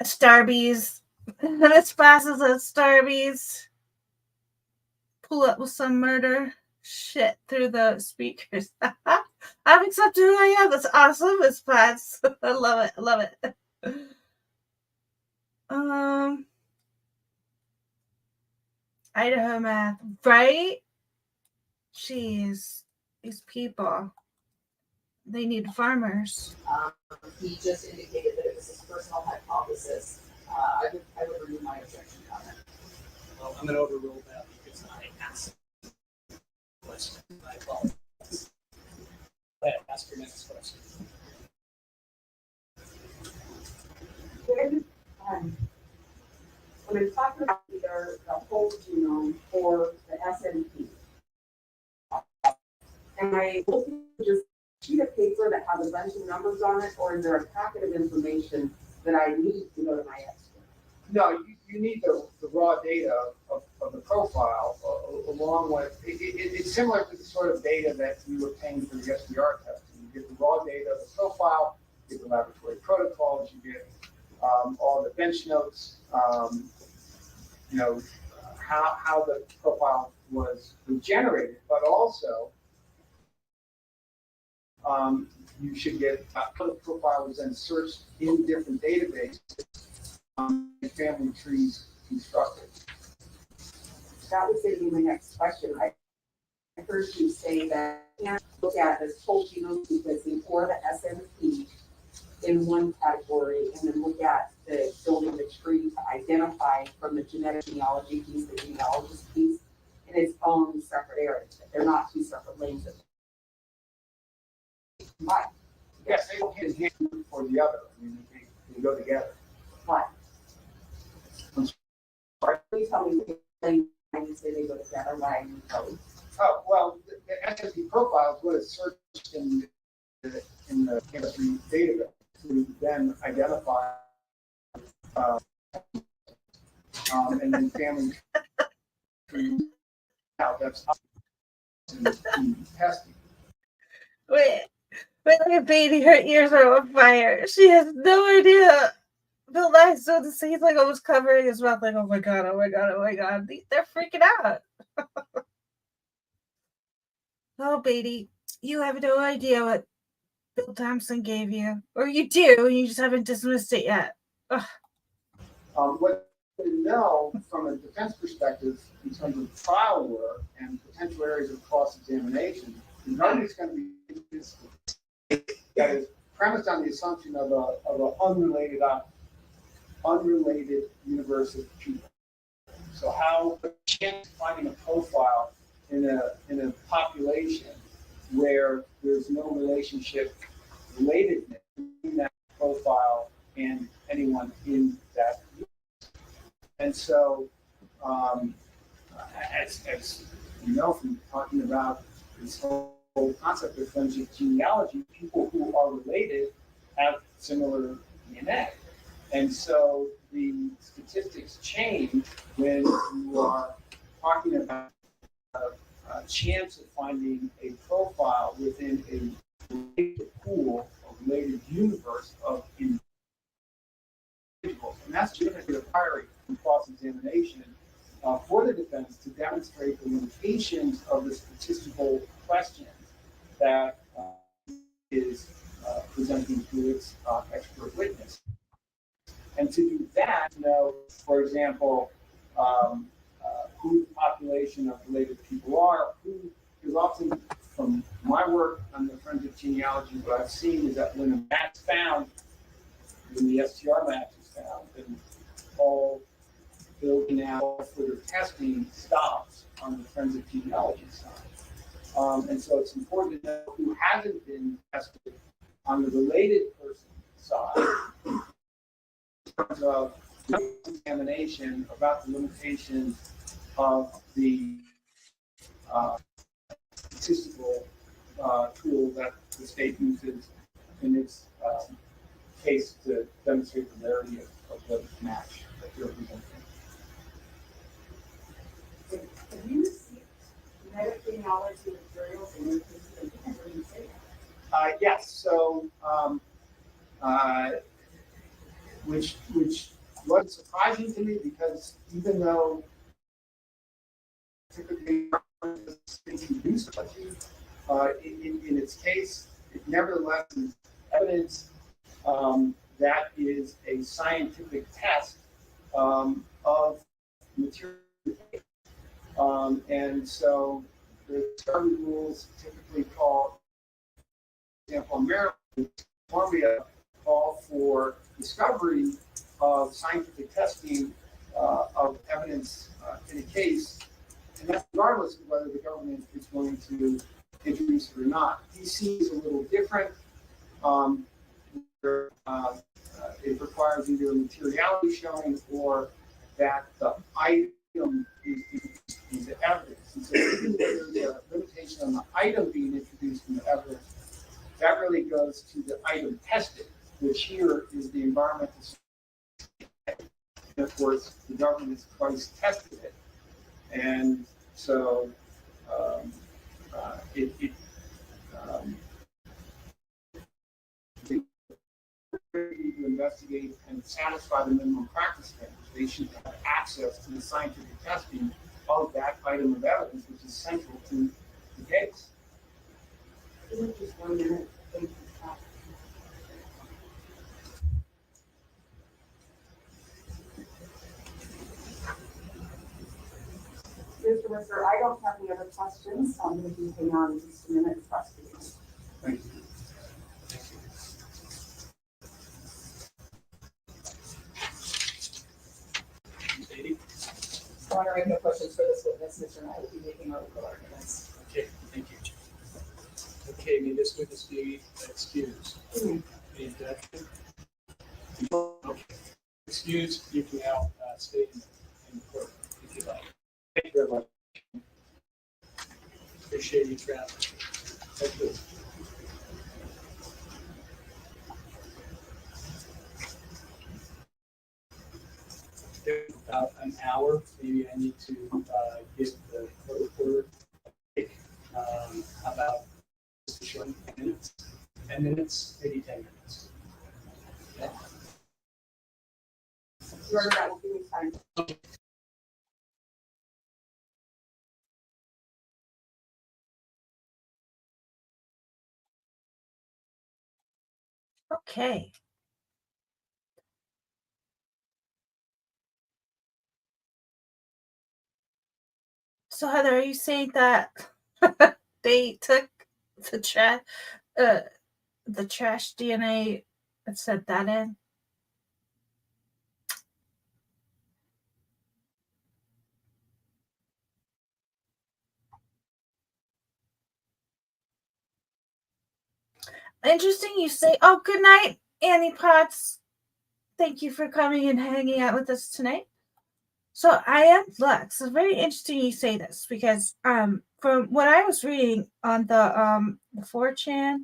Starbies. This classes at Starbies. Pull up with some murder shit through the speakers. I'm accepting who I am. That's awesome, Miss Pats. I love it. I love it. Idaho math, right? Jeez, these people, they need farmers. He just indicated that it was his personal hypothesis. I would remove my objection comment. Well, I'm going to overrule that because I asked the question. I apologize. Go ahead, ask your next question. When I'm talking about either the whole genome or the SNP, am I looking at just a sheet of paper that has a bunch of numbers on it, or is there a packet of information that I need to go to my expert? No, you need the raw data of the profile along with, it's similar to the sort of data that you obtain for the SBR testing. You get the raw data of the profile, you get the laboratory protocols, you get all the bench notes, how the profile was generated, but also you should get how the profile was then searched in different databases, family trees constructed. That was going to be my next question. I heard you say that you can't look at this whole genome sequencing or the SNP in one category and then look at the building the tree to identify from the genealogy piece, the genealogist piece, in its own separate areas. They're not two separate lanes. Right. Yes, they go hand in hand for the other. I mean, they go together. Why? I'm sorry. Please tell me when you say they go together. Why you tell me? Oh, well, the SNP profile is what is searched in the chemistry database to then identify and then family trees. Now that's testing. Wait, look at Beatty. Her ears are on fire. She has no idea. Bill Nye's doing this. He's like almost covering his mouth, like, oh my god, oh my god, oh my god. They're freaking out. Oh, Beatty, you have no idea what Bill Thompson gave you. Or you do, and you just haven't dismissed it yet. Ugh. What we know from a defense perspective in terms of trial work and potential areas of cross-examination, none of it's going to be that is premised on the assumption of an unrelated universe of people. So how a chance of finding a profile in a population where there's no relationship relatedness between that profile and anyone in that group. And so, as you know from talking about this whole concept of forensic genealogy, people who are related have similar DNA. And so the statistics change when you are talking about a chance of finding a profile within a related pool, a related universe of individuals. And that's typically required in cross-examination for the defense to demonstrate the limitations of the statistical questions that is presenting to its expert witness. And to do that, for example, who the population of related people are, because often from my work on the forensic genealogy, what I've seen is that when a match is found, when the STR match is found, then all building out further testing stops on the forensic genealogy side. And so it's important to know who hasn't been tested on the related person side in terms of examination about the limitations of the statistical tool that the state uses in its case to demonstrate the rarity of the match that you're presenting. Have you received genealogy materials and you can say that? Yes, so which was surprising to me because even though typically use in its case, it nevertheless is evidence that is a scientific test of material. And so the discovery rules typically call, for example, Maryland, Columbia call for discovery of scientific testing of evidence in a case, and that's regardless of whether the government is going to introduce it or not. DC is a little different. It requires either a materiality showing or that the item is evidence. And so even if there's a limitation on the item being introduced in the evidence, that really goes to the item tested, which here is the environmental. And of course, the government has twice tested it. And so to investigate and satisfy the minimum practice standards, they should have access to the scientific testing of that item of evidence, which is central to the case. Just 1 minute. Thank you. Mr. Mercer, I don't have any other questions. I'm going to be hanging on just a minute. Thank you. Your Honor, I have no questions for this witness. Mr. and I will be making our legal arguments. Okay, thank you. Okay, may this witness be excused? Any objection? Okay. Excused, you can now stay in the court if you like. Thank you very much. Appreciate you traveling. Thank you. About an hour, maybe I need to give the court reporter about 10 minutes. 10 minutes, maybe 10 minutes. Yeah. Your Honor, I will give you time. Okay. So Heather, are you saying that they took the trash DNA and sent that in? Interesting you say, oh, good night, Annie Potts. Thank you for coming and hanging out with us tonight. So I am Lux. It's very interesting you say this because from what I was reading on the 4chan,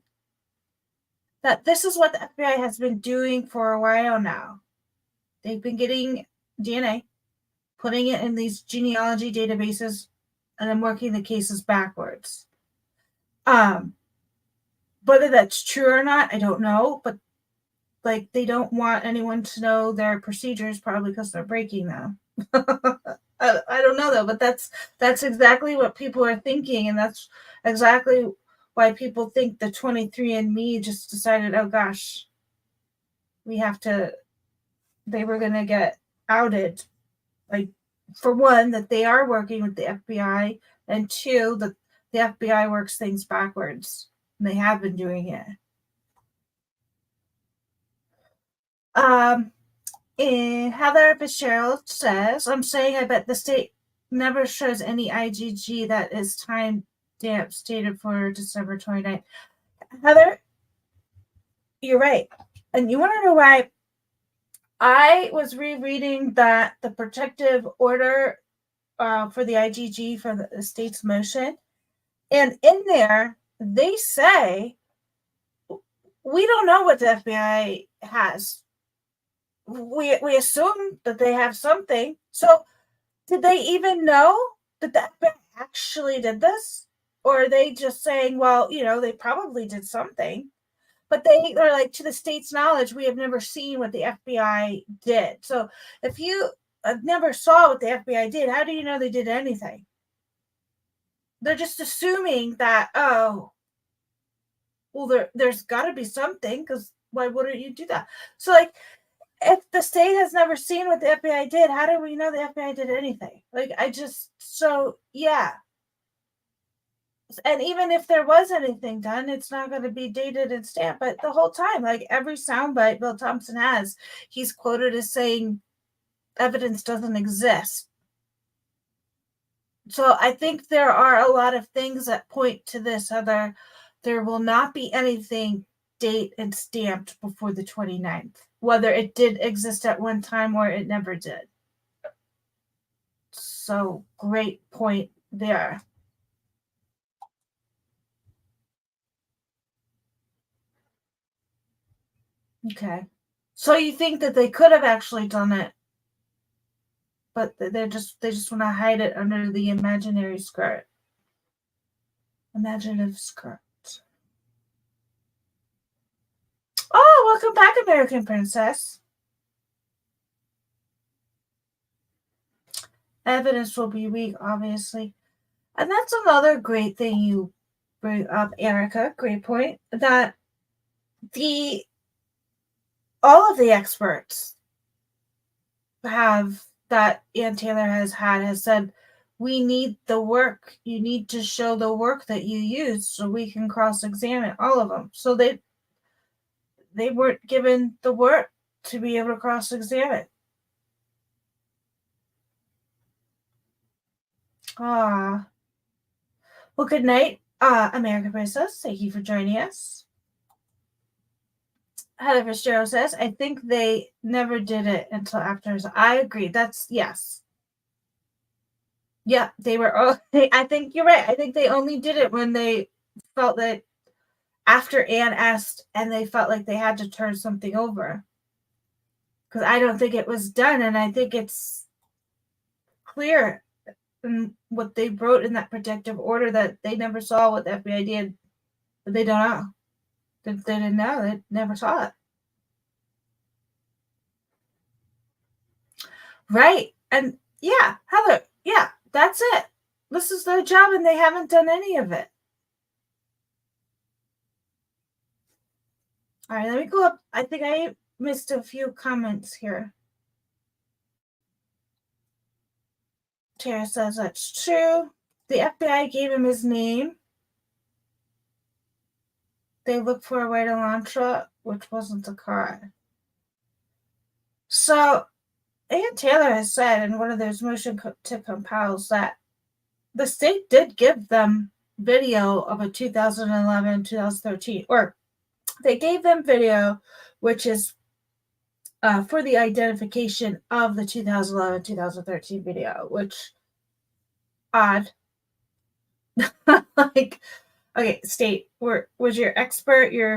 that this is what the FBI has been doing for a while now. They've been getting DNA, putting it in these genealogy databases, and then working the cases backwards. Whether that's true or not, I don't know, but like they don't want anyone to know their procedures, probably because they're breaking them. I don't know though, but that's exactly what people are thinking, and that's exactly why people think the 23andMe just decided, oh gosh, we have to. They were gonna get outed, like for one, that they are working with the FBI, and two, that the FBI works things backwards, and they have been doing it. And Heather Fitzgerald says, I'm saying I bet the state never shows any IgG that is time stamp stated for December 29th. Heather, you're right. And you want to know why? I was rereading that the protective order for the IgG for the state's motion. And in there, they say, we don't know what the FBI has. We assume that they have something. So did they even know that the FBI actually did this? Or are they just saying, well, they probably did something. But they're like, to the state's knowledge, we have never seen what the FBI did. So if you never saw what the FBI did, how do you know they did anything? They're just assuming that, oh, well, there's got to be something, because why wouldn't you do that? So, like, if the state has never seen what the FBI did, how do we know the FBI did anything? Like, yeah. And even if there was anything done, it's not going to be dated and stamped. But the whole time, like every soundbite Bill Thompson has, he's quoted as saying evidence doesn't exist. So I think there are a lot of things that point to this. There will not be anything date and stamped before the 29th, whether it did exist at one time or it never did. So great point there. Okay. So you think that they could have actually done it, but they just want to hide it under the imaginary skirt. Imaginative skirt. Oh, welcome back, American Princess. Evidence will be weak, obviously. And that's another great thing you bring up, Erica. Great point. That all of the experts that Ann Taylor has said, we need the work. You need to show the work that you use so we can cross-examine all of them. So they weren't given the work to be able to cross-examine. Well, good night, American Princess. Thank you for joining us. Heather Fitzgerald says, I think they never did it until after. I agree. That's yes. Yeah, they were. I think you're right. I think they only did it when they felt that after Anne asked and they felt like they had to turn something over. Because I don't think it was done. And I think it's clear in what they wrote in that protective order that they never saw what the FBI did. But they don't know. They didn't know. They never saw it. Right. And yeah, Heather, yeah, that's it. This is their job and they haven't done any of it. All right, let me go up. I think I missed a few comments here. Tara says that's true. The FBI gave him his name. They looked for a white Elantra, which wasn't the car. So, Ann Taylor has said in one of those motion to compels that the state did give them video of a 2011, 2013, or They gave them video, which is for the identification of the 2011-2013 video, which odd. Like, okay, state, was your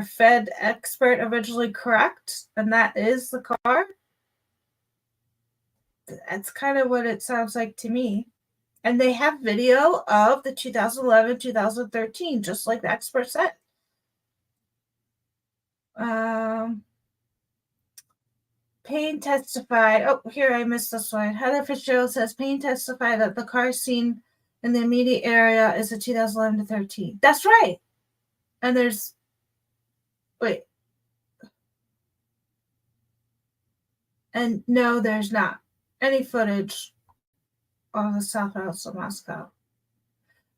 Fed expert originally correct? And that is the car? That's kind of what it sounds like to me. And they have video of the 2011-2013, just like the expert said. Payne testified. Oh, here I missed this one. Heather Fitzgerald says Payne testified that the car seen in the immediate area is a 2011-13. That's right. And there's, wait. And no, there's not any footage of the South House of Moscow.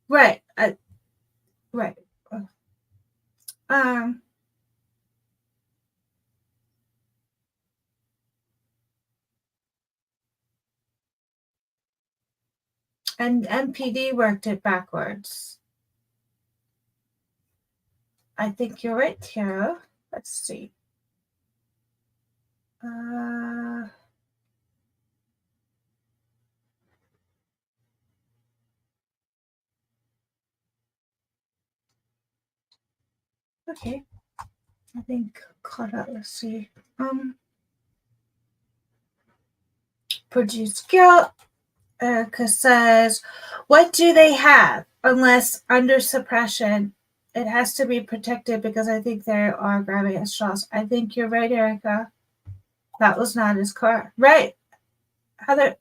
Right. Right. And MPD worked it backwards. I think you're right, Tara. Let's see. Okay. I think caught up. Let's see. Produce guilt. Erica says, what do they have unless under suppression? It has to be protected because I think they are grabbing at straws. I think you're right, Erica. That was not his car. Right. Heather,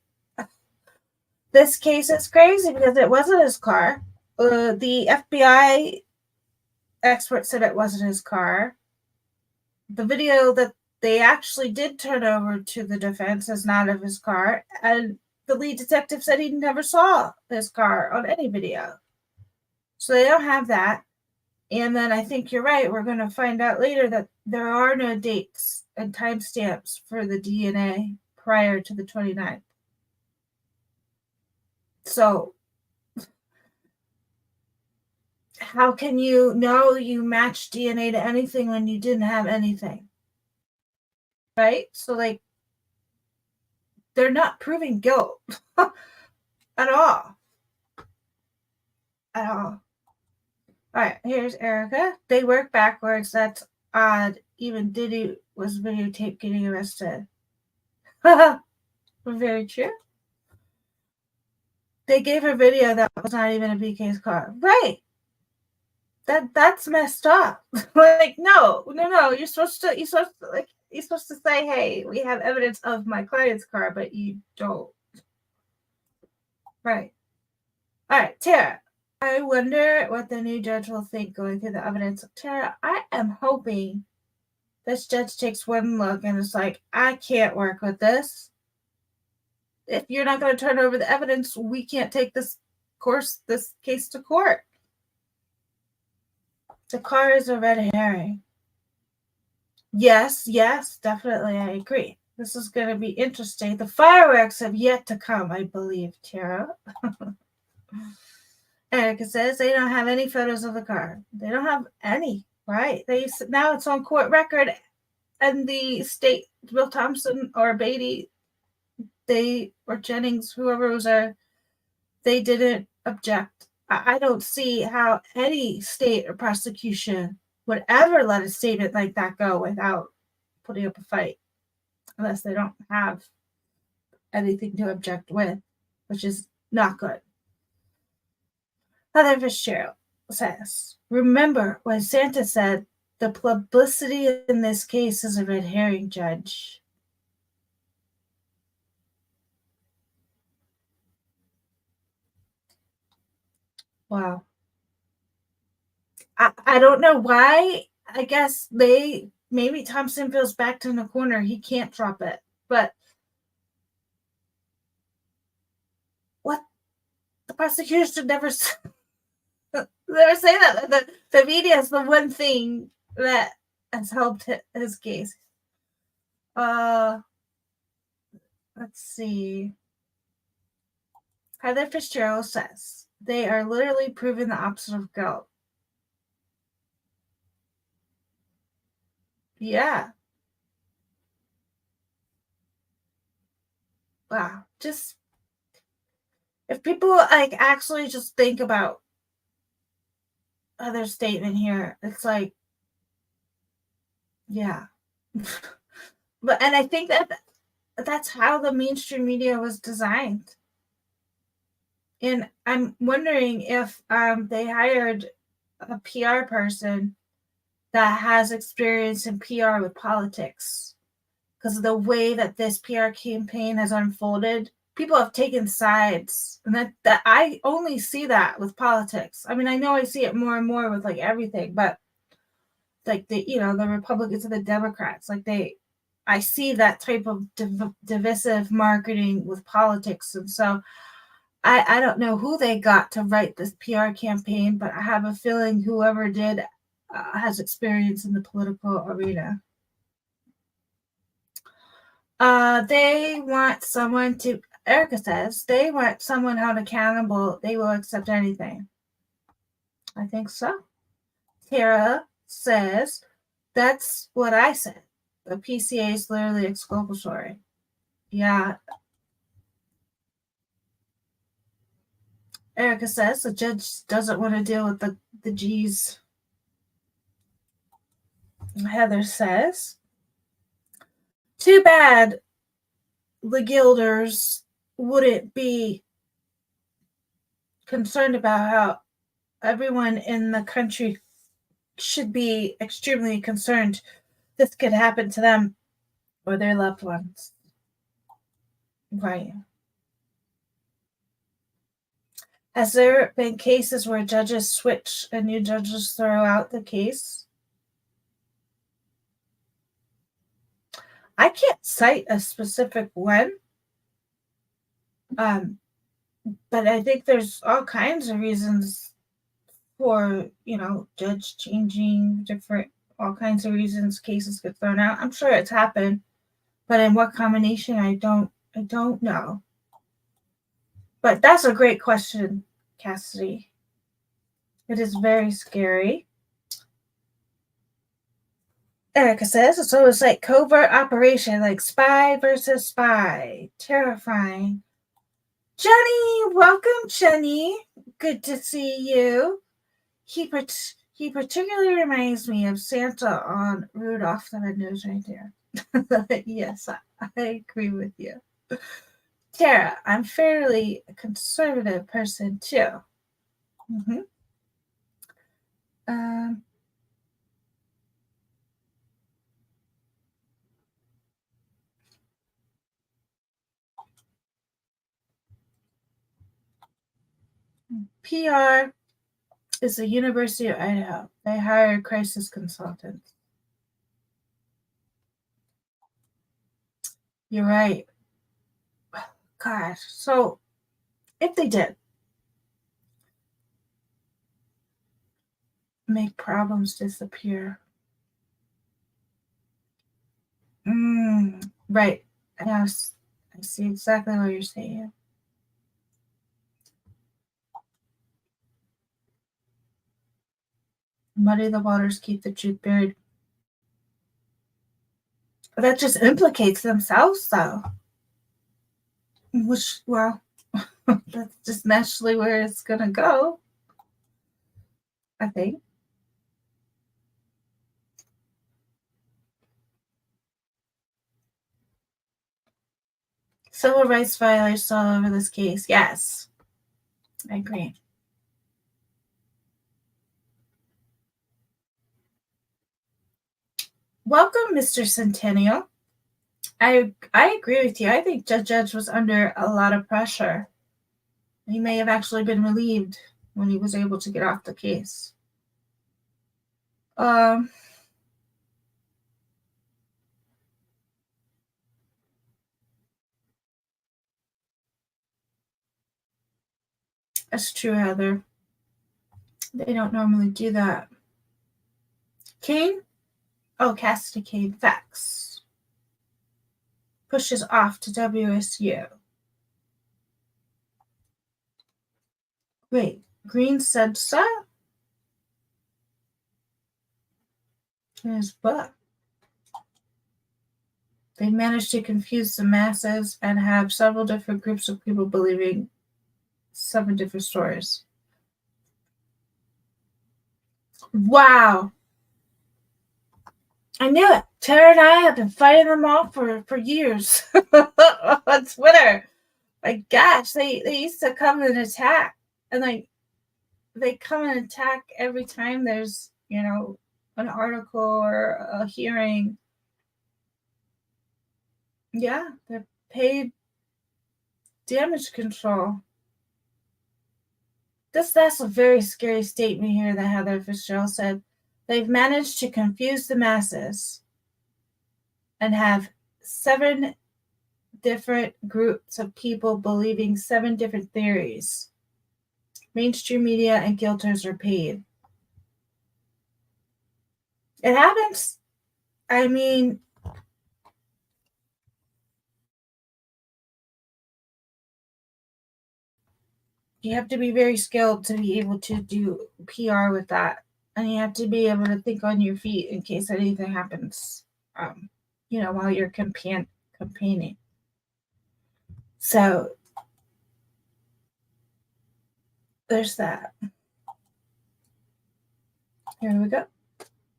this case is crazy because it wasn't his car. The FBI expert said it wasn't his car. The video that they actually did turn over to the defense is not of his car. And the lead detective said he never saw his car on any video. So they don't have that. And then I think you're right. We're going to find out later that there are no dates and timestamps for the DNA prior to the 29th. So how can you know you match DNA to anything when you didn't have anything? Right? So, like, they're not proving guilt at all. At all. All right, here's Erica. They work backwards. That's odd. Even Diddy was videotaped getting arrested. Very true. They gave her video that was not even a BK's car. Right. That's messed up. Like, no. You're supposed to say, hey, we have evidence of my client's car, but you don't. Right. All right, Tara. I wonder what the new judge will think going through the evidence. Tara, I am hoping this judge takes one look and is like, I can't work with this. If you're not going to turn over the evidence, we can't take this case to court. The car is a red herring. Yes, definitely, I agree. This is going to be interesting. The fireworks have yet to come, I believe, Tara. Erica says they don't have any photos of the car. They don't have any, right? Now it's on court record, and the state, Will Thompson or Beatty, or Jennings, whoever was there, they didn't object. I don't see how any state or prosecution would ever let a statement like that go without putting up a fight, unless they don't have anything to object with, which is not good. Heather Fitzgerald says, remember when Santa said, the publicity in this case is a red herring, Judge. Wow. I don't know why. I guess maybe Thompson feels backed in the corner. He can't drop it. But what? The prosecutor should never say that. The media is the one thing that has helped his case. Let's see. Heather Fitzgerald says they are literally proving the opposite of guilt. Yeah. Wow. Just if people like actually just think about other statement here, it's like, yeah. But and I think that that's how the mainstream media was designed. And I'm wondering if they hired a PR person that has experience in PR with politics. Because of the way that this PR campaign has unfolded, people have taken sides. And that I only see that with politics. I mean, I know I see it more and more with like everything, but like the Republicans and the Democrats, like I see that type of divisive marketing with politics. And so I don't know who they got to write this PR campaign, but I have a feeling whoever did has experience in the political arena. They want someone to, Erica says, they want someone held accountable. They will accept anything. I think so. Tara says, that's what I said. The PCA is literally exculpatory. Yeah. Erica says the judge doesn't want to deal with the G's. Heather says, too bad the Gilders wouldn't be concerned about how everyone in the country should be extremely concerned this could happen to them or their loved ones. Right. Has there been cases where judges switch and new judges throw out the case? I can't cite a specific one. But I think there's all kinds of reasons for, judge changing, all kinds of reasons cases get thrown out. I'm sure it's happened, but in what combination, I don't know. But that's a great question, Cassidy. It is very scary. Erica says, so it's like covert operation, like spy versus spy. Terrifying. Jenny, welcome, Jenny. Good to see you. He particularly reminds me of Santa on Rudolph the Red-Nosed Reindeer. Yes, I agree with you. Tara, I'm fairly a conservative person too. Mm-hmm. PR is the University of Idaho. They hire crisis consultants. You're right. Gosh, so if they did make problems disappear. Right. Yes, I see exactly what you're saying. Muddy the waters, keep the truth buried. That just implicates themselves, though. Which, well, that's just naturally where it's going to go, I think. Civil rights violators all over this case. Yes, I agree. Welcome, Mr. Centennial. I agree with you. I think Judge was under a lot of pressure. He may have actually been relieved when he was able to get off the case. That's true, Heather. They don't normally do that. Kane? Oh, Cassidy Kane. Facts. Pushes off to WSU. Wait, Green said so? In his book. They managed to confuse the masses and have several different groups of people believing 7 different stories. Wow. I knew it. Tara and I have been fighting them off for years on Twitter. My gosh, they used to come and attack. And like they come and attack every time there's, an article or a hearing. Yeah, they're paid damage control. That's a very scary statement here that Heather Fitzgerald said. They've managed to confuse the masses and have 7 different groups of people believing 7 different theories. Mainstream media and guilters are paid. It happens. I mean, you have to be very skilled to be able to do PR with that. And you have to be able to think on your feet in case anything happens, while you're campaigning. So there's that. Here we go.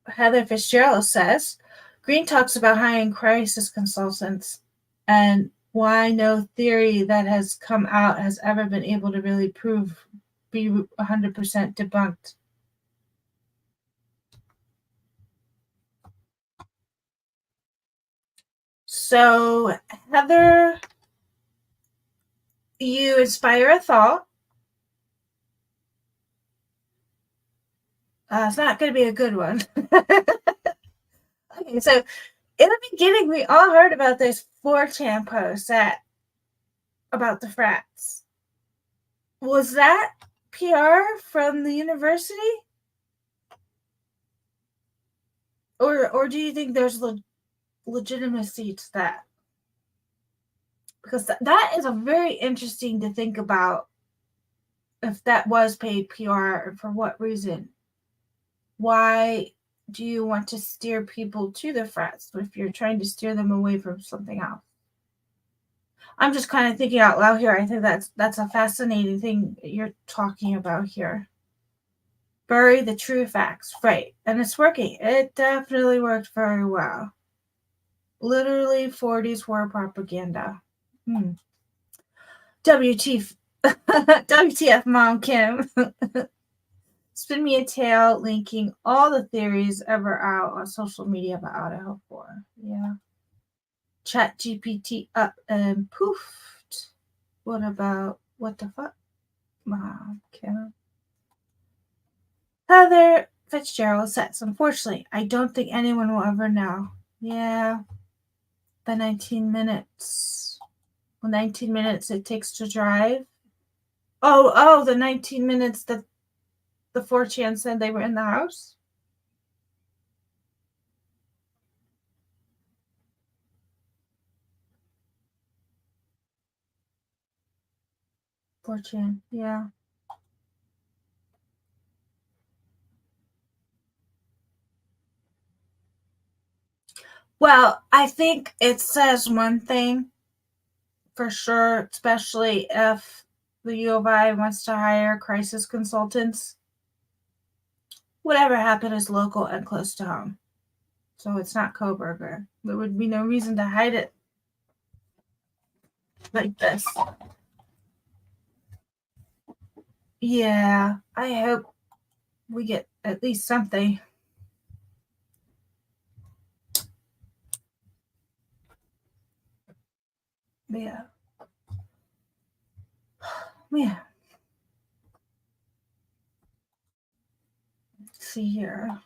Heather Fitzgerald says, Green talks about hiring crisis consultants and why no theory that has come out has ever been able to really be 100% debunked. So, Heather, you inspire a thought. It's not going to be a good one. Okay, so in the beginning, we all heard about this 4chan post about the frats. Was that PR from the university? Or do you think there's legitimacy to that? Because that is a very interesting to think about, if that was paid PR and for what reason. Why do you want to steer people to the frats if you're trying to steer them away from something else? I'm just kind of thinking out loud here. I think that's a fascinating thing you're talking about here. Bury the true facts. Right. And it's working. It definitely worked very well. Literally 40s war propaganda. WTF, Mom Kim. Spin me a tale linking all the theories ever out on social media about Idaho 4. Yeah. Chat GPT up and poofed. What about what the fuck? Mom Kim. Heather Fitzgerald says, unfortunately, I don't think anyone will ever know. Yeah. The 19 minutes. Well, 19 minutes it takes to drive. Oh, the 19 minutes that the 4chan said they were in the house? Fortune, yeah. Well, I think it says one thing for sure, especially if the U of I wants to hire crisis consultants. Whatever happened is local and close to home. So it's not Coburger. There would be no reason to hide it like this. Yeah, I hope we get at least something. Yeah. Yeah. Let's see here.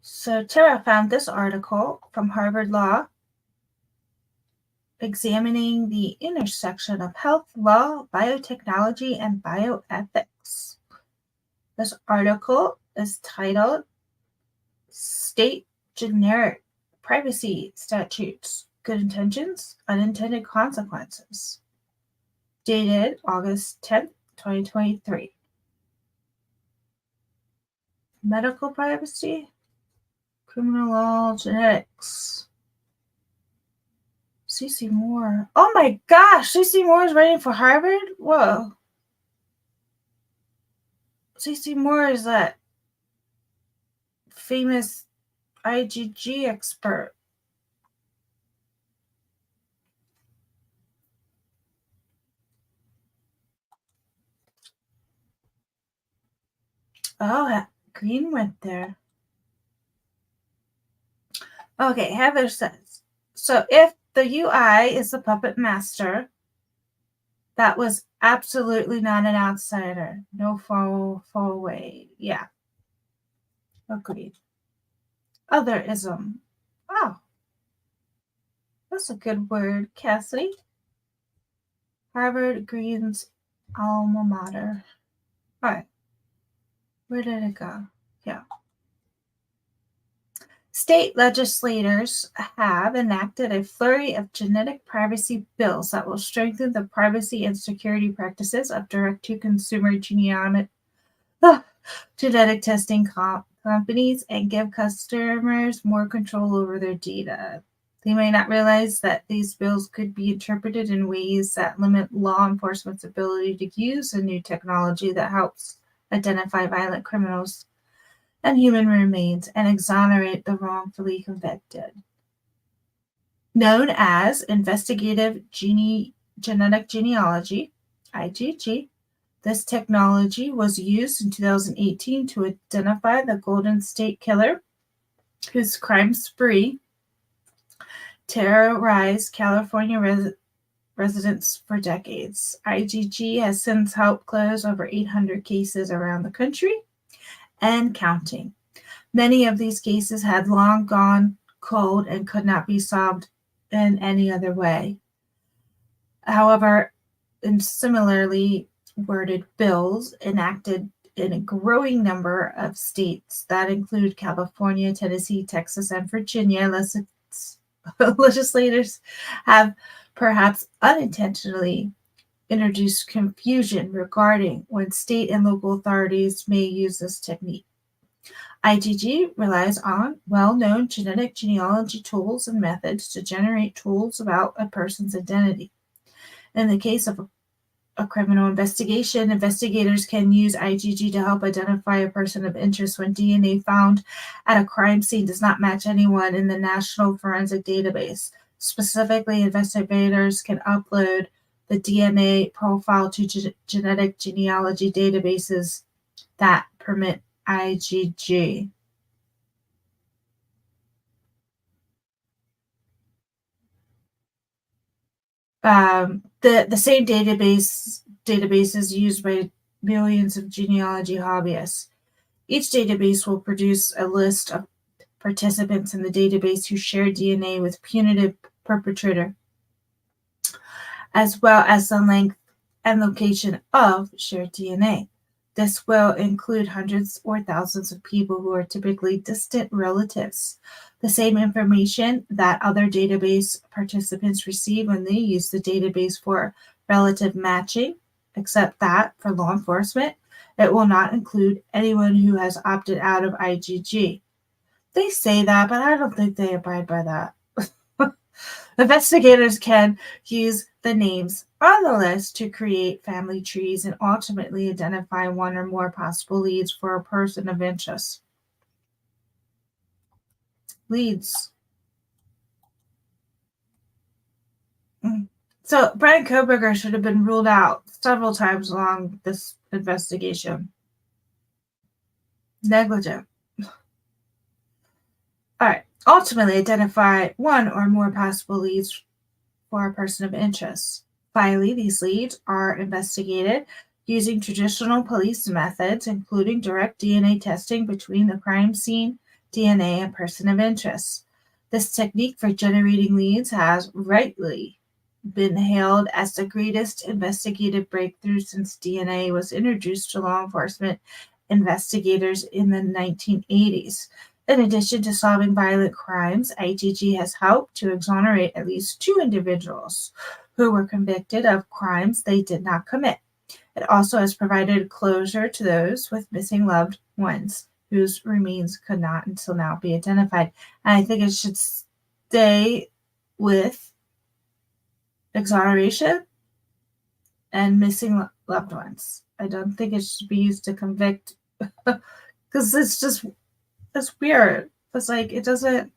So Tara found this article from Harvard Law examining the intersection of health, law, biotechnology, and bioethics. This article is titled State Generic Privacy Statutes, Good Intentions, Unintended Consequences, dated August 10th, 2023. Medical privacy? Criminal law, genetics. CC Moore. Oh my gosh, CC Moore is writing for Harvard? Whoa. CC Moore is that famous IgG expert. Oh, Green went there. Okay, Heather says, so if the UI is the puppet master, that was absolutely not an outsider. No fall away. Yeah. Agreed. Otherism. Oh, that's a good word, Cassidy. Harvard Green's alma mater. All right. Where did it go? Yeah. State legislators have enacted a flurry of genetic privacy bills that will strengthen the privacy and security practices of direct-to-consumer genetic testing companies and give customers more control over their data. They may not realize that these bills could be interpreted in ways that limit law enforcement's ability to use a new technology that helps identify violent criminals and human remains and exonerate the wrongfully convicted. Known as investigative genetic genealogy, IgG, this technology was used in 2018 to identify the Golden State Killer, whose crime spree terrorized California residents for decades. IgG has since helped close over 800 cases around the country and counting. Many of these cases had long gone cold and could not be solved in any other way. However, in similarly worded bills enacted in a growing number of states that include California, Tennessee, Texas, and Virginia, legislators have perhaps unintentionally introduced confusion regarding when state and local authorities may use this technique. IgG relies on well-known genetic genealogy tools and methods to generate tools about a person's identity. In the case of a criminal investigation, investigators can use IgG to help identify a person of interest when DNA found at a crime scene does not match anyone in the National Forensic Database. Specifically, investigators can upload the DNA profile to genetic genealogy databases that permit IgG. The same database is used by millions of genealogy hobbyists. Each database will produce a list of participants in the database who share DNA with punitive perpetrator, as well as the length and location of shared DNA. This will include hundreds or thousands of people who are typically distant relatives. The same information that other database participants receive when they use the database for relative matching, except that for law enforcement, it will not include anyone who has opted out of IgG. They say that, but I don't think they abide by that. Investigators can use the names on the list to create family trees and ultimately identify one or more possible leads for a person of interest. Leads. So Brian Koberger should have been ruled out several times along this investigation. Negligent. All right. Ultimately, identify one or more possible leads for a person of interest. Finally, these leads are investigated using traditional police methods, including direct DNA testing between the crime scene DNA and person of interest. This technique for generating leads has rightly been hailed as the greatest investigative breakthrough since DNA was introduced to law enforcement investigators in the 1980s. In addition to solving violent crimes, IgG has helped to exonerate at least 2 individuals who were convicted of crimes they did not commit. It also has provided closure to those with missing loved ones. whose remains could not until now be identified. And I think it should stay with exoneration and missing loved ones. I don't think it should be used to convict because it's weird. It's like it doesn't.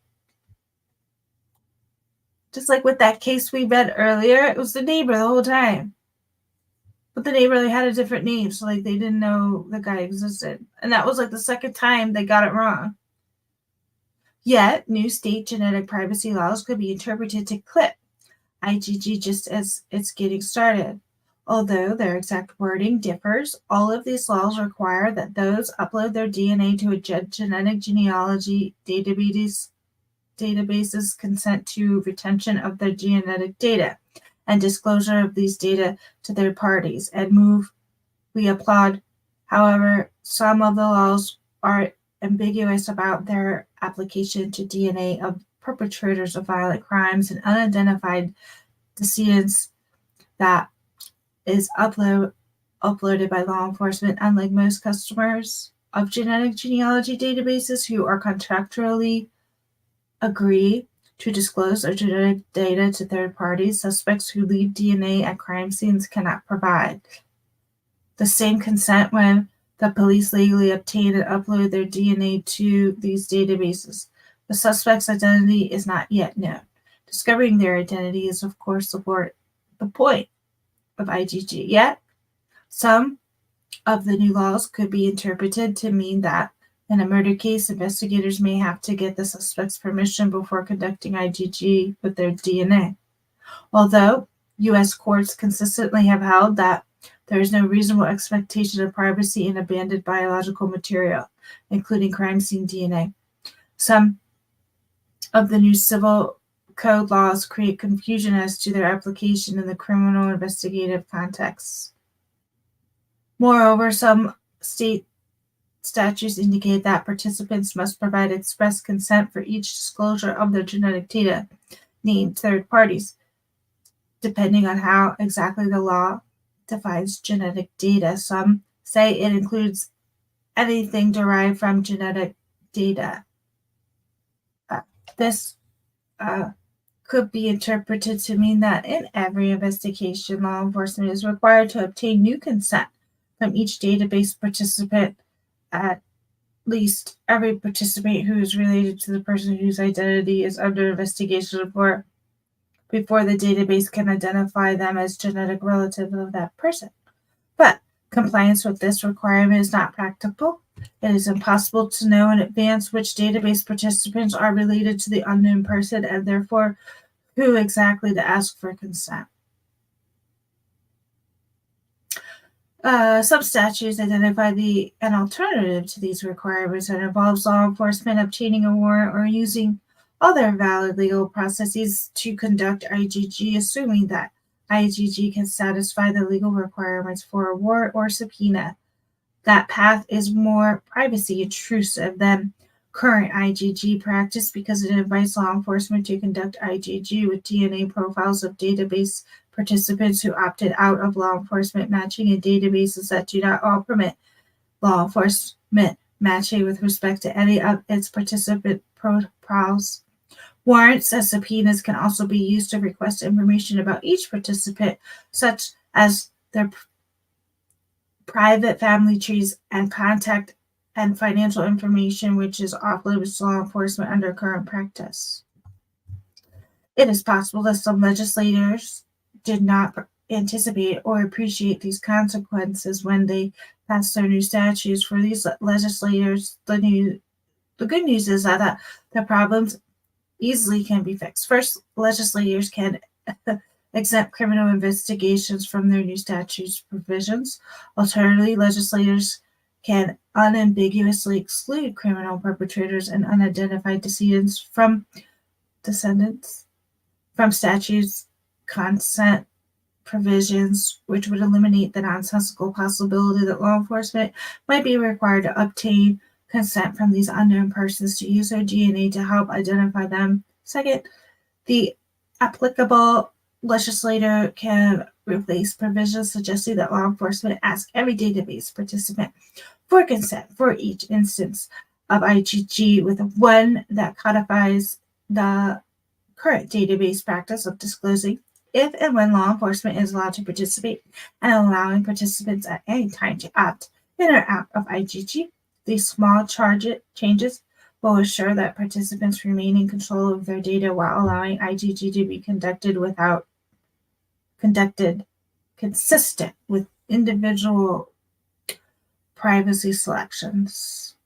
Just like with that case we read earlier, it was the neighbor the whole time. But the neighbor, they had a different name, so like they didn't know the guy existed. And that was like the second time they got it wrong. Yet, new state genetic privacy laws could be interpreted to clip IgG just as it's getting started. Although their exact wording differs, all of these laws require that those upload their DNA to a genetic genealogy databases consent to retention of their genetic data and disclosure of these data to third parties and we applaud. However, some of the laws are ambiguous about their application to DNA of perpetrators of violent crimes and unidentified decedents that is uploaded by law enforcement, unlike most customers of genetic genealogy databases who are contractually agree to disclose their genetic data to third parties. Suspects who leave DNA at crime scenes cannot provide the same consent when the police legally obtain and upload their DNA to these databases. The suspect's identity is not yet known. Discovering their identity is, of course, the point of IgG. Yet, some of the new laws could be interpreted to mean that in a murder case, investigators may have to get the suspect's permission before conducting IgG with their DNA. Although U.S. courts consistently have held that there is no reasonable expectation of privacy in abandoned biological material, including crime scene DNA. Some of the new civil code laws create confusion as to their application in the criminal investigative context. Moreover, some state statutes indicate that participants must provide express consent for each disclosure of their genetic data named third parties, depending on how exactly the law defines genetic data. Some say it includes anything derived from genetic data. This could be interpreted to mean that in every investigation, law enforcement is required to obtain new consent from each database participant, at least every participant who is related to the person whose identity is under investigation before the database can identify them as genetic relative of that person. But compliance with this requirement is not practical. It is impossible to know in advance which database participants are related to the unknown person and therefore who exactly to ask for consent. Some statutes identify an alternative to these requirements that involves law enforcement obtaining a warrant or using other valid legal processes to conduct IgG, assuming that IgG can satisfy the legal requirements for a warrant or subpoena. That path is more privacy intrusive than current IgG practice because it invites law enforcement to conduct IgG with DNA profiles of database participants who opted out of law enforcement matching in databases that do not all permit law enforcement matching with respect to any of its participant profiles. Warrants and subpoenas can also be used to request information about each participant, such as their private family trees and contact and financial information, which is off-limits to law enforcement under current practice. It is possible that some legislators did not anticipate or appreciate these consequences when they passed their new statutes. For these legislators, the good news is that the problems easily can be fixed. First, legislators can exempt criminal investigations from their new statutes provisions. Alternatively, legislators can unambiguously exclude criminal perpetrators and unidentified descendants from statutes consent provisions, which would eliminate the nonsensical possibility that law enforcement might be required to obtain consent from these unknown persons to use their DNA to help identify them. Second, the applicable legislator can replace provisions suggesting that law enforcement ask every database participant for consent for each instance of IgG, with one that codifies the current database practice of disclosing if and when law enforcement is allowed to participate and allowing participants at any time to opt in or out of IgG. These small changes will ensure that participants remain in control of their data while allowing IgG to be conducted consistent with individual privacy selections.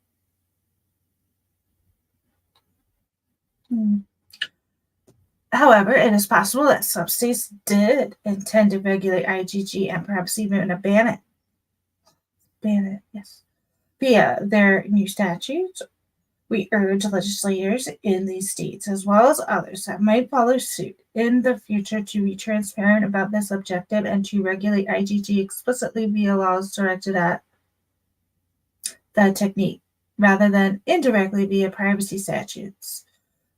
However, it is possible that some states did intend to regulate IgG and perhaps even ban it. Yes. Via their new statutes, we urge legislators in these states, as well as others that might follow suit in the future, to be transparent about this objective and to regulate IgG explicitly via laws directed at the technique, rather than indirectly via privacy statutes.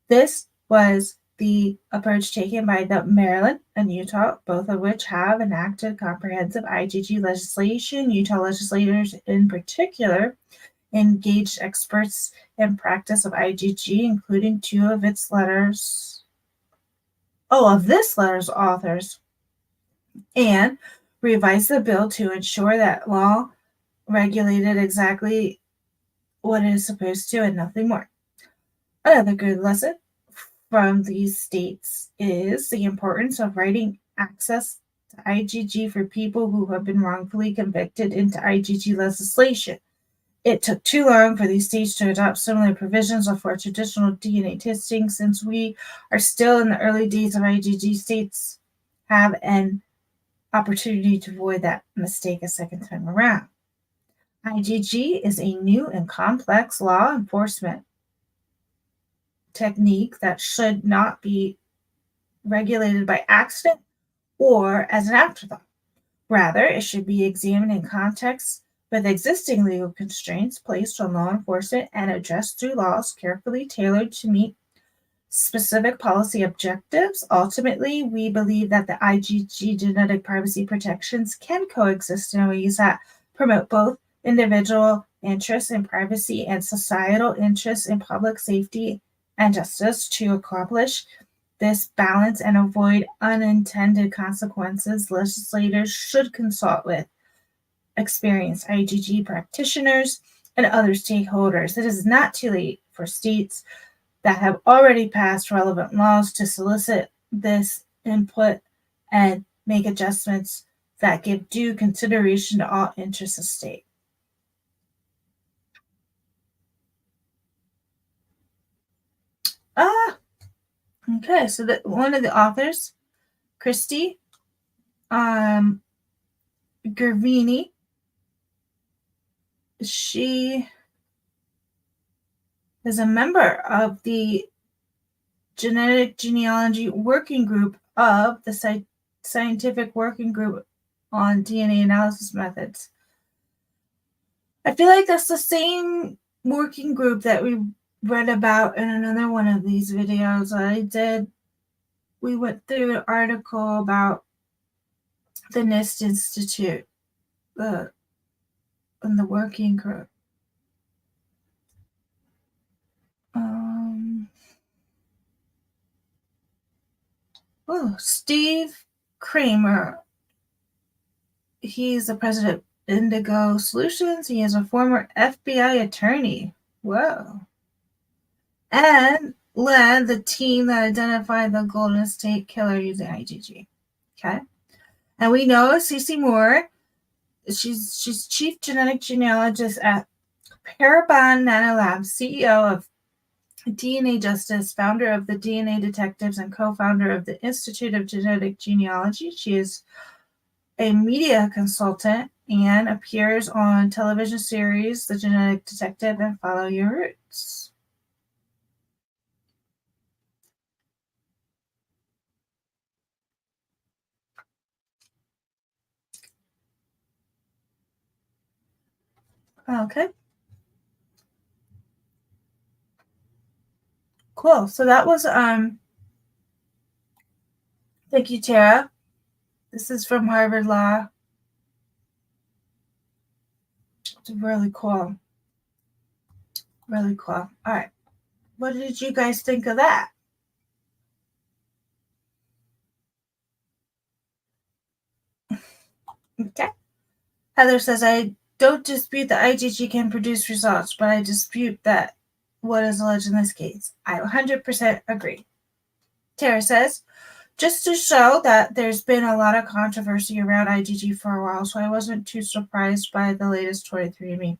This was the approach taken by the Maryland and Utah, both of which have enacted comprehensive IgG legislation. Utah legislators in particular engaged experts in practice of IgG, including two of this letter's authors, and revised the bill to ensure that law regulated exactly what it is supposed to and nothing more. Another good lesson from these states is the importance of writing access to IgG for people who have been wrongfully convicted into IgG legislation. It took too long for these states to adopt similar provisions for traditional DNA testing. Since we are still in the early days of IgG, states have an opportunity to avoid that mistake a second time around. IgG is a new and complex law enforcement technique that should not be regulated by accident or as an afterthought. Rather, it should be examined in context with existing legal constraints placed on law enforcement and addressed through laws carefully tailored to meet specific policy objectives. Ultimately, we believe that the IgG genetic privacy protections can coexist in ways that promote both individual interests in privacy and societal interests in public safety and justice. To accomplish this balance and avoid unintended consequences, legislators should consult with experienced IgG practitioners and other stakeholders. It is not too late for states that have already passed relevant laws to solicit this input and make adjustments that give due consideration to all interests of state. Okay, so one of the authors, Christy Gervini, she is a member of the Genealogy working group of the Scientific Working Group on DNA Analysis Methods. I feel like that's the same working group that we read about in another one of these videos I did. We went through an article about the NIST Institute and the working group. Steve Kramer. He's the president of Indigo Solutions. He is a former FBI attorney. Whoa. And led the team that identified the Golden State Killer using IgG. Okay. And we know Cece Moore. She's chief genetic genealogist at Parabon Nanolabs, CEO of DNA Justice, founder of the DNA Detectives, and co-founder of the Institute of Genetic Genealogy. She is a media consultant and appears on television series The Genetic Detective and Follow Your Roots. Okay. Cool. So that was thank you, Tara. This is from Harvard Law. It's really cool. Really cool. All right. What did you guys think of that? Okay. Heather says, I don't dispute that IgG can produce results, but I dispute that what is alleged in this case. I 100% agree. Tara says, just to show that there's been a lot of controversy around IgG for a while, so I wasn't too surprised by the latest 23andMe.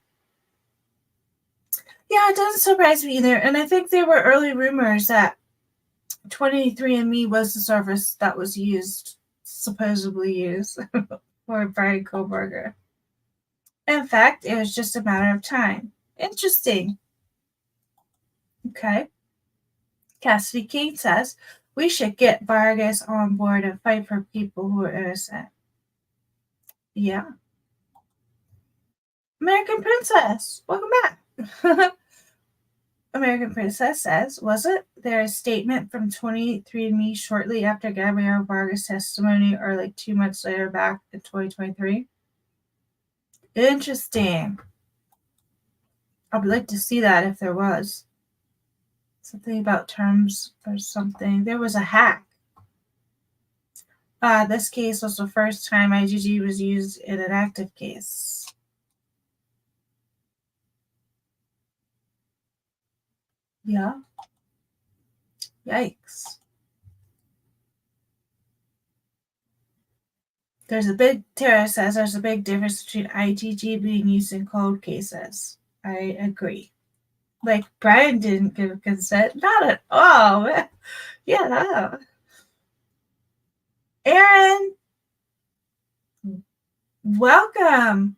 Yeah, it doesn't surprise me either. And I think there were early rumors that 23andMe was the service that was supposedly used for Brian Kohlberger. In fact, it was just a matter of time. Interesting. Okay. Cassidy King says, we should get Vargas on board and fight for people who are innocent. Yeah. American Princess, welcome back. American Princess says, wasn't there a statement from 23andMe shortly after Gabrielle Vargas' testimony, or like 2 months later back in 2023? Interesting. I would like to see that if there was. Something about terms or something. There was a hack. This case was the first time IgG was used in an active case. Yeah. Yikes. Tara says there's a big difference between IgG being used in cold cases. I agree. Like, Brian didn't give consent. Not at all. Yeah, no. Aaron, welcome.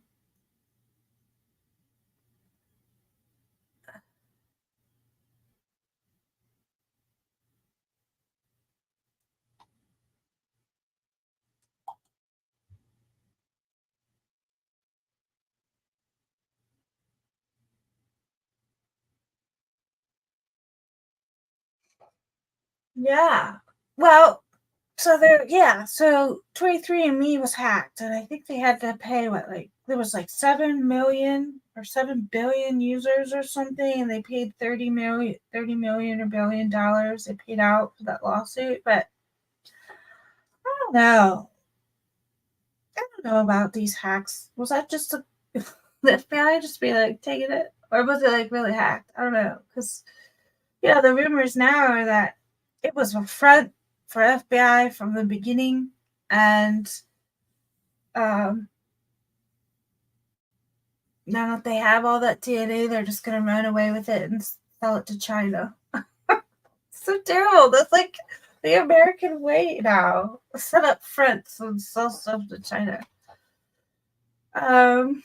Yeah. Well, so 23andMe was hacked, and I think they had to pay there was like 7 million or 7 billion users or something, and they paid 30 million or $1 billion they paid out for that lawsuit. But I don't know. I don't know about these hacks. Was that just the FBI just be like taking it? Or was it like really hacked? I don't know. Because, the rumors now are that it was a front for FBI from the beginning. And now that they have all that DNA, they're just going to run away with it and sell it to China. So terrible. That's like the American way now. Set up fronts and sell stuff to China. Okay,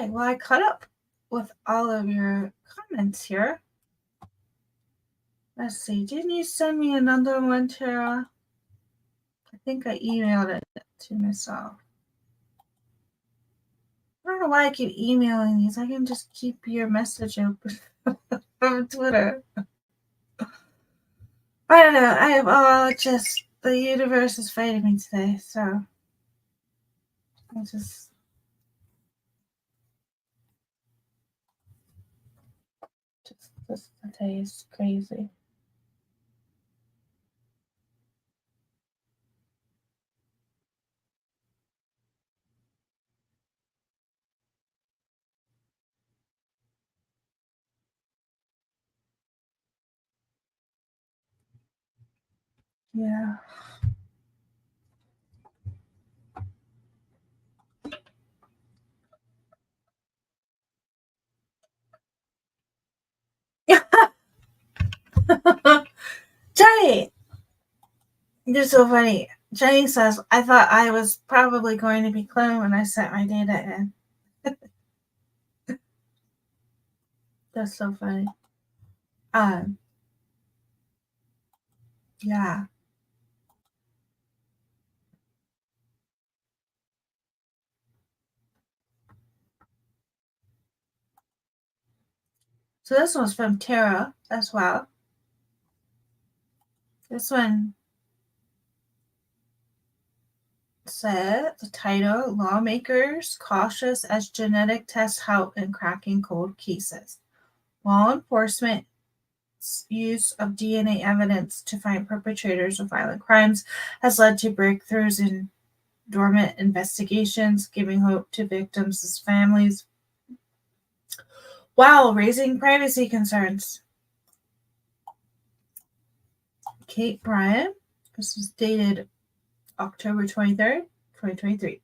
well, I caught up with all of your comments here. Let's see. Didn't you send me another one, Tara? I think I emailed it to myself. I don't know why I keep emailing these. I can just keep your message open from Twitter. I don't know. The universe is fighting me today, so I just. This today is crazy. Yeah. Johnny! You're so funny. Jenny says, I thought I was probably going to be cloned when I sent my data in. That's so funny. Yeah. So this one's from Tara as well. This one said the title, Lawmakers Cautious as Genetic Tests Help in Cracking Cold Cases. Law enforcement's use of DNA evidence to find perpetrators of violent crimes has led to breakthroughs in dormant investigations, giving hope to victims' families while raising privacy concerns. Kate Bryan, this was dated October 23rd, 2023.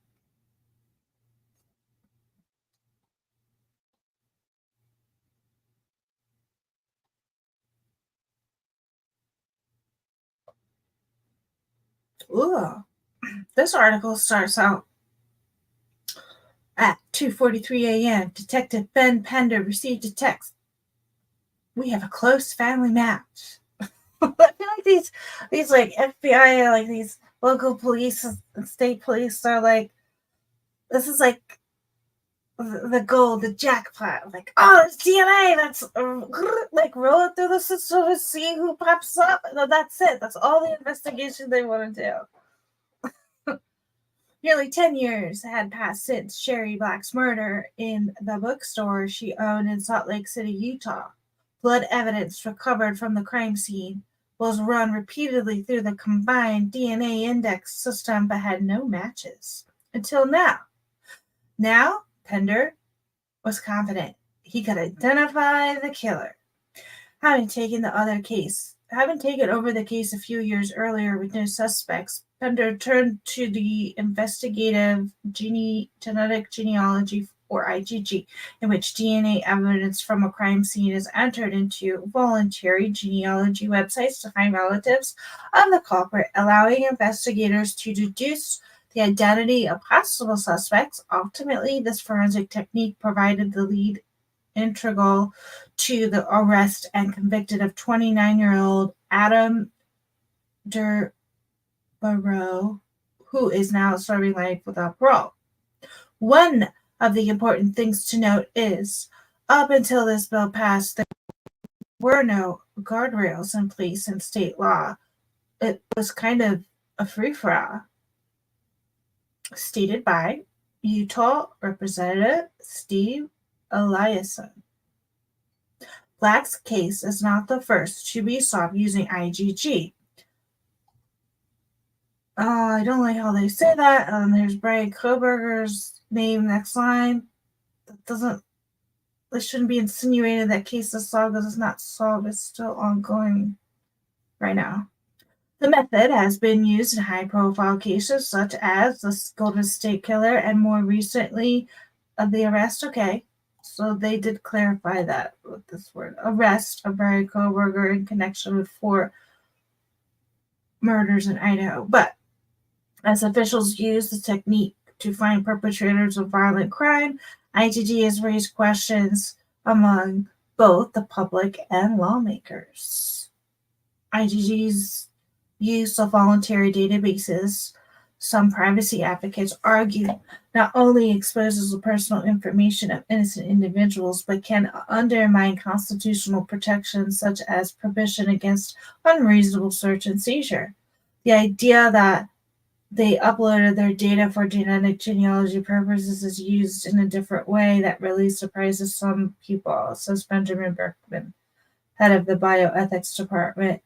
Ooh. This article starts out at 2:43 a.m. Detective Ben Pender received a text. We have a close family match. I feel like these like FBI, like these local police and state police are like, this is like the goal, the jackpot. Like, oh, it's DNA. That's like roll it through the system to see who pops up. No, that's it. That's all the investigation they want to do. Nearly 10 years had passed since Sherry Black's murder in the bookstore she owned in Salt Lake City, Utah. Blood evidence recovered from the crime scene was run repeatedly through the combined DNA index system but had no matches. Until now. Now, Pender was confident he could identify the killer. Having taken over the case a few years earlier with no suspects, Pender turned to the investigative genetic genealogy, or IgG, in which DNA evidence from a crime scene is entered into voluntary genealogy websites to find relatives of the culprit, allowing investigators to deduce the identity of possible suspects. Ultimately, this forensic technique provided the lead integral to the arrest and conviction of 29-year-old Adam Barlow, who is now serving life without parole. One of the important things to note is, up until this bill passed, there were no guardrails in place in state law. It was kind of a free-for-all. Stated by Utah Representative Steve Eliason. Black's case is not the first to be solved using IgG. I don't like how they say that. There's Brian Koberger's name next line. It shouldn't be insinuated that case is solved because it's not solved. It's still ongoing right now. The method has been used in high-profile cases such as the Golden State Killer and more recently the arrest. Okay, so they did clarify that with this word. Arrest of Brian Koberger in connection with 4 murders in Idaho. But as officials use the technique to find perpetrators of violent crime, IgG has raised questions among both the public and lawmakers. IgG's use of voluntary databases, some privacy advocates argue, not only exposes the personal information of innocent individuals, but can undermine constitutional protections such as prohibition against unreasonable search and seizure. The idea that they uploaded their data for genetic genealogy purposes is used in a different way that really surprises some people, says Benjamin Berkman, head of the bioethics department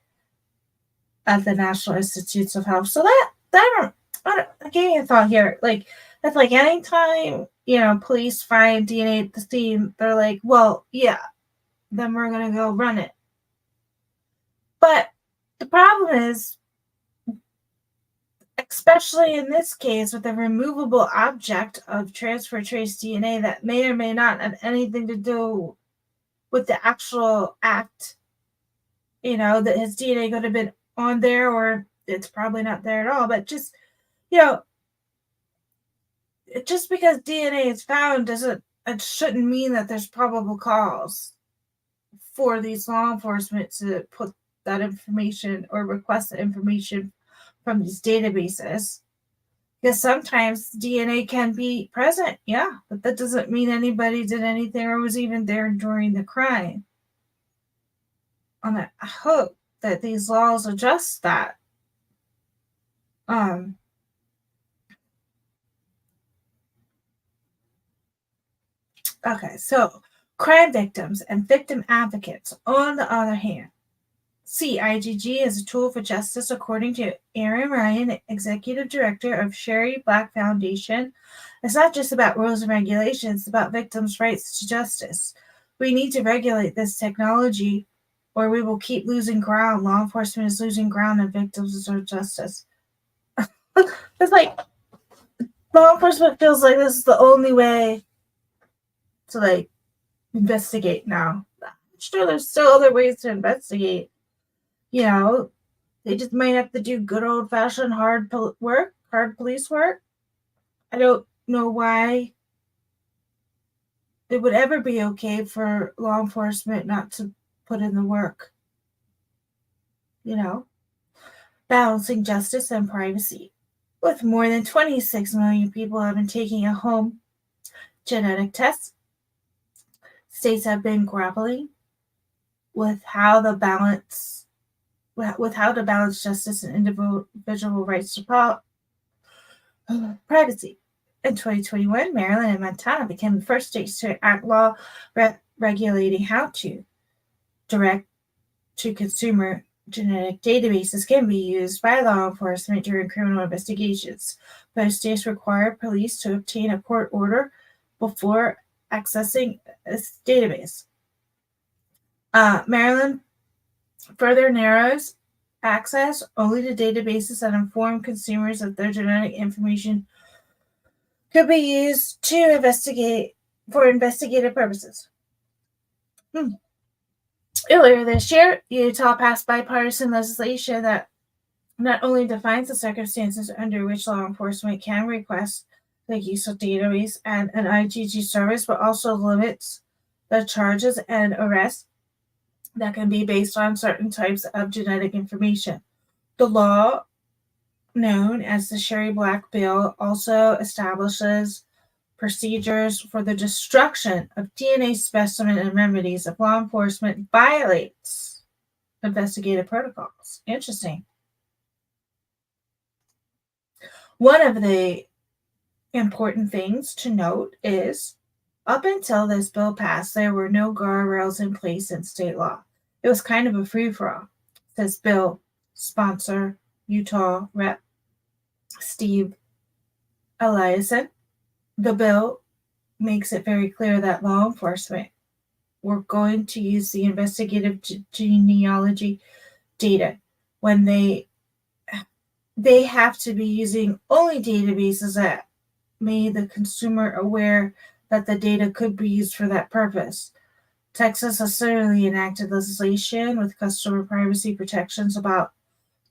at the National Institutes of Health. So I gave you a thought here. Like, that's like anytime, police find DNA at the scene, they're like, well, yeah, then we're going to go run it. But the problem is, especially in this case with a removable object of transfer trace DNA that may or may not have anything to do with the actual act, that his DNA could have been on there, or it's probably not there at all. But just, just because DNA is found it shouldn't mean that there's probable cause for these law enforcement to put that information or request the information from these databases. Because sometimes DNA can be present, but that doesn't mean anybody did anything or was even there during the crime. And I hope that these laws adjust that. Okay, so crime victims and victim advocates, on the other hand, see IGG as a tool for justice, according to Aaron Ryan, Executive Director of Sherry Black Foundation. It's not just about rules and regulations, it's about victims' rights to justice. We need to regulate this technology or we will keep losing ground. Law enforcement is losing ground and victims deserve justice. It's like law enforcement feels like this is the only way to like investigate now. I'm sure there's still other ways to investigate. You know, they just might have to do good old fashioned hard police work. I don't know why it would ever be okay for law enforcement not to put in the work. You know, balancing justice and privacy. With more than 26 million people having taken a home genetic test, states have been grappling with how to balance justice and individual rights to privacy. In 2021, Maryland and Montana became the first states to enact law regulating how to direct-to-consumer genetic databases can be used by law enforcement during criminal investigations. Both states require police to obtain a court order before accessing a database. Maryland further narrows access only to databases that inform consumers that their genetic information could be used to investigate for investigative purposes. Earlier this year, Utah passed bipartisan legislation that not only defines the circumstances under which law enforcement can request the use of database and an IGG service, but also limits the charges and arrests that can be based on certain types of genetic information. The law, known as the Sherry Black Bill, also establishes procedures for the destruction of DNA specimen and remedies if law enforcement violates investigative protocols. Interesting. One of the important things to note is up until this bill passed, there were no guardrails in place in state law. It was kind of a free-for-all. This bill sponsor Utah Rep. Steve Eliason. The bill makes it very clear that law enforcement were going to use the investigative genealogy data when they have to be using only databases that made the consumer aware that the data could be used for that purpose. Texas has similarly enacted legislation with customer privacy protections about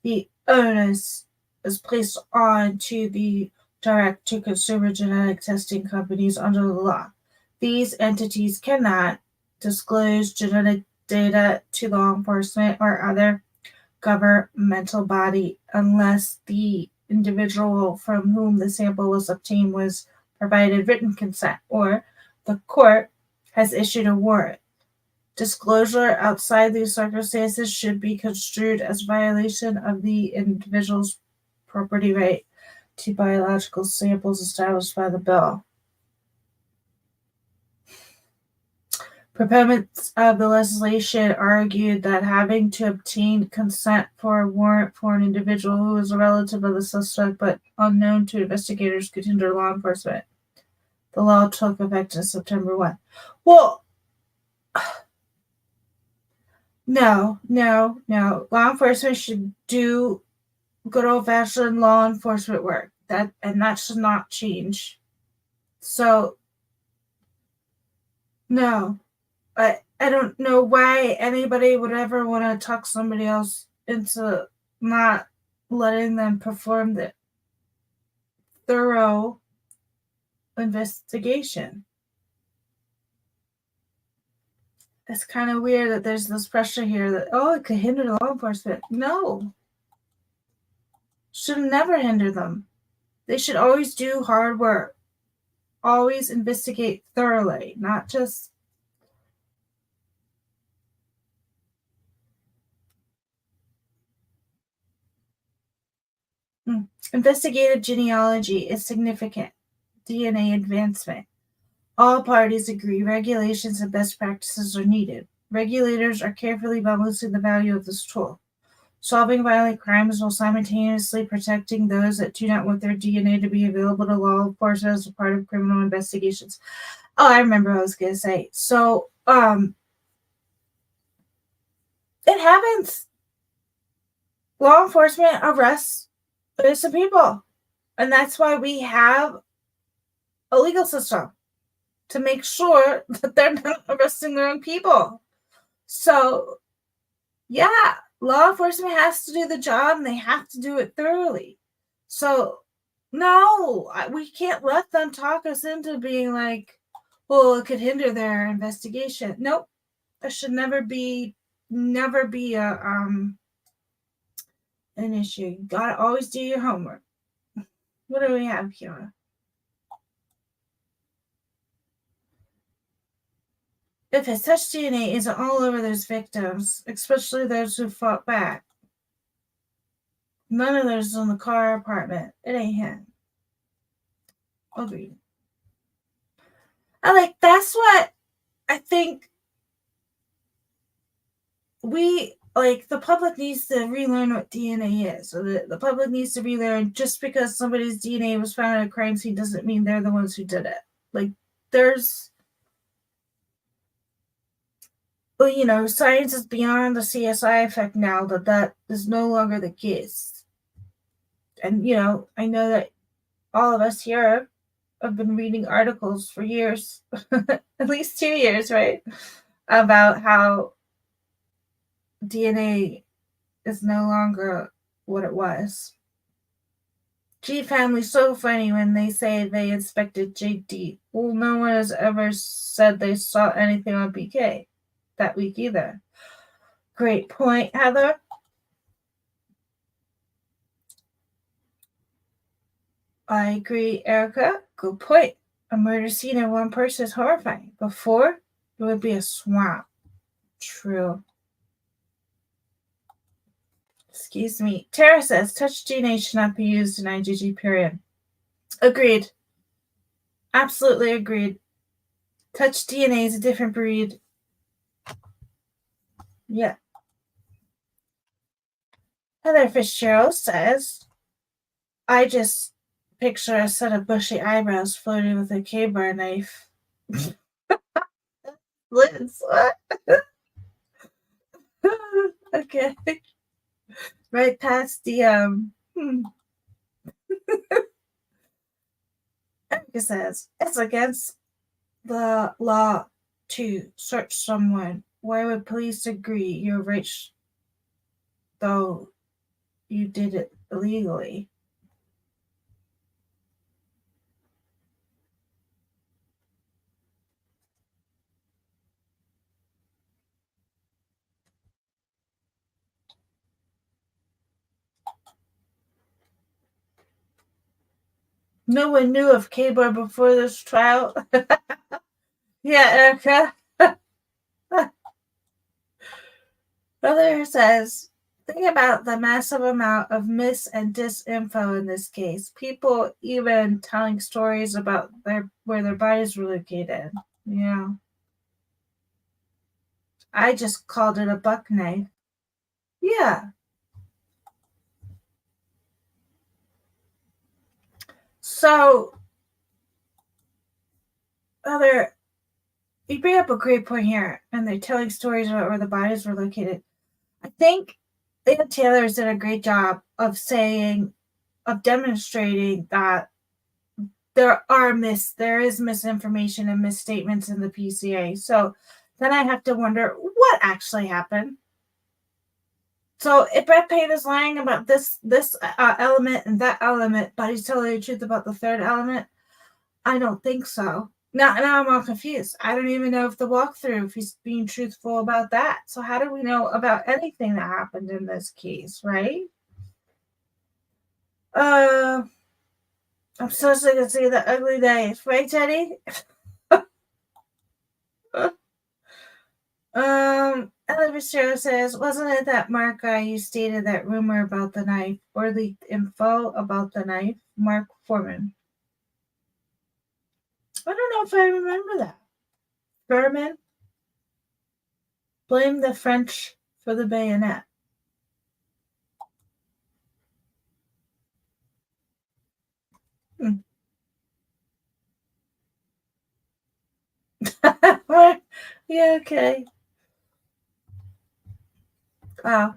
the onus is placed on to the direct-to-consumer genetic testing companies under the law. These entities cannot disclose genetic data to law enforcement or other governmental body unless the individual from whom the sample was obtained was provided written consent or the court has issued a warrant. Disclosure outside these circumstances should be construed as violation of the individual's property right to biological samples established by the bill. Proponents of the legislation argued that having to obtain consent for a warrant for an individual who is a relative of the suspect but unknown to investigators could hinder law enforcement. The law took effect on September 1. Well, no. Law enforcement should do good old-fashioned law enforcement work. That should not change. So, no. I don't know why anybody would ever want to talk somebody else into not letting them perform the thorough investigation. It's kind of weird that there's this pressure here that, it could hinder law enforcement. No. Should never hinder them. They should always do hard work. Always investigate thoroughly, not just investigative genealogy is significant DNA advancement. All parties agree regulations and best practices are needed. Regulators are carefully balancing the value of this tool, solving violent crimes while simultaneously protecting those that do not want their DNA to be available to law enforcement as a part of criminal investigations. Oh, I remember what I was going to say. So, it happens. Law enforcement arrests innocent people. And that's why we have a legal system, to make sure that they're not arresting the wrong people. So, yeah, law enforcement has to do the job and they have to do it thoroughly. So, no, we can't let them talk us into being like, well, it could hinder their investigation. Nope, that should never be an issue. You gotta always do your homework. What do we have here? If his touch DNA isn't all over those victims, especially those who fought back, none of those in the car apartment, it ain't him. Agreed. That's what I think the public needs to relearn what DNA is. So the public needs to relearn, just because somebody's DNA was found at a crime scene doesn't mean they're the ones who did it. There's, science is beyond the CSI effect now, that is no longer the case. And, I know that all of us here have been reading articles for years, at least 2 years, right? About how DNA is no longer what it was. G family so funny when they say they inspected JD. Well, no one has ever said they saw anything on BK that week either. Great point, Heather. I agree, Erica. Good point. A murder scene in one person is horrifying. Before, it would be a swamp. True. Excuse me. Tara says touch DNA should not be used in IgG, period. Agreed. Absolutely agreed. Touch DNA is a different breed. Yeah. Heather Fitzgerald says, I just picture a set of bushy eyebrows floating with a K-bar knife. Liz, what? Okay. Right past the Erica says, it's against the law to search someone. Why would police agree you're rich though you did it illegally? No one knew of K-bar before this trial. Yeah, Erica. Brother says, think about the massive amount of mis and disinfo in this case. People even telling stories about where their bodies were located. Yeah. I just called it a buck knife. Yeah. So, you bring up a great point here, and they're telling stories about where the bodies were located. I think Leah Taylor's did a great job of demonstrating that there is misinformation and misstatements in the PCA. So then I have to wonder what actually happened. So if Brett Payne is lying about this element and that element, but he's telling the truth about the third element, I don't think so. Now I'm all confused. I don't even know if he's being truthful about that. So how do we know about anything that happened in this case, right? I'm so sick of seeing the ugly days, right, Teddy? Elvis Shero says, wasn't it that Mark guy you stated that rumor about the knife or leaked info about the knife? Mark Foreman. I don't know if I remember that. Berman blamed the French for the bayonet. Yeah, okay. Wow.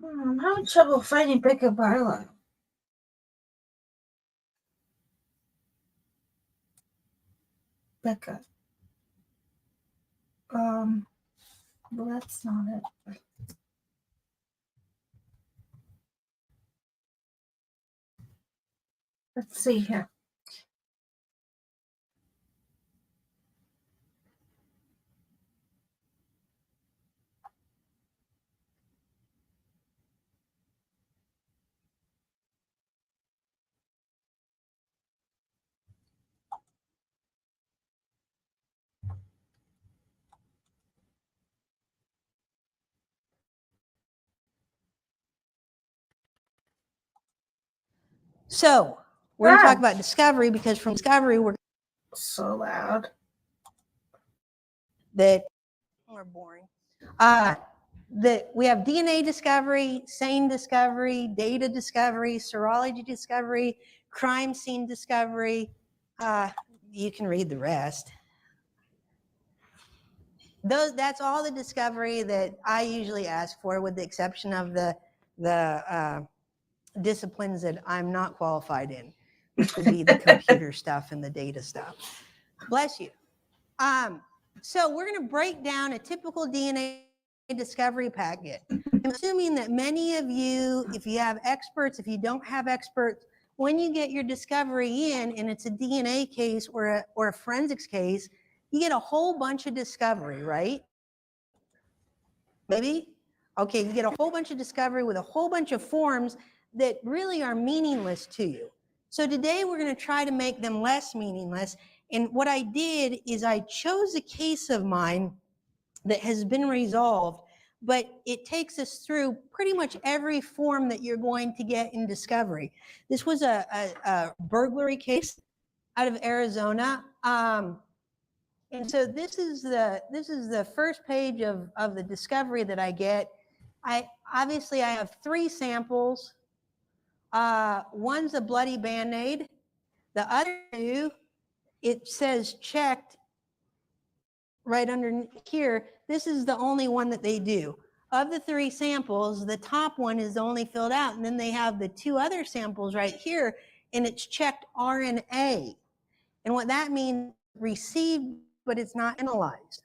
I'm having trouble finding Bicka Barlow. Bicka. Well, that's not it. Let's see here. So we're going to talk about discovery, because from discovery we're So loud. that are boring. That we have DNA discovery, SANE discovery, data discovery, serology discovery, crime scene discovery. You can read the rest. That's all the discovery that I usually ask for, with the exception of the disciplines that I'm not qualified in, which would be the computer stuff and the data stuff. Bless you. So we're going to break down a typical DNA discovery packet. I'm assuming that many of you, if you have experts, if you don't have experts, when you get your discovery in and it's a DNA case or a forensics case, you get a whole bunch of discovery, right? Maybe? Okay, you get a whole bunch of discovery with a whole bunch of forms that really are meaningless to you. So today we're going to try to make them less meaningless. And what I did is I chose a case of mine that has been resolved, but it takes us through pretty much every form that you're going to get in discovery. This was a burglary case out of Arizona. And so this is the first page of the discovery that I get. I have 3 samples. One's a bloody Band-Aid. The other 2, it says checked right under here. This is the only one that they do. Of the 3 samples, the top one is only filled out, and then they have the 2 other samples right here, and it's checked RNA. And what that means, received, but it's not analyzed.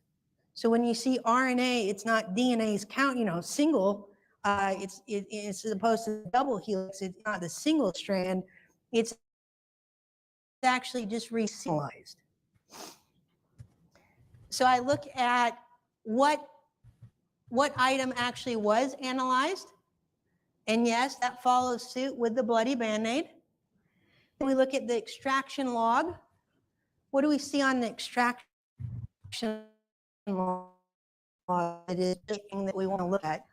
So when you see RNA, it's not DNA's count, single. It's opposed to double helix. It's not the single strand. It's actually just re-analyzed. So I look at what item actually was analyzed. And yes, that follows suit with the bloody Band-Aid. We look at the extraction log. What do we see on the extraction log? It is the thing that we want to look at.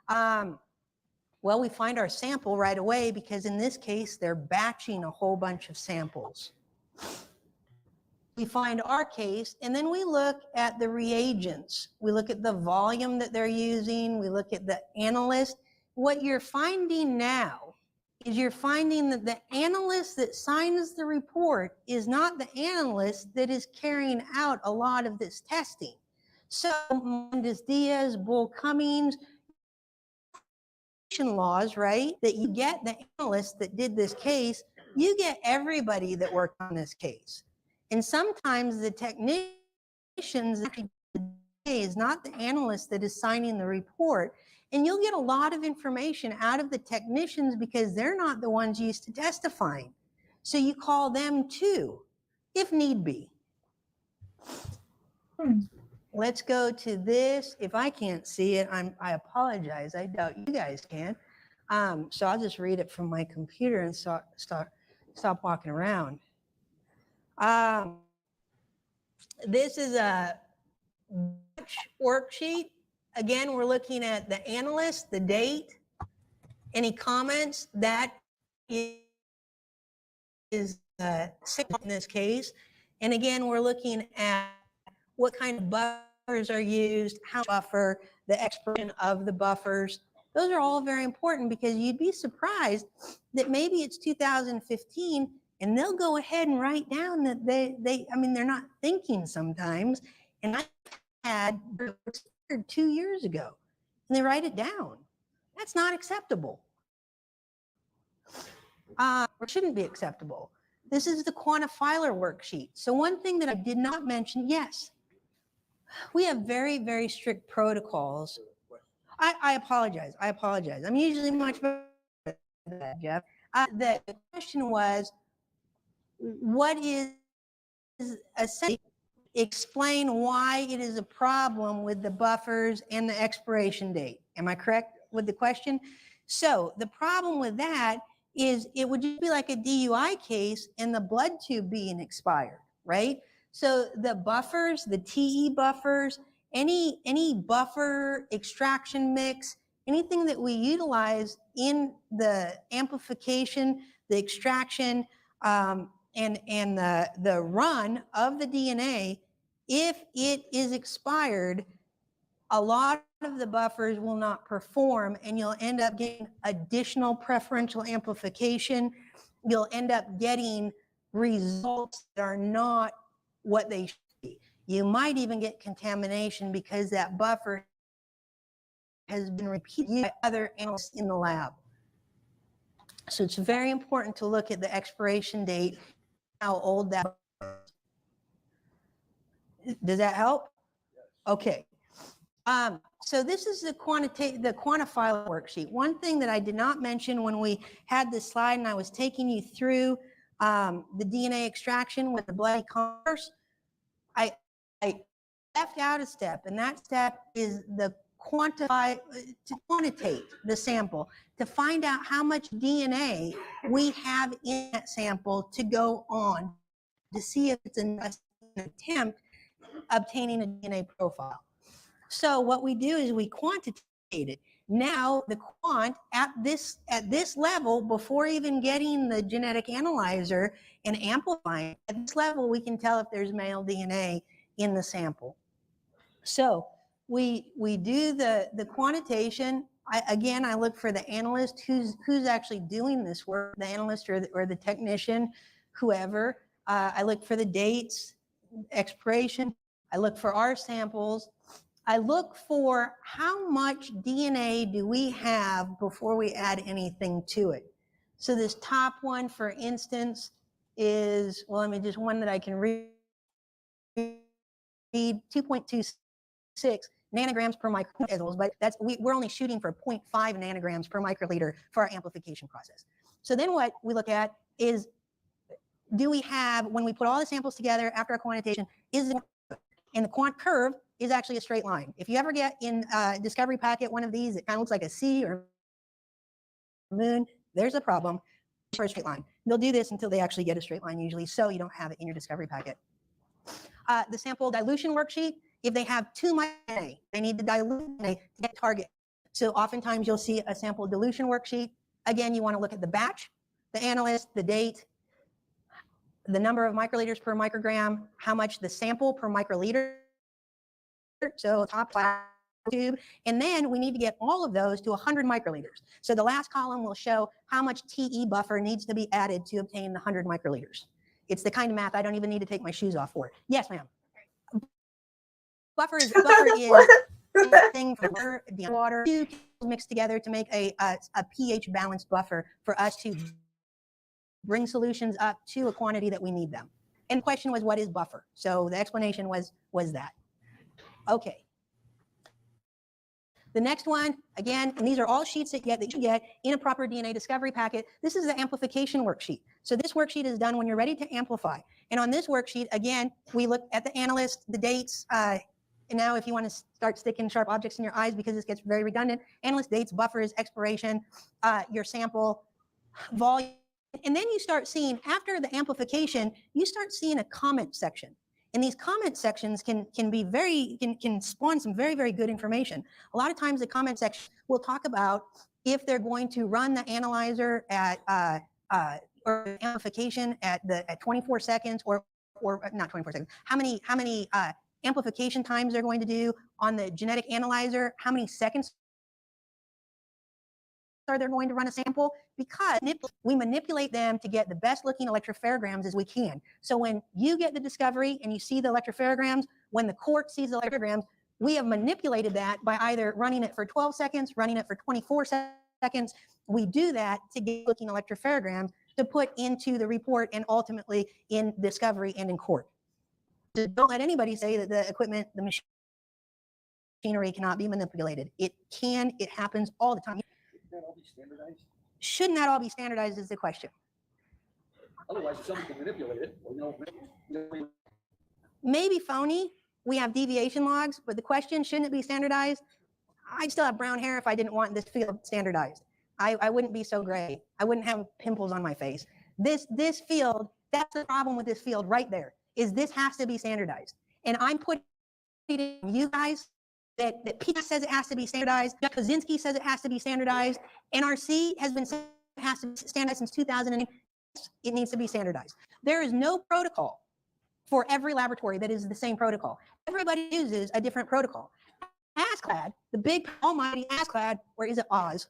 Well, we find our sample right away because in this case, they're batching a whole bunch of samples. We find our case, and then we look at the reagents. We look at the volume that they're using. We look at the analyst. What you're finding now is you're finding that the analyst that signs the report is not the analyst that is carrying out a lot of this testing. So Mendes Diaz, Bull Cummings, laws, right? That you get the analyst that did this case, you get everybody that worked on this case. And sometimes the technicians is not the analyst that is signing the report. And you'll get a lot of information out of the technicians because they're not the ones used to testifying. So you call them too, if need be. Let's go to this. If I can't see it, I apologize. I doubt you guys can. So I'll just read it from my computer and stop walking around. This is a worksheet. Again, we're looking at the analyst, the date, any comments. That is in this case. And again, we're looking at what kind of buffers are used, how buffer, the expiration of the buffers. Those are all very important because you'd be surprised that maybe it's 2015 and they'll go ahead and write down that they're not thinking sometimes. And I had 2 years ago and they write it down. That's not acceptable. Or shouldn't be acceptable. This is the quantifiler worksheet. So one thing that I did not mention, yes, we have very, very strict protocols. I apologize. I'm usually much better at that, Jeff. The question was, what is essentially explain why it is a problem with the buffers and the expiration date. Am I correct with the question? So the problem with that is it would just be like a DUI case and the blood tube being expired, right? So the buffers, the TE buffers, any buffer extraction mix, anything that we utilize in the amplification, the extraction, and the run of the DNA, if it is expired, a lot of the buffers will not perform and you'll end up getting additional preferential amplification. You'll end up getting results that are not what they should be. You might even get contamination because that buffer has been repeated by other analysts in the lab. So it's very important to look at the expiration date, how old that is. Does that help? Okay. So this is the quantifier worksheet. One thing that I did not mention when we had this slide and I was taking you through the DNA extraction with the bloody converse, I left out a step, and that step is to quantitate the sample, to find out how much DNA we have in that sample to go on to see if it's an attempt obtaining a DNA profile. So what we do is we quantitate it. Now the quant at this level, before even getting the genetic analyzer and amplifying, at this level we can tell if there's male DNA in the sample. So we do the quantitation. I look for the analyst who's actually doing this work, the analyst or the technician, whoever. I look for the dates, expiration. I look for our samples. I look for how much DNA do we have before we add anything to it. So this top one, for instance, is, well, let me just one that I can read, 2.26 nanograms per microliter, but we're only shooting for 0.5 nanograms per microliter for our amplification process. So then what we look at is, do we have, when we put all the samples together after our quantitation, and the quant curve is actually a straight line. If you ever get in Discovery Packet one of these, it kind of looks like a C or a moon, there's a problem. for a straight line. They'll do this until they actually get a straight line usually, so you don't have it in your discovery packet. The sample dilution worksheet, if they have too much DNA, they need to dilute DNA to get target. So oftentimes you'll see a sample dilution worksheet. Again, you want to look at the batch, the analyst, the date, the number of microliters per microgram, how much the sample per microliter, so top tube, and then we need to get all of those to 100 microliters. So the last column will show how much TE buffer needs to be added to obtain the 100 microliters. It's the kind of math I don't even need to take my shoes off for. Yes, ma'am. Buffer is a thing from water mixed together to make a pH balanced buffer for us to bring solutions up to a quantity that we need them. And the question was, what is buffer? So the explanation was that. Okay. The next one, again, and these are all sheets that you get in a proper DNA discovery packet. This is the amplification worksheet. So this worksheet is done when you're ready to amplify. And on this worksheet, again, we look at the analyst, the dates, and now if you want to start sticking sharp objects in your eyes because this gets very redundant, analyst, dates, buffers, expiration, your sample, volume. And then you start seeing, after the amplification, you start seeing a comment section. And these comment sections can spawn some very, very good information. A lot of times the comment section will talk about if they're going to run the analyzer at or amplification at 24 seconds or not 24 seconds. How many amplification times they're going to do on the genetic analyzer, how many seconds are they going to run a sample, because we manipulate them to get the best looking electropherograms as we can. So when you get the discovery and you see the electropherograms, when the court sees the electropherograms, we have manipulated that by either running it for 12 seconds, running it for 24 seconds. We do that to get looking electropherograms to put into the report and ultimately in discovery and in court. So don't let anybody say that the equipment, the machinery cannot be manipulated. It can, it happens all the time. Shouldn't that all be standardized? Shouldn't that all be standardized is the question. Otherwise, if someone can manipulate it, well, Maybe phony. We have deviation logs, but the question, shouldn't it be standardized? I'd still have brown hair if I didn't want this field standardized. I wouldn't be so gray. I wouldn't have pimples on my face. This field, that's the problem with this field right there, is this has to be standardized. And I'm putting it in you guys that PETA says it has to be standardized, Kozinski says it has to be standardized, NRC has been saying it has to be standardized since 2008. It needs to be standardized. There is no protocol for every laboratory that is the same protocol. Everybody uses a different protocol. ASCLD, the big almighty ASCLD, or is it Oz?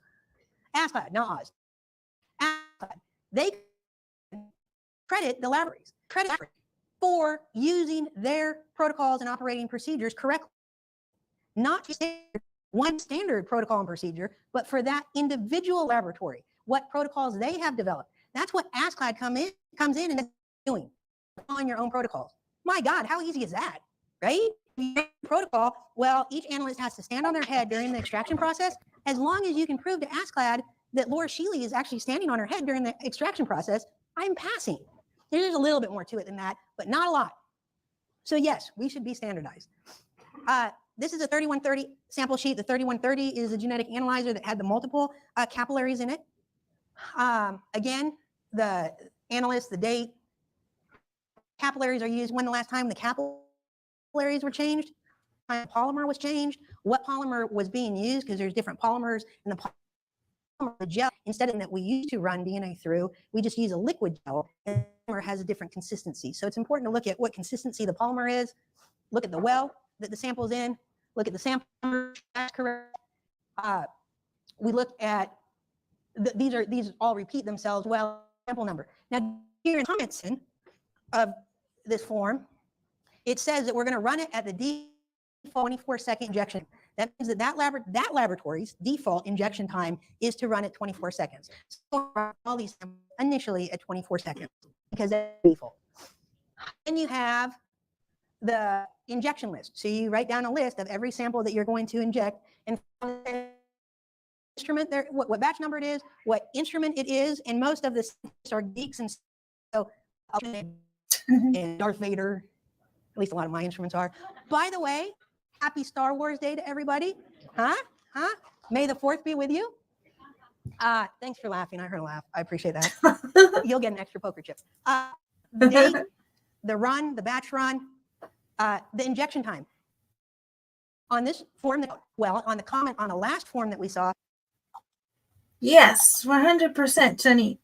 ASCLD, not Oz. ASCLD, they credit the laboratories, for using their protocols and operating procedures correctly. Not just one standard protocol and procedure, but for that individual laboratory, what protocols they have developed. That's what ASCLD comes in and is doing, on your own protocols. My God, how easy is that, right? Protocol, well, each analyst has to stand on their head during the extraction process. As long as you can prove to ASCLD that Laura Shealy is actually standing on her head during the extraction process, I'm passing. There's a little bit more to it than that, but not a lot. So yes, we should be standardized. This is a 3130 sample sheet. The 3130 is a genetic analyzer that had the multiple capillaries in it. Again, the analyst, the date, capillaries are used when the last time the capillaries were changed, the polymer was changed, what polymer was being used, because there's different polymers in the polymer gel. Instead of that we used to run DNA through, we just use a liquid gel, and the polymer has a different consistency. So it's important to look at what consistency the polymer is, look at the well that the sample's in, look at the sample number, that's correct. We look at, these all repeat themselves well, sample number. Now here in comments of this form, it says that we're going to run it at the default 24-second injection. That means that that laboratory's default injection time is to run at 24 seconds. So all these initially at 24 seconds because that's default. Then you have the injection list. So you write down a list of every sample that you're going to inject and instrument there, what batch number it is, what instrument it is, and most of the are geeks, and so and Darth Vader, at least a lot of my instruments are. By the way, happy Star Wars Day to everybody. Huh? May the 4th be with you. Thanks for laughing. I heard a laugh. I appreciate that. You'll get an extra poker chip. The date, the run, the batch run, the injection time. On this form, on the comment on the last form that we saw. Yes, 100%, Jenny.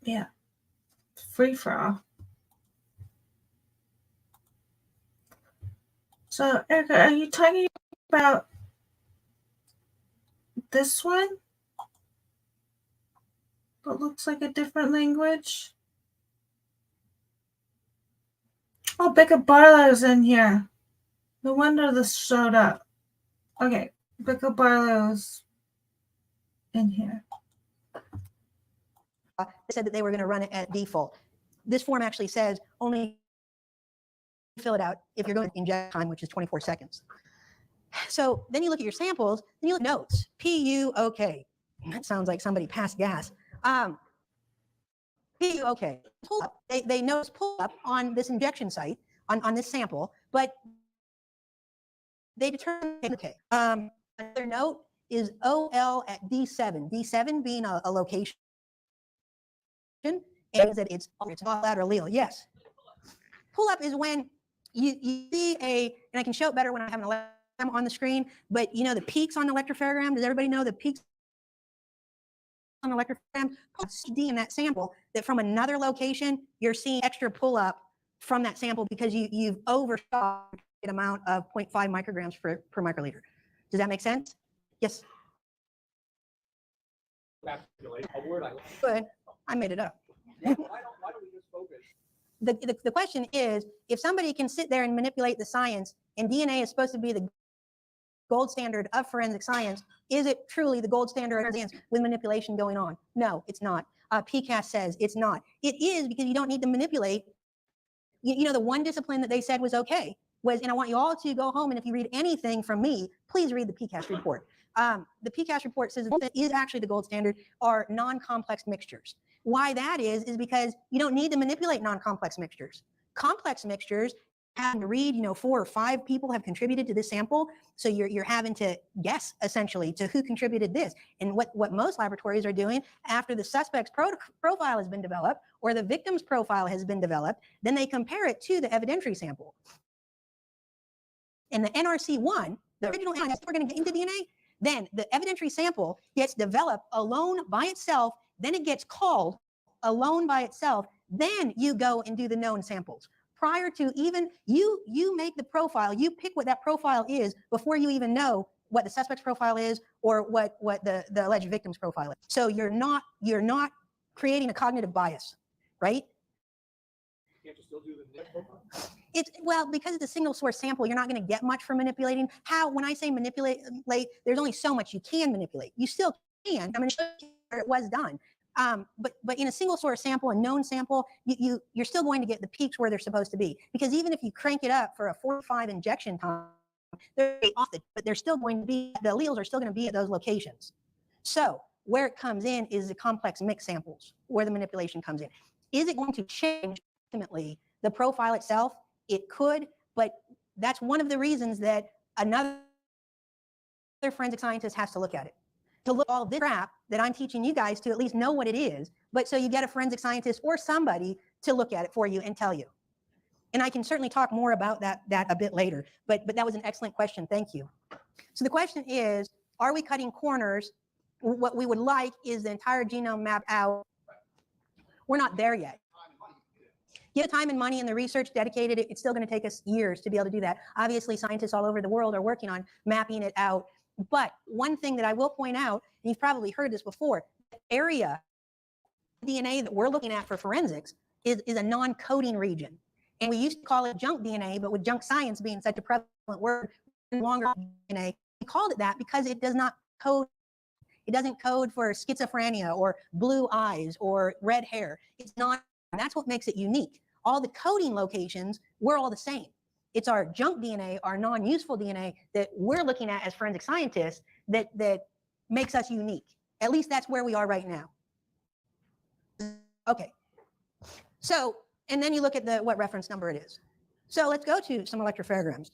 Yeah, free for all. So, Erica, are you talking about this one? That looks like a different language. Oh, Bicka Barlow's in here. No wonder this showed up. Okay, Bicka Barlow's in here. They said that they were going to run it at default. This form actually says only fill it out if you're going to inject time, which is 24 seconds. So then you look at your samples, then you look at notes. PU, okay. That sounds like somebody passed gas. PU, okay. Pull up. They notice pull up on this injection site, on this sample, but they determine, okay. Another note is OL at D7. D7 being a location, and that it's all out or allele. Yes. Pull up is when you see and I can show it better when I have an electrophoregram on the screen, but you know the peaks on the electrophoregram, does everybody know the peaks on the electrophoregram? D in that sample, that from another location, you're seeing extra pull up from that sample because you've overshot an amount of 0.5 micrograms per microliter. Does that make sense? Yes. A word I like. Good. I made it up. Why don't we just focus? The question is, if somebody can sit there and manipulate the science, and DNA is supposed to be the gold standard of forensic science, is it truly the gold standard of science with manipulation going on? No, it's not. PCAST says it's not. It is because you don't need to manipulate. You know, the one discipline that they said was okay was, and I want you all to go home, and if you read anything from me, please read the PCAST report. The PCAST report says that is actually the gold standard are non-complex mixtures. Why that is because you don't need to manipulate non-complex mixtures. Complex mixtures, having to read, 4 or 5 people have contributed to this sample, so you're having to guess essentially to who contributed this. And what most laboratories are doing after the suspect's profile has been developed or the victim's profile has been developed, then they compare it to the evidentiary sample. And the NRC1, the original NIS, we're going to get into DNA, then the evidentiary sample gets developed alone by itself, then it gets called alone by itself, then you go and do the known samples. Prior to even, you make the profile, you pick what that profile is before you even know what the suspect's profile is or what the alleged victim's profile is. So you're not creating a cognitive bias, right? Can't you still do the NIC profile? Well, because it's a single source sample, you're not going to get much for manipulating. When I say manipulate, there's only so much you can manipulate. You still can. I'm going to show you where it was done. But in a single source sample, a known sample, you're still going to get the peaks where they're supposed to be. Because even if you crank it up for a 45 injection time, they're off but they're still going to be, the alleles are still going to be at those locations. So where it comes in is the complex mix samples, where the manipulation comes in. Is it going to change ultimately the profile itself? It could, but that's one of the reasons that another forensic scientist has to look at it. To look at all this crap that I'm teaching you guys to at least know what it is, but so you get a forensic scientist or somebody to look at it for you and tell you. And I can certainly talk more about that a bit later, but that was an excellent question. Thank you. So the question is, are we cutting corners? What we would like is the entire genome mapped out. We're not there yet. Give time and money and the research dedicated, it's still going to take us years to be able to do that. Obviously, scientists all over the world are working on mapping it out. But one thing that I will point out, and you've probably heard this before, the area DNA that we're looking at for forensics is a non-coding region. And we used to call it junk DNA, but with junk science being such a prevalent word, no longer DNA, we called it that because it does not code. It doesn't code for schizophrenia or blue eyes or red hair. It's not, and that's what makes it unique. All the coding locations, we're all the same. It's our junk DNA, our non-useful DNA that we're looking at as forensic scientists that makes us unique. At least that's where we are right now. Okay. So, and then you look at what reference number it is. So let's go to some electrophorograms.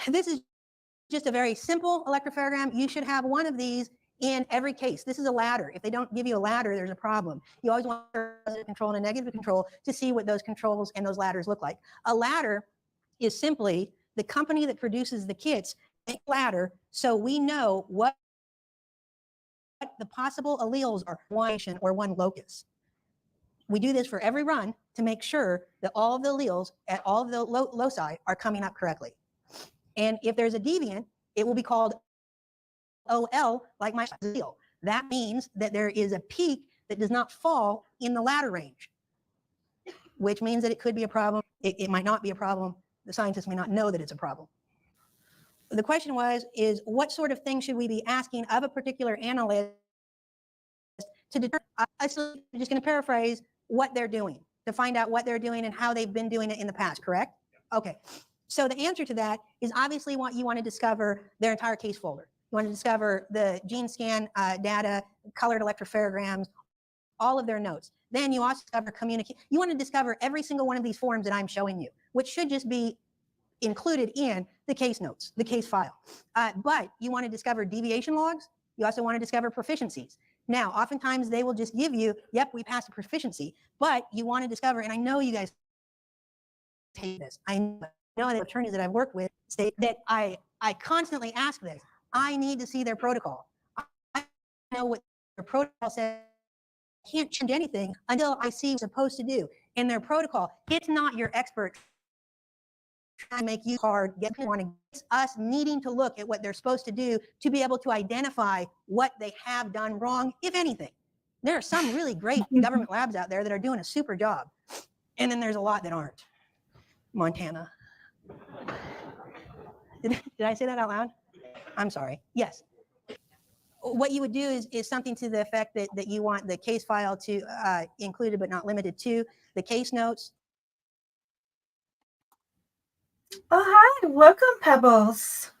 This is just a very simple electrophoregram. You should have one of these in every case. This is a ladder. If they don't give you a ladder, there's a problem. You always want a positive control and a negative control to see what those controls and those ladders look like. A ladder is simply the company that produces the kits make a ladder so we know what the possible alleles are, one nation or one locus. We do this for every run to make sure that all of the alleles at all of the loci are coming up correctly. And if there's a deviant, it will be called OL, like my allele. That means that there is a peak that does not fall in the ladder range, which means that it could be a problem. It might not be a problem. The scientists may not know that it's a problem. The question is what sort of thing should we be asking of a particular analyst to determine? I'm just going to paraphrase what they're doing, to find out what they're doing and how they've been doing it in the past, correct? Okay. So the answer to that is obviously what you want to discover their entire case folder. You want to discover the gene scan data, colored electropherograms, all of their notes. Then you also discover you want to discover every single one of these forms that I'm showing you, which should just be included in the case notes, the case file. But you want to discover deviation logs. You also want to discover proficiencies. Now, oftentimes they will just give you, yep, we passed a proficiency, but you want to discover, and I know you guys hate this. I know the attorneys that I've worked with state that I constantly ask this. I need to see their protocol. I know what their protocol says. I can't change anything until I see what I'm supposed to do in their protocol. It's not your expert trying to make you hard, get people wanting. It's us needing to look at what they're supposed to do to be able to identify what they have done wrong, if anything. There are some really great government labs out there that are doing a super job. And then there's a lot that aren't. Montana. Did I say that out loud? I'm sorry. Yes. What you would do is something to the effect that you want the case file to included but not limited to the case notes. Oh, hi. Welcome, Pebbles.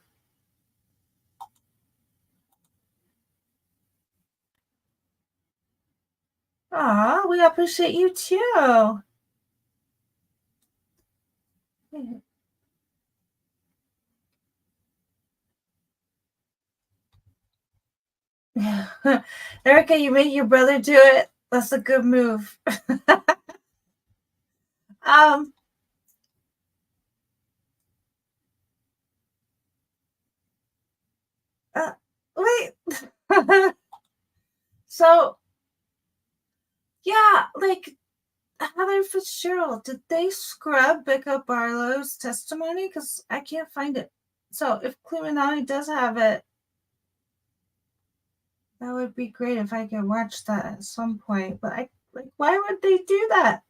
Aw, we appreciate you too. Erica, you made your brother do it. That's a good move. Wait. So, yeah, like Heather Fitzgerald, did they scrub Bicka Barlow's testimony? Because I can't find it. So if Clemenani does have it, that would be great if I could watch that at some point. But why would they do that?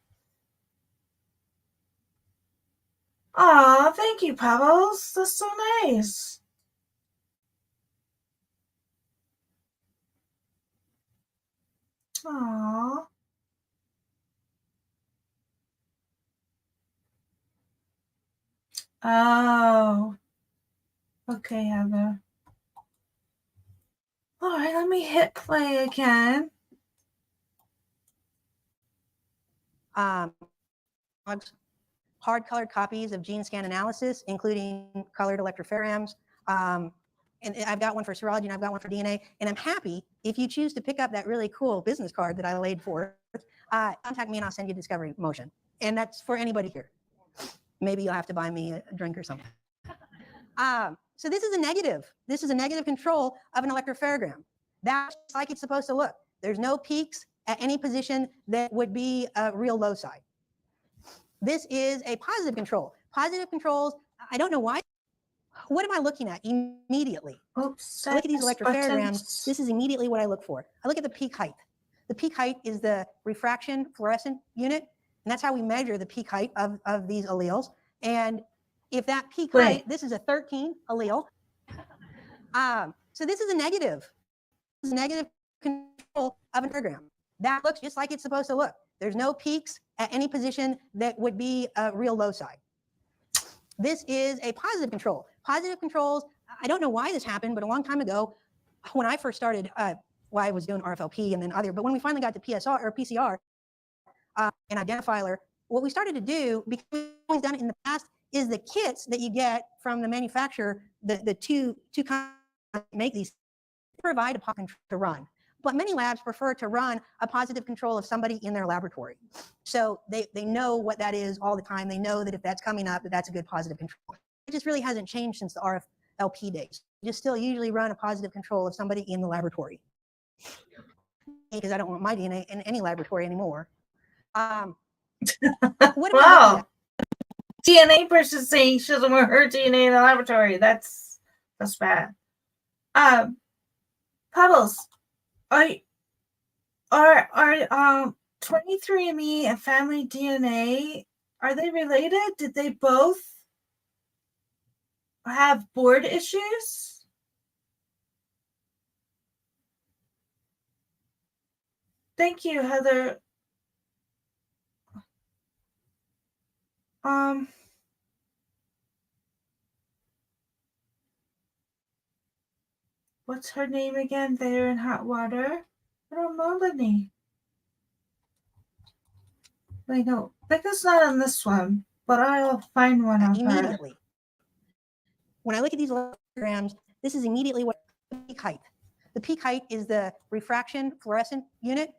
Aw, thank you, Pebbles. That's so nice. Aw. Oh. Okay, Heather. All right, let me hit play again. Hard colored copies of gene scan analysis, including colored electropherograms. And I've got one for serology and I've got one for DNA. And I'm happy if you choose to pick up that really cool business card that I laid forth, contact me and I'll send you a discovery motion. And that's for anybody here. Maybe you'll have to buy me a drink or something. So this is a negative. This is a negative control of an electropherogram. That's like it's supposed to look. There's no peaks at any position that would be a real loci. This is a positive control. Positive controls, I don't know why. What am I looking at immediately? Oops. I look at these electropherograms. This is immediately what I look for. I look at the peak height. The peak height is the refraction fluorescent unit, and that's how we measure the peak height of these alleles. And if that peak height, this is a 13 allele. So this is a negative. This is a negative control of an electrogram. That looks just like it's supposed to look. There's no peaks at any position that would be a real loci. This is a positive control. Positive controls, I don't know why this happened, but a long time ago, when I first started, I was doing RFLP and then but when we finally got to PSR or PCR and identifier, what we started to do, because we've always done it in the past, is the kits that you get from the manufacturer, the two companies that make these provide a positive control to run. But many labs prefer to run a positive control of somebody in their laboratory. So they know what that is all the time. They know that if that's coming up, that's a good positive control. It just really hasn't changed since the RFLP days. You just still usually run a positive control of somebody in the laboratory. Because I don't want my DNA in any laboratory anymore. What about Wow. DNA person saying she doesn't want her DNA in the laboratory. That's bad. Puddles, are 23andMe and Family DNA, are they related? Did they both have board issues? Thank you, Heather. What's her name again? There in hot water. I don't know the name. Wait, no, Bicka's not on this one, but I'll find one of her. Immediately. When I look at these diagrams, this is immediately what the peak height. The peak height is the refraction fluorescent unit.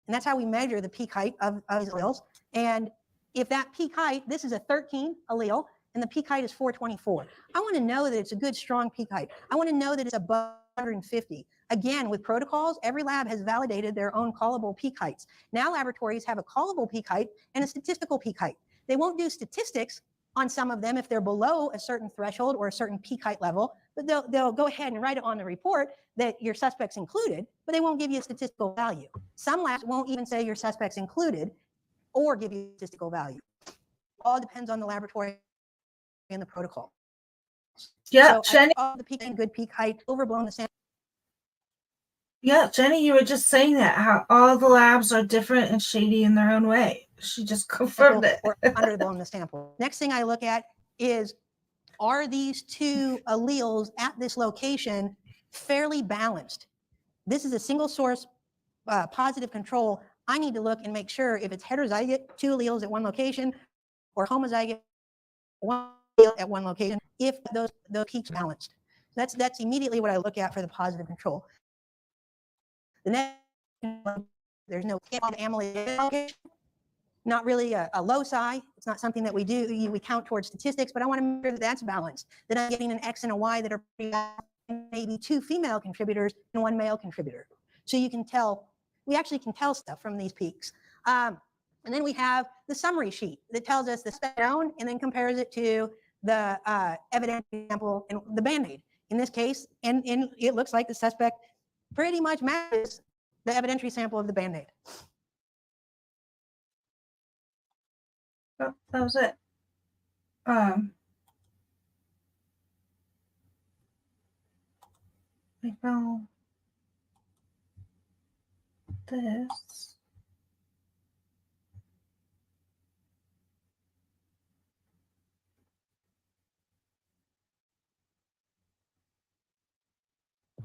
And that's how we measure the peak height of these alleles. And if that peak height, this is a 13 allele, and the peak height is 424. I want to know that it's a good, strong peak height. I want to know that it's above 150. Again, with protocols, every lab has validated their own callable peak heights. Now laboratories have a callable peak height and a statistical peak height. They won't do statistics on some of them if they're below a certain threshold or a certain peak height level, but they'll go ahead and write it on the report that your suspect's included, but they won't give you a statistical value. Some labs won't even say your suspect's included or give you a statistical value. All depends on the laboratory and the protocol. Yeah, so Jenny. All the peak and good peak height, overblown the sample. Yeah, Jenny, you were just saying that, how all the labs are different and shady in their own way. She just confirmed it. Or underblown the sample. Next thing I look at is, are these two alleles at this location fairly balanced? This is a single source positive control. I need to look and make sure if it's heterozygote, two alleles at one location, or homozygote, one allele at one location, if those peaks are balanced. That's immediately what I look at for the positive control. The next, there's no amyloid allocation, not really a loci. It's not something that we do. We count towards statistics, but I want to make sure that that's balanced, that I'm getting an X and a Y that are maybe two female contributors and one male contributor. So you can tell, we actually can tell stuff from these peaks. And then we have the summary sheet that tells us the spec known and then compares it to the evidence sample and the Band-Aid. In this case, and it looks like the suspect pretty much matches the evidentiary sample of the Band-Aid. Oh, that was it. I found this.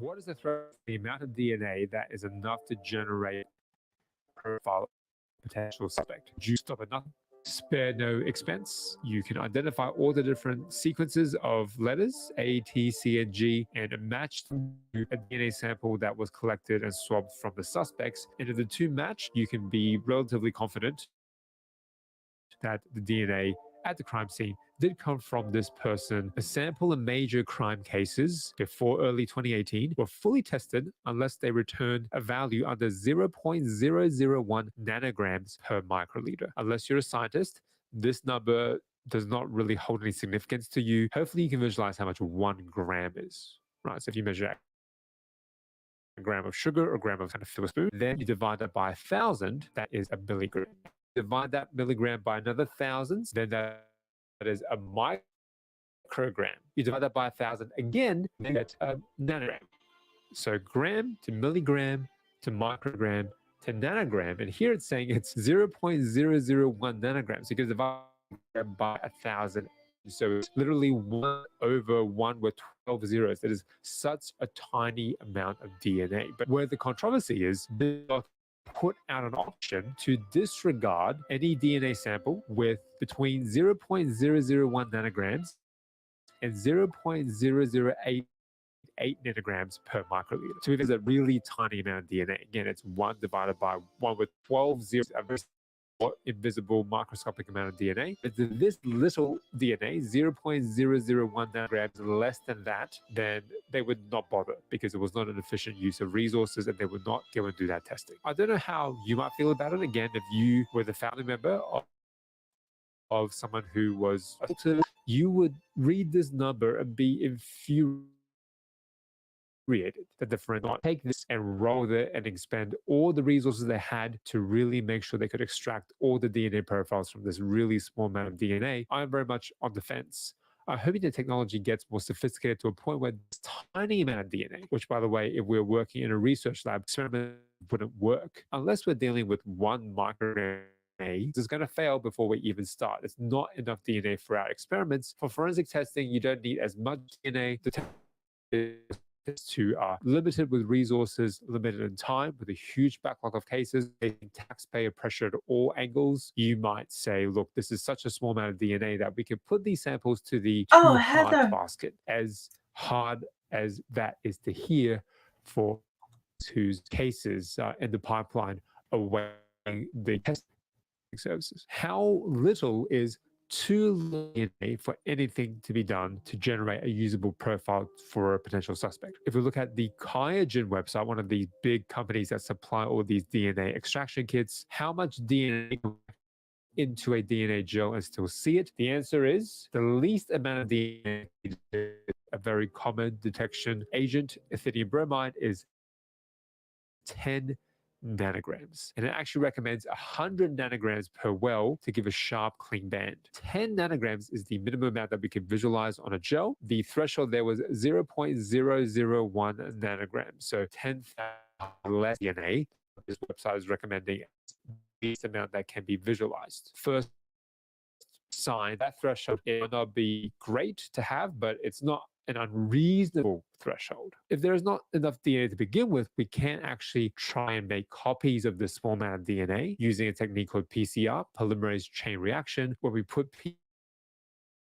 What is the threshold? The amount of DNA that is enough to generate a profile of a potential suspect. Do you stop at nothing? Spare no expense. You can identify all the different sequences of letters, A, T, C, and G, and match them to a DNA sample that was collected and swabbed from the suspects. And if the two match, you can be relatively confident that the DNA at the crime scene did come from this person. A sample of major crime cases before early 2018 were fully tested unless they returned a value under 0.001 nanograms per microliter. Unless you're a scientist, this number does not really hold any significance to you. Hopefully you can visualize how much 1 gram is, right? So if you measure a gram of sugar or a gram of kind of fill a spoon, then you divide that by 1,000, that is a milligram. Divide that milligram by another 1,000, then that is a microgram. You divide that by 1,000 again, then that's a nanogram. So gram to milligram to microgram to nanogram. And here it's saying it's 0.001 nanograms. So you can divide by 1,000. So it's literally 1 over 1 with 12 zeros. That is such a tiny amount of DNA. But where the controversy is, this put out an option to disregard any DNA sample with between 0.001 nanograms and 0.0088 nanograms per microliter. So if there's a really tiny amount of DNA, again, it's 1 divided by 1 with 12 zeros, a very small, invisible microscopic amount of DNA. If this little DNA, 0.001 nanograms less than that, then they would not bother because it was not an efficient use of resources and they would not go and do that testing. I don't know how you might feel about it. Again, if you were the family member of someone who was autistic, you would read this number and be infuriated that the friend not take this and roll with it and expend all the resources they had to really make sure they could extract all the DNA profiles from this really small amount of DNA. I'm very much on the fence. I'm hoping the technology gets more sophisticated to a point where this tiny amount of DNA, which by the way, if we're working in a research lab, experiment wouldn't work unless we're dealing with 1 microgram. Is going to fail before we even start. It's not enough DNA for our experiments. For forensic testing, you don't need as much DNA. The to are limited with resources, limited in time, with a huge backlog of cases, facing taxpayer pressure at all angles. You might say, look, this is such a small amount of DNA that we could put these samples to the Oh, too hard Heather. basket. As hard as that is to hear for whose cases in the pipeline awaiting the testing services. How little is too little DNA for anything to be done to generate a usable profile for a potential suspect? If we look at the QIAGEN website, one of these big companies that supply all these DNA extraction kits, how much DNA into a DNA gel and still see it? The answer is the least amount of DNA, a very common detection agent, ethidium bromide, is 10 nanograms, and it actually recommends 100 nanograms per well to give a sharp, clean band. 10 nanograms is the minimum amount that we can visualize on a gel. The threshold there was 0.001 nanograms, so 10,000 less DNA. This website is recommending the least amount that can be visualized. First sign, that threshold might not be great to have, but it's not an unreasonable threshold. If there is not enough DNA to begin with, we can actually try and make copies of this small amount of DNA using a technique called PCR, polymerase chain reaction, where we put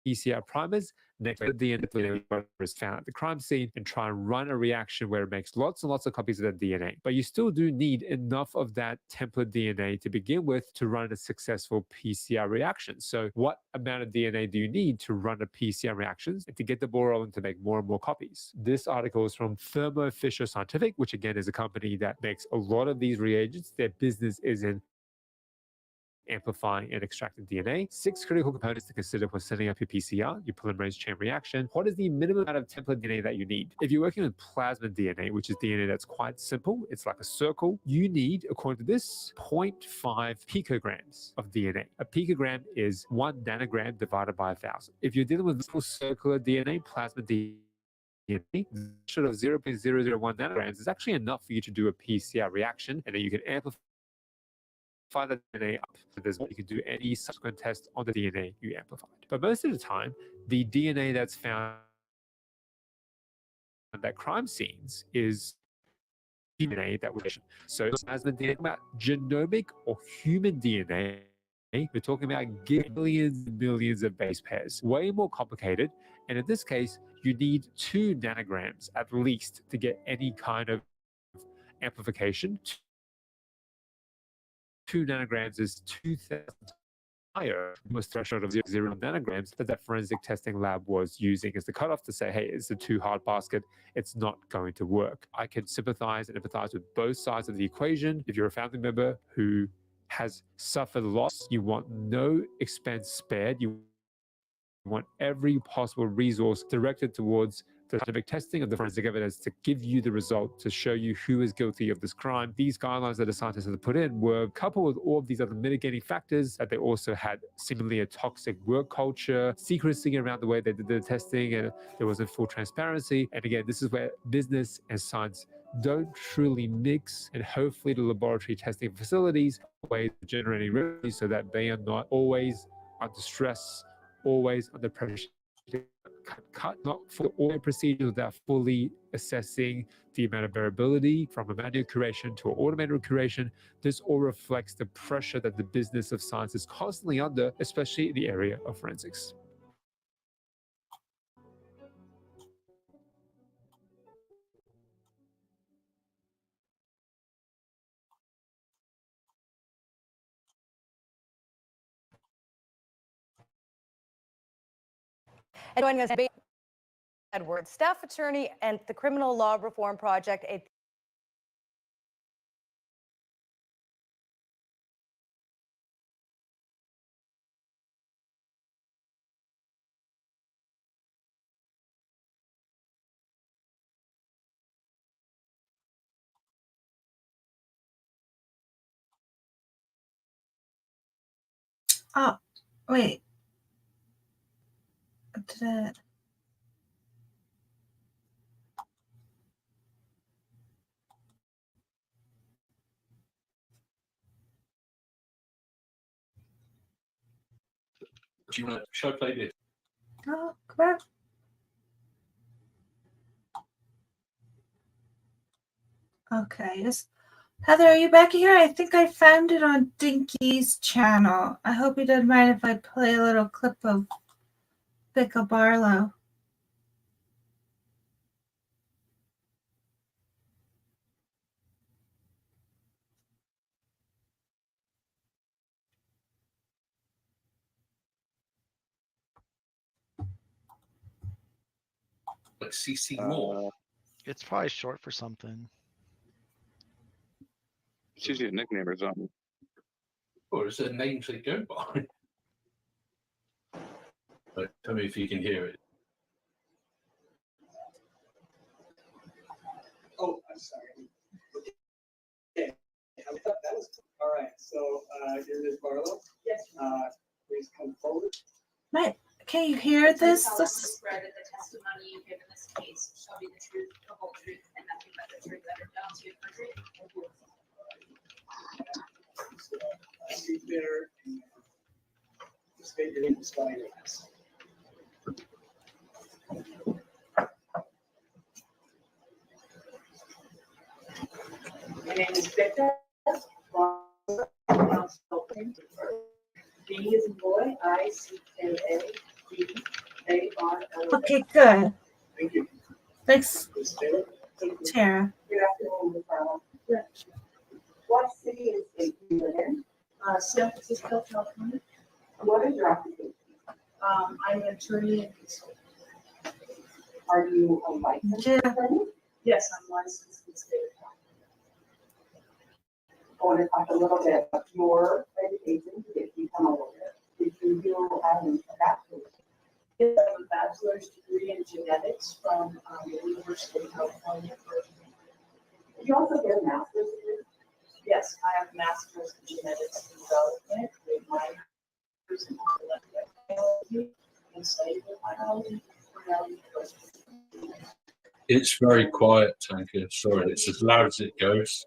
PCR primers next to the DNA is found at the crime scene and try and run a reaction where it makes lots and lots of copies of that DNA. But you still do need enough of that template DNA to begin with to run a successful PCR reaction. So what amount of DNA do you need to run a PCR reaction and to get the ball rolling to make more and more copies? This article is from Thermo Fisher Scientific, which again is a company that makes a lot of these reagents. Their business is in amplifying and extracting DNA. 6 critical components to consider when setting up your PCR, your polymerase chain reaction. What is the minimum amount of template DNA that you need? If you're working with plasmid DNA, which is DNA that's quite simple, it's like a circle, you need, according to this, 0.5 picograms of DNA. A picogram is 1 nanogram divided by 1,000. If you're dealing with little circular DNA, plasmid DNA, sort of 0.001 nanograms is actually enough for you to do a PCR reaction, and then you can amplify the DNA up. So you can do any subsequent test on the DNA you amplified. But most of the time, the DNA that's found at crime scenes is DNA that was. So as the DNA about genomic or human DNA, we're talking about millions and millions of base pairs, way more complicated. And in this case, you need 2 nanograms at least to get any kind of amplification. 2 nanograms is 2,000 higher than the threshold of 0 nanograms that forensic testing lab was using as the cutoff to say, hey, it's a too hard basket, it's not going to work. I can sympathize and empathize with both sides of the equation. If you're a family member who has suffered loss, you want no expense spared. You want every possible resource directed towards the scientific testing of the forensic evidence to give you the result to show you who is guilty of this crime. These guidelines that the scientists had put in were coupled with all of these other mitigating factors, that they also had seemingly a toxic work culture, secrecy around the way they did the testing, and there wasn't full transparency. And again, this is where business and science don't truly mix, and hopefully the laboratory testing facilities ways of generating revenue so that they are not always under stress, always under pressure cut, not for all procedures without fully assessing the amount of variability from a manual curation to an automated curation. This all reflects the pressure that the business of science is constantly under, especially in the area of forensics. And joining us, Edwards, staff attorney at the Criminal Law Reform Project. Oh, wait. Did it? Do you want to show play this? Oh, come back. Okay, Heather, are you back here? I think I found it on Dinky's channel. I hope you don't mind if I play a little clip of Bicka Barlow. Like CC Moore. It's probably short for something. It's usually a nickname or something. Or is it a name to go by? But tell me if you can hear it. Oh, I'm sorry. Okay. I thought that was all right. So, you're Ms. Barlow? Yes. Please come forward. Right. Can you hear this? Tell us the spread of the testimony you give in this case shall be the truth, the whole truth, and nothing but the truth under down to your country. Speak there and state your name and spelling your last name. My name is Bicka. B is in boy, I-C-K-A-D-A-R-L-A. Okay, good. Thank you. Thanks, Ms. Taylor? Tara. Good afternoon, Ms. Barlow. What city and state do you live in? San Francisco, California. What is your occupation? I'm an attorney and consultant. Are you a licensed Yeah. attorney? Yes, I'm licensed in the state of California. I want to talk a little bit about your education to get you become a lawyer. Did you do have a bachelor's? Yes, I have a bachelor's degree in genetics from the University of California. Did you also get a master's degree? Yes, I have a master's in genetics and development with minors in molecular biology and cellular biology. It's very quiet, Tanka. Sorry, it's as loud as it goes.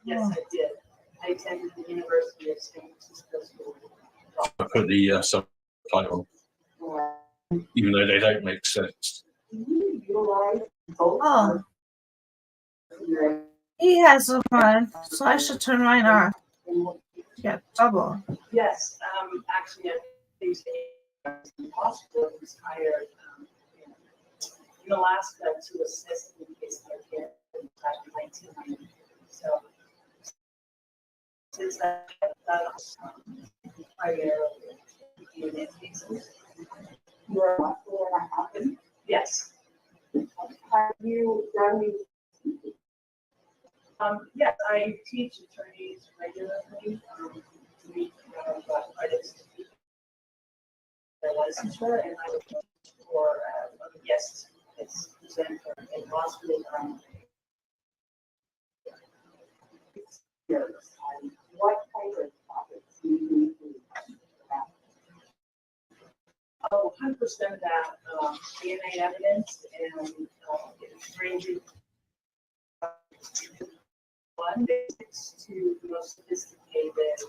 Yes, I did. I attended the University of San Francisco School. I put the subtitle, even though they don't make sense. Do you utilize both? Oh, he has one, so I should turn mine off. Yeah, double. Yes, actually, I think the hospital was hired in Alaska to assist in case of care back in 1990. So since that was primarily in cases. You're a hospital and a happen? Yes. Have you done these? Yes, I teach attorneys regularly to meet artists, their licensure, and I would teach for a guest presenter in hospital. What kind of topics do you need to about? Oh, 100% of that DNA evidence and it's ranging one basics to the most sophisticated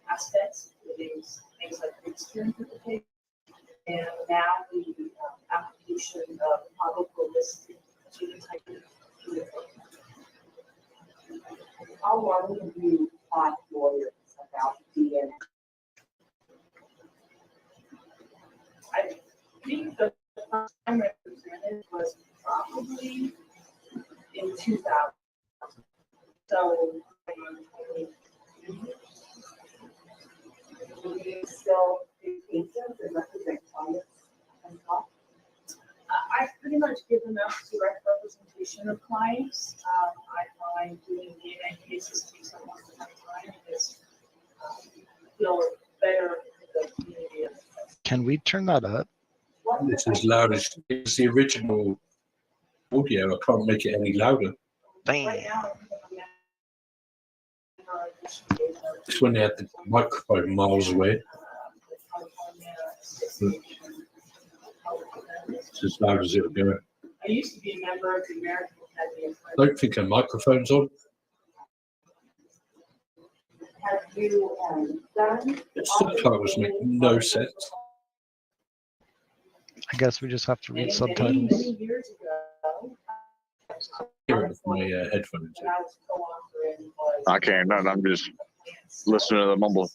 aspects, things like mixture interpretation. And now we time represented was probably in 2000. So, do you still do cases and represent clients and stuff? I pretty much give enough direct representation of clients. I find doing DNA cases takes up most of my time because feel better with the community. Can we turn that up? It's as loud as it's the original audio. I can't make it any louder. Right now, It's when they had the microphone miles away. It's as loud as it'll go. I used to be a member of the American Academy of I don't think a microphone's on. Have you done? The subtitles make no sense. I guess we just have to read Many subtitles. years ago, Hear it with my headphones. when I was co-authoring was I can't, none, I'm just listening to the mumble.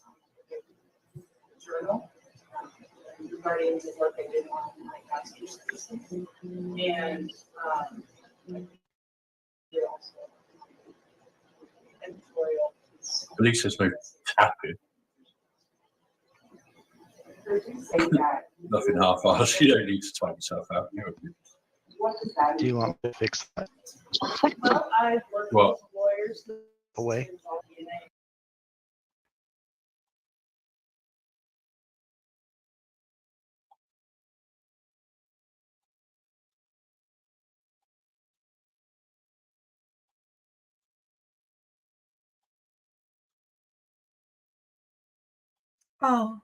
journal regarding the work I did on my constitution. And, yeah, editorial. At least there's no tapping. Nothing half-assed. You don't need to type yourself out. Do you want to fix that? Well, I've worked What? with lawyers. Away. Oh.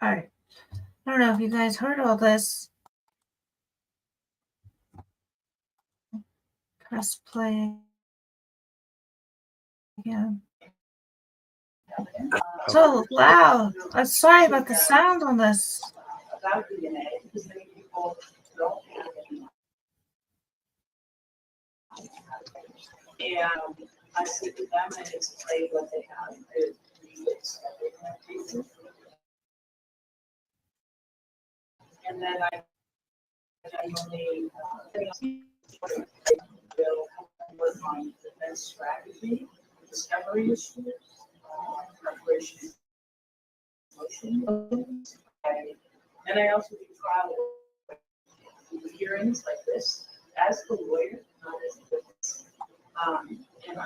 All right. I don't know if you guys heard all this. Press play again. So loud. I'm sorry about the sound on this. About DNA, because many people don't have it. And I sit with them and explain what they have. And then I generally will work on defense strategy, discovery issues, preparation, motion, and I also do trial hearings like this as the lawyer, not as the witness. And I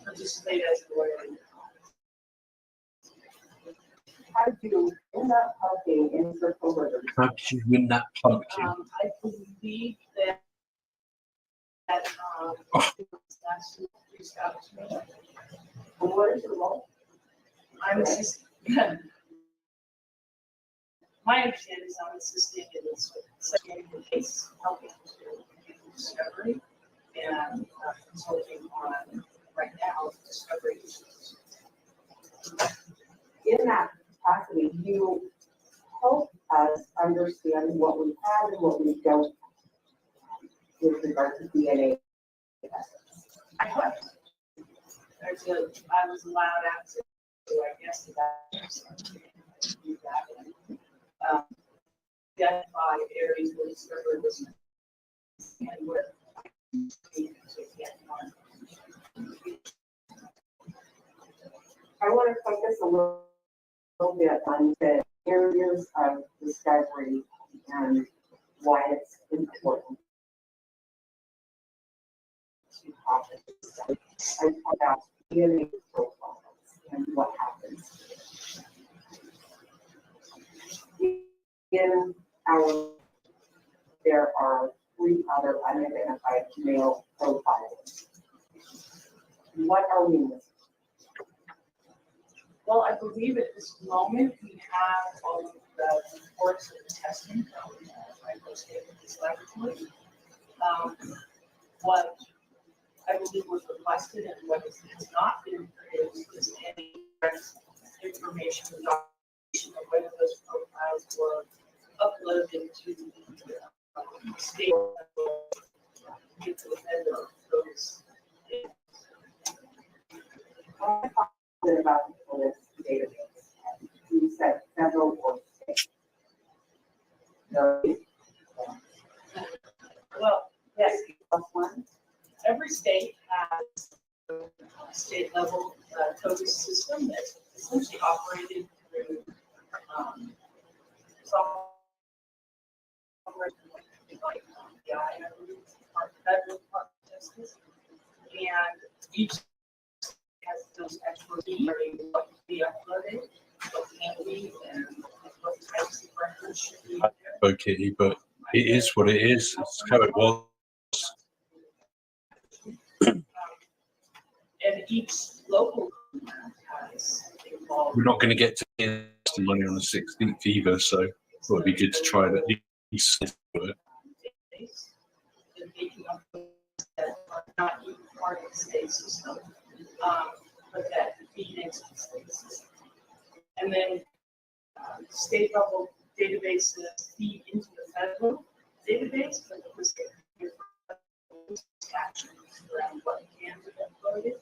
participate as a lawyer. How did you end up helping in circle murders? How did you win that pumpkin? I believe that what is your role? I'm assisting. My understanding is I'm assisting in this second case, helping to discovery and consulting on right now discovery issues. In that capacity, you help us understand what we have and what we don't with regard to DNA. I hope. I was allowed access to, I guess, that. Identify areas where discovery was and where. I want to focus a little bit on the areas of discovery and why it's important. I talk about DNA profiles and what happens. In our, there are 3 other unidentified male profiles. What are we missing? Well, I believe at this moment we have all of the reports of the testing from Riot in this laboratory. What I believe was requested and what has not been produced is any information or documentation of whether those profiles were uploaded to the state get to the vendor of those. I'm confident about this database. You said federal or state. No. Well, yes, plus one. Every state has a state level code system that's essentially operated through software like DI, federal Department of Justice, and each has those expertise what can be uploaded, what can't be, and what types of records should be there. Okay, but it is what it is. It's how it was. And each local has involved. We're not going to get to the money on the 16th either, so it would be good to try that at least do it. That are not even part of the state system, but that feed into the state system. And then state level databases feed into the federal database, but it was statutes around what can be uploaded.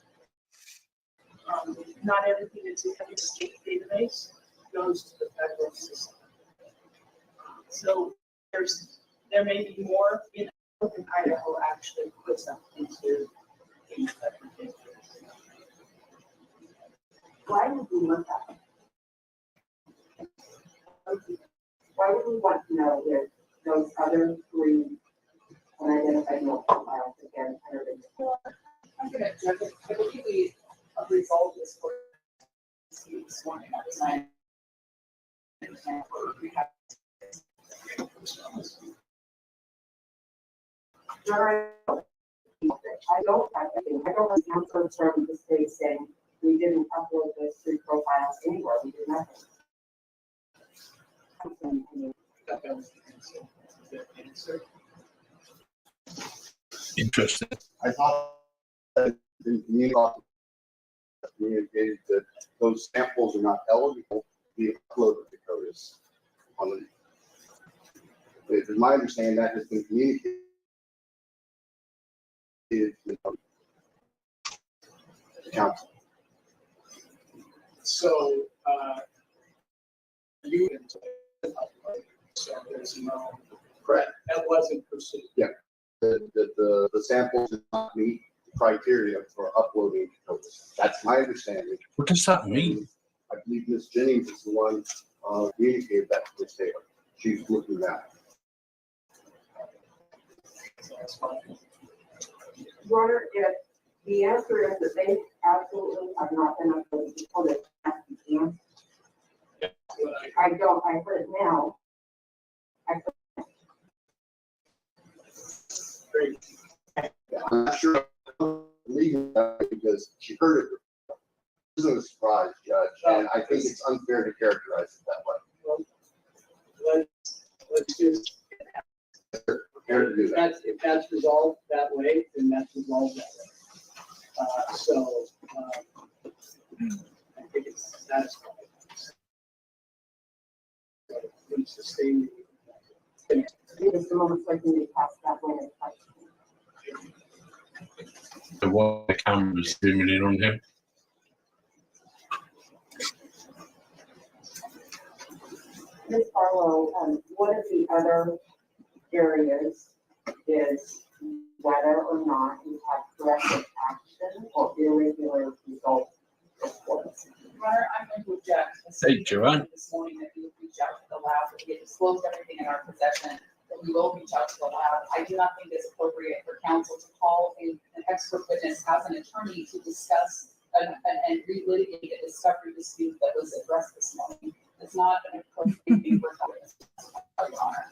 Not everything that's in every state database goes to the federal system. So there may be more in Idaho actually puts them into the federal database. Why would we want that? Why would we want to know if those other three unidentified male profiles again are I'm gonna jump in. I believe we resolved this for this morning at the time. We have. I don't have anything. I don't have an answer from the state saying we didn't upload those three profiles anywhere. We did nothing. Interesting. I thought that the communicated that those samples are not eligible to be uploaded to CODIS on the. It's my understanding that has been communicated. To the council. So, you, so there's no, correct, that wasn't pursued. Yeah, the samples did not meet the criteria for uploading to CODIS. That's my understanding. What does that mean? I believe Ms. Jennings is the one communicated that to the state. She's looking at it. Your Honor, if the answer is that they absolutely have not been uploaded to CODIS, I don't, I heard it now. I'm not sure leaving that because she heard it. This isn't a surprise, Judge, and I think it's unfair to characterize it that way. Let's just, if that's resolved that way, then that's resolved that way. I think it's satisfying. It's the same. It's the moment like when they pass that way. So what the camera's zooming in on him? Ms. Barlow, one of the other areas is whether or not you have corrective action or irregular result reports. Your Honor, I'm going to object. Hey, Joanne. This morning that we would reach out to the lab, that we had disclosed everything in our possession, that we will reach out to the lab. I do not think it's appropriate for counsel to call an expert witness as an attorney to discuss and relitigate a discovery dispute that was addressed this morning. It's not an appropriate thing for Your Honor.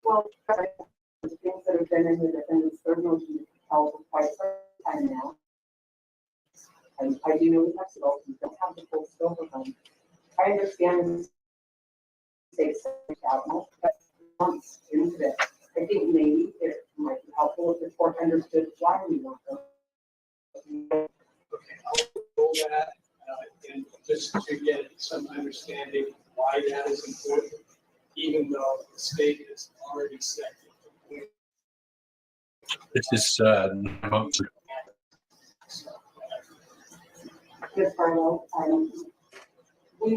Well, the things that have been in the defendant's third motion held for quite some time now. And I do know we have to we don't have the full scope of them. I understand say out, but months into this, I think maybe if understood why we want them. Okay, I'll roll that, and just to get some understanding why that is important, even though the state has already said. This is 9 months ago. Ms. Barlow, we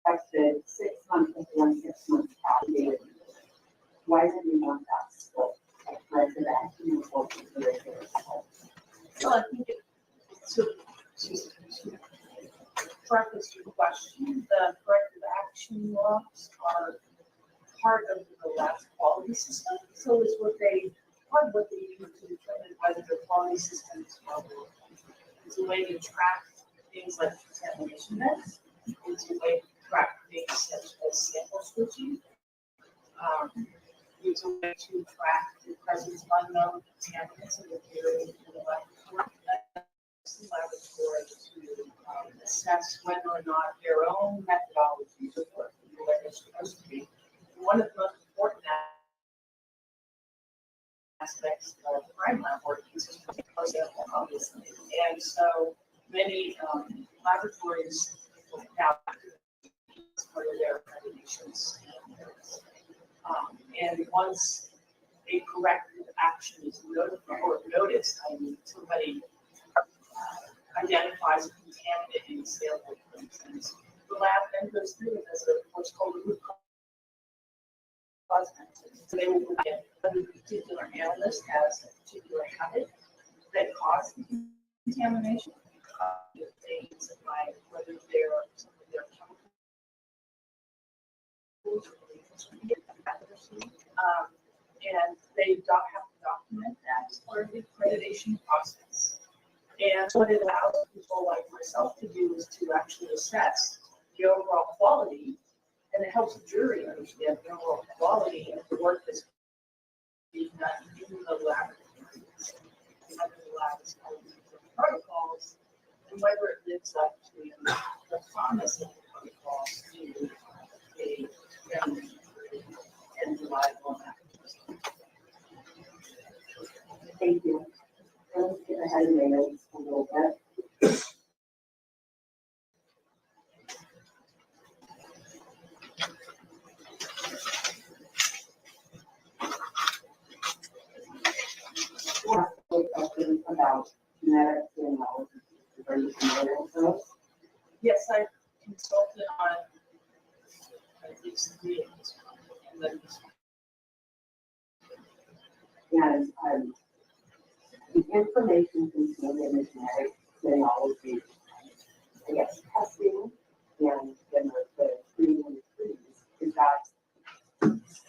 requested 6 months before and 6 months after data. Why did we want that scope? Corrective action and full consideration. Well, I think to preface your question, the corrective action laws are part of the last quality system. So is part of what they use to determine whether the quality system is well. It's a way to track things like contamination events. It's a way to track things such as sample switching. It's a way to track the presence of unknown contaminants in the area in the laboratory. That's the laboratory to assess whether or not their own methodologies are working the way they're supposed to be. One of the most important aspects of the crime lab work is sample, obviously. And so many laboratories have part of their accreditations. And once a corrective action is notified or noticed, somebody identifies a contaminant in the sample, for instance, the lab then goes through it as what's called a root cause analysis. So they will look at whether a particular analyst has a particular habit that causes contamination, things like whether some of their chemicals and they have to document that as part of the accreditation process. And what it allows people like myself to do is to actually assess the overall quality, and it helps the jury understand the overall quality of the work that's being done in the laboratory, whether the lab is following the protocols, and whether it lives up to the promise of the protocols to a and reliable method. Thank you. Let's get ahead of my notes a little bit. Questions about genetic genealogy. Are you familiar with those? Yes, I consulted on at least 3 of these, and then And the information contained in the genetic genealogy, I guess, testing and then the screening of the trees, is that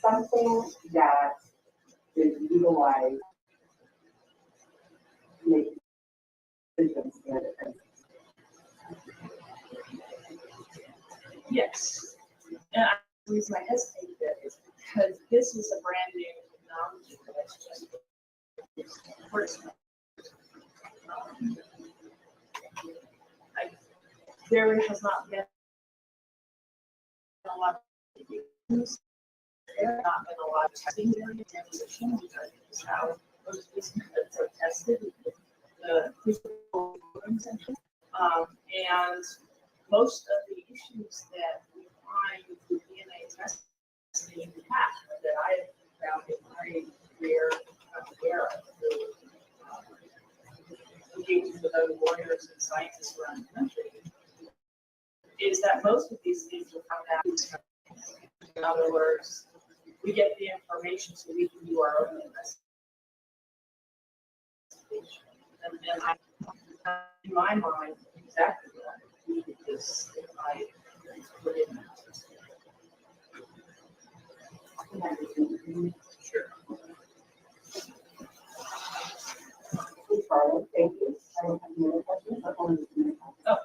something that is utilized to make decisions in a defense? yes. And the reason I hesitate a bit is because this is a brand new technology that's just personal. There has not been a lot of use. There has not been a lot of testing during the transition, because it's how those methods are tested with the physical intention. And most of the issues that we find with DNA testing in the past that I have found in my career, engaging with other lawyers and scientists around the country, is that most of these things are found out. In other words, we get the information so we can do our own investigation. And I, in my mind, exactly what I do this if I put in that. Sure. Thank you. I don't have any other questions. I'll only do Oh.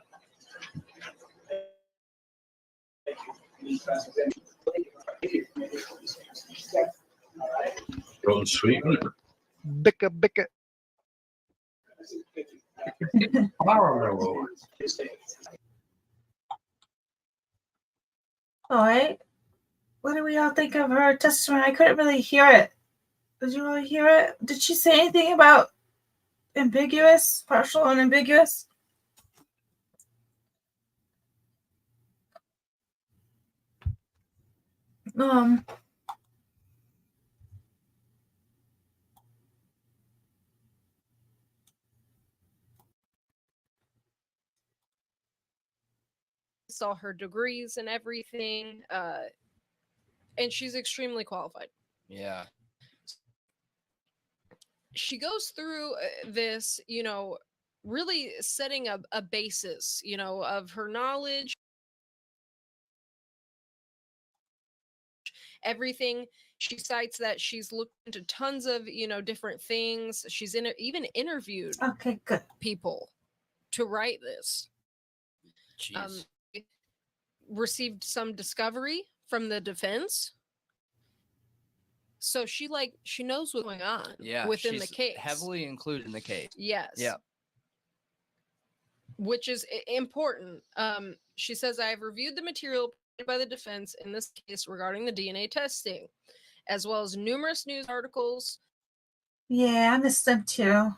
Ron Sweetman. Bicka, Bicka. Barlow. All right. What do we all think of her testimony? I couldn't really hear it. Did you all hear it? Did she say anything about ambiguous, partial and ambiguous? Um, saw her degrees and everything, and she's extremely qualified. Yeah. She goes through this, really setting a basis, of her knowledge, everything. She cites that she's looked into tons of, different things. She's even interviewed okay, good. people to write this. Jeez. Received some discovery from the defense. So she knows what's going on within the case. Heavily included in the case. Yes. Yeah. Which is important. She says, I have reviewed the material by the defense in this case regarding the DNA testing, as well as numerous news articles. Yeah, I missed them too. Oh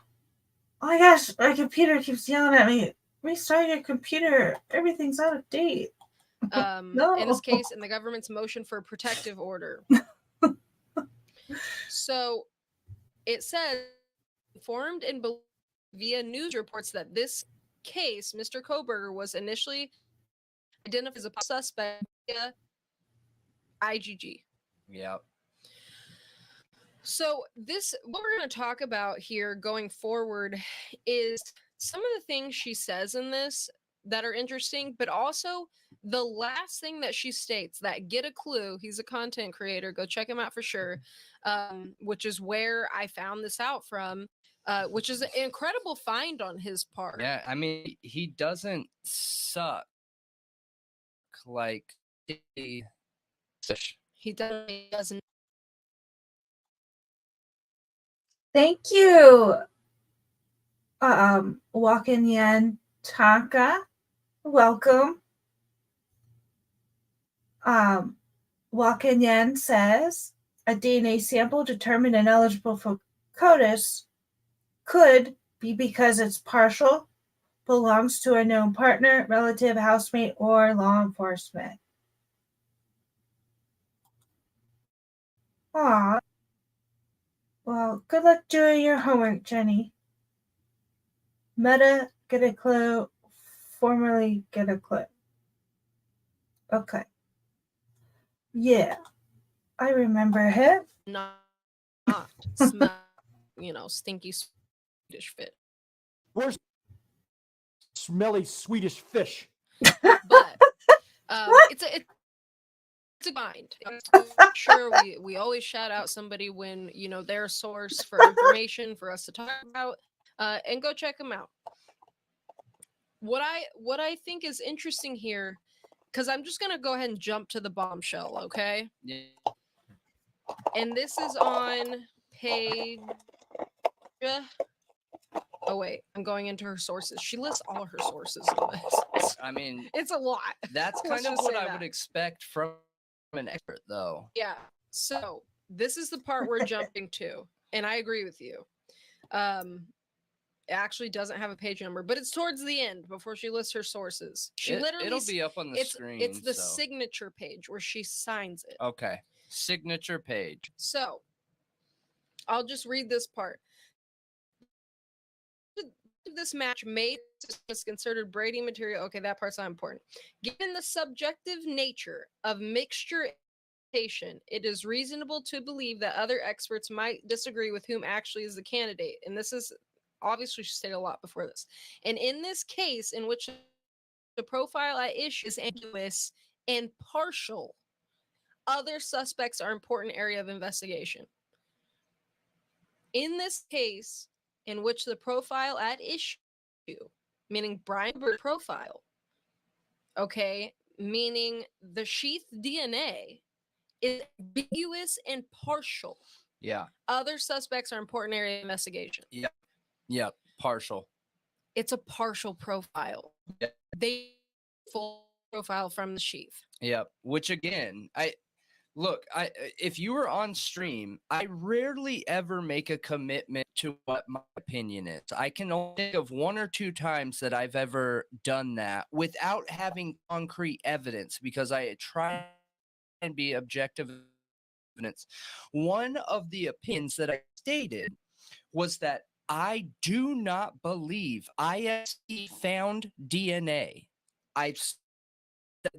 my gosh, my computer keeps yelling at me. Restart your computer. Everything's out of date. No. In this case, in the government's motion for a protective order. So it says, informed and via news reports that this case, Mr. Koberger was initially identified as a suspect via IGG. Yep. So what we're going to talk about here going forward is some of the things she says in this that are interesting, but also the last thing that she states, that Get a Clue, he's a content creator, go check him out for sure, which is where I found this out from, which is an incredible find on his part. Yeah, I mean, he doesn't suck like he definitely doesn't. Thank you. Walking Yen Taka. Welcome. Walking Yen says a DNA sample determined ineligible for CODIS could be because it's partial, belongs to a known partner, relative, housemate, or law enforcement. Aw. Well, good luck doing your homework, Jenny. Meta, Get a Clue, formerly Get a Clue. Okay. Yeah, I remember him. Not smell, stinky Swedish fish. Where's smelly Swedish fish? But it's a bind. Sure, we always shout out somebody when they're a source for information for us to talk about, and go check them out. What I think is interesting here, because I'm just gonna go ahead and jump to the bombshell, okay? Yeah. And this is on page. Oh wait, I'm going into her sources. She lists all her sources on this. I mean, it's a lot. That's kind of what I would expect from an expert, though. Yeah. So this is the part we're jumping to, and I agree with you. It actually doesn't have a page number, but it's towards the end before she lists her sources. It'll be up on the screen. It's the signature page where she signs it. Okay. Signature page. So I'll just read this part. This match made is considered braiding material. Okay, that part's not important. Given the subjective nature of mixture, it is reasonable to believe that other experts might disagree with whom actually is the candidate. And this is obviously she stated a lot before this. And in this case, in which the profile at issue is ambiguous and partial, other suspects are an important area of investigation. In this case, in which the profile at issue, meaning Brian Bird's profile, okay, meaning the sheath DNA is ambiguous and partial. Yeah. Other suspects are important area of investigation. Yep. Yep. Partial. It's a partial profile. Yep. They full profile from the sheath. Yep. Which again, Look, if you were on stream, I rarely ever make a commitment to what my opinion is. I can only think of 1 or 2 times that I've ever done that without having concrete evidence, because I try and be objective evidence. One of the opinions that I stated was that I do not believe ISC found DNA. I've said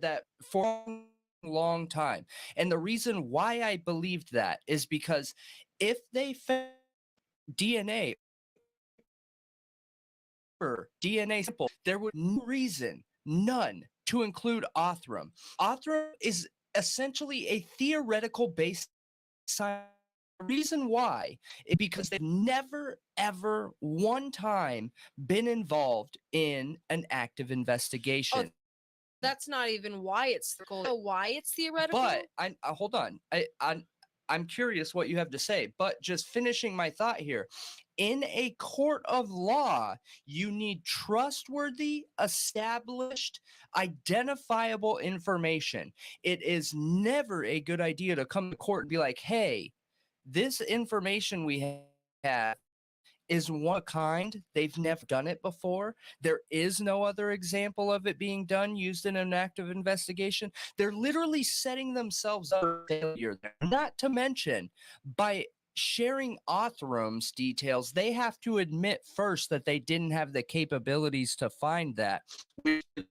that for a long time. And the reason why I believed that is because if they found DNA or DNA sample, there would no reason, none, to include Othram. Othram is essentially a theoretical based science. The reason why is because they've never, ever one time been involved in an active investigation. Oh, that's not even why it's theoretical. You know why it's theoretical? But hold on. I'm curious what you have to say. But just finishing my thought here, in a court of law, you need trustworthy, established, identifiable information. It is never a good idea to come to court and be like, "Hey, this information we have is one kind. They've never done it before. There is no other example of it being done used in an active investigation." They're literally setting themselves up for failure there. Not to mention, by sharing Othram's details, they have to admit first that they didn't have the capabilities to find that, which would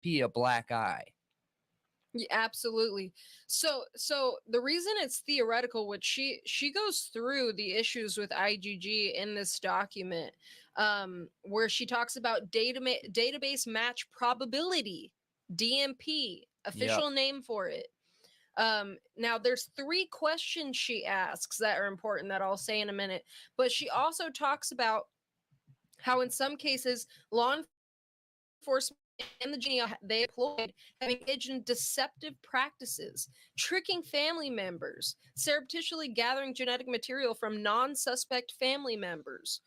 be a black eye. Yeah, absolutely. So the reason it's theoretical, which she goes through the issues with IgG in this document, where she talks about database match probability, DMP, official name for it. Now there's 3 questions she asks that are important that I'll say in a minute, but she also talks about how in some cases law enforcement and the genealogy they employed have engaged in deceptive practices, tricking family members, surreptitiously gathering genetic material from non-suspect family members.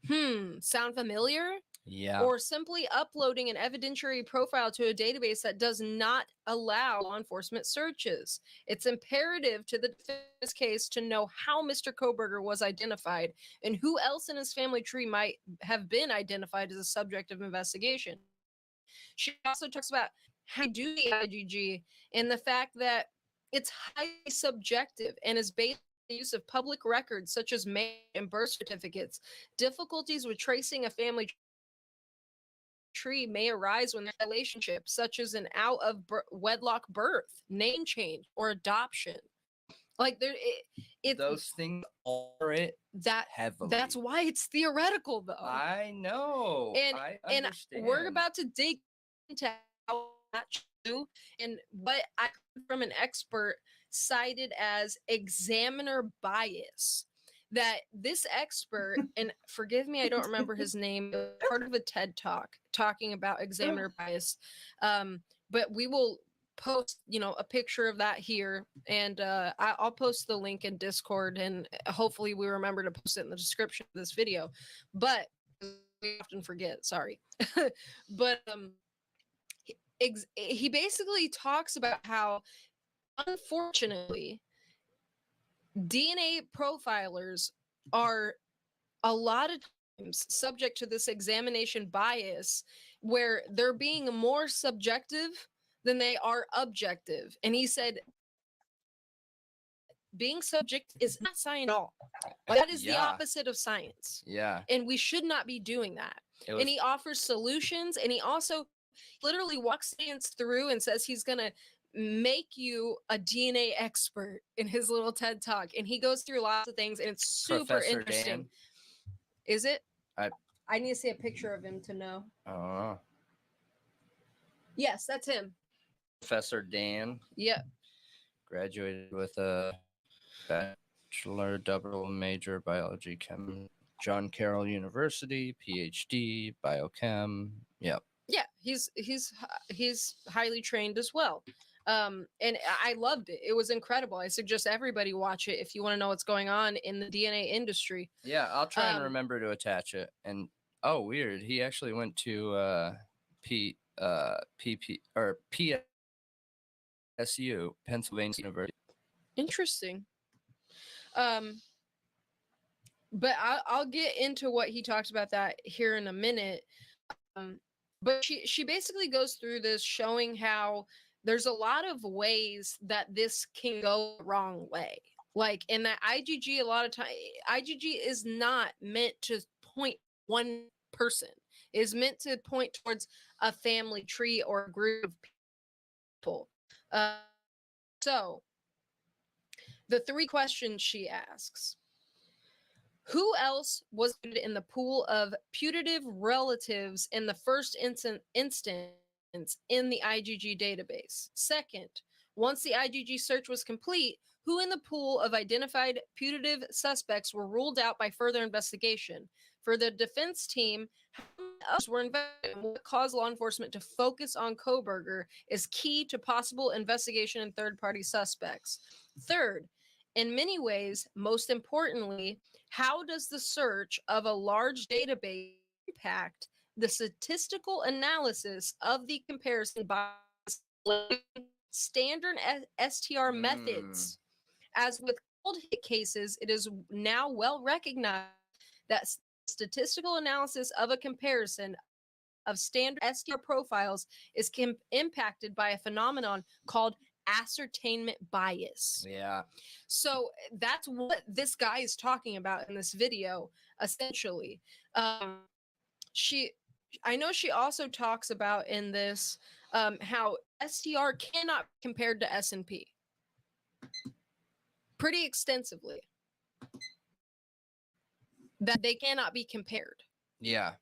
Sound familiar? Yeah. Or simply uploading an evidentiary profile to a database that does not allow law enforcement searches. It's imperative to the defense case to know how Mr. Koberger was identified and who else in his family tree might have been identified as a subject of investigation. She also talks about how to do the IgG and the fact that it's highly subjective and is based on the use of public records such as marriage and birth certificates. Difficulties with tracing a family tree may arise when there's a relationship, such as an out of wedlock birth, name change, or adoption. Like Those things are it that heavily. That's why it's theoretical, though. I know. I understand. And we're about to dig into how that's true and what I heard from an expert cited as examiner bias. That this expert, and forgive me, I don't remember his name, part of a TED talk talking about examiner bias. But we will post, a picture of that here, and I'll post the link in Discord, and hopefully we remember to post it in the description of this video. But we often forget, sorry. But he basically talks about how, unfortunately, DNA profilers are a lot of times subject to this examination bias where they're being more subjective than they are objective. And he said, being subject is not science at all. That is the opposite of science. Yeah. And we should not be doing that. And he offers solutions, and he also literally walks science through and says he's going to make you a DNA expert in his little TED talk. And he goes through lots of things, and it's super Professor interesting. Dan. Is it? I need to see a picture of him to know. Oh. Yes, that's him. Professor Dan. Yep. Graduated with a bachelor, double major biology chem, John Carroll University, PhD, biochem. Yep. Yeah, he's highly trained as well. And I loved it. It was incredible. I suggest everybody watch it if you want to know what's going on in the DNA industry. Yeah, I'll try and remember to attach it. And oh, weird. He actually went to PP or PS SU, Pennsylvania University. Interesting. But I'll get into what he talked about that here in a minute. But she basically goes through this showing how there's a lot of ways that this can go the wrong way. Like in that IgG, a lot of time IgG is not meant to point one person. It is meant to point towards a family tree or a group of people. So the 3 questions she asks: who else was in the pool of putative relatives in the first instance in the IgG database? Second, once the IgG search was complete, who in the pool of identified putative suspects were ruled out by further investigation? For the defense team, how many others were investigated? What caused law enforcement to focus on Koberger is key to possible investigation and third-party suspects. Third, in many ways, most importantly, how does the search of a large database impact the statistical analysis of the comparison by standard STR methods? As with cold hit cases, it is now well recognized that statistical analysis of a comparison of standard STR profiles is impacted by a phenomenon called ascertainment bias. Yeah. So that's what this guy is talking about in this video, essentially. I know she also talks about in this how STR cannot be compared to S&P pretty extensively. That they cannot be compared. Yeah.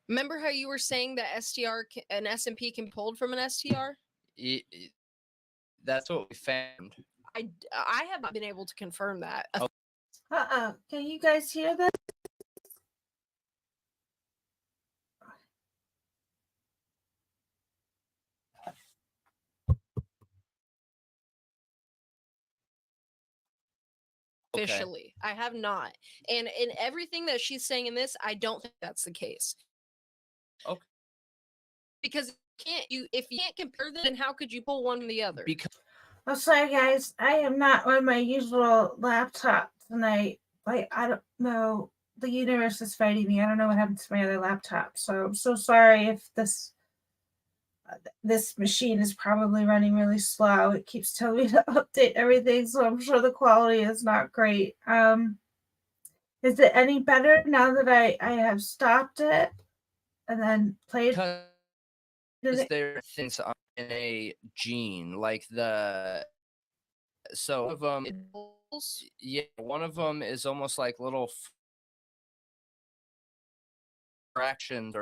Remember how you were saying that an S&P can be pulled from an STR? That's what we found. I have not been able to confirm that. Can you guys hear this? Officially, I have not. And in everything that she's saying in this, I don't think that's the case. Okay. Because if you can't compare them, then how could you pull one from the other? Oh, sorry guys, I am not on my usual laptop tonight. Like, I don't know. The universe is fighting me. I don't know what happened to my other laptop. So I'm so sorry if this machine is probably running really slow. It keeps telling me to update everything, so I'm sure the quality is not great. Is it any better now that I have stopped it and then played? Because there are things on a gene, like so one of them, one of them is almost like little fractions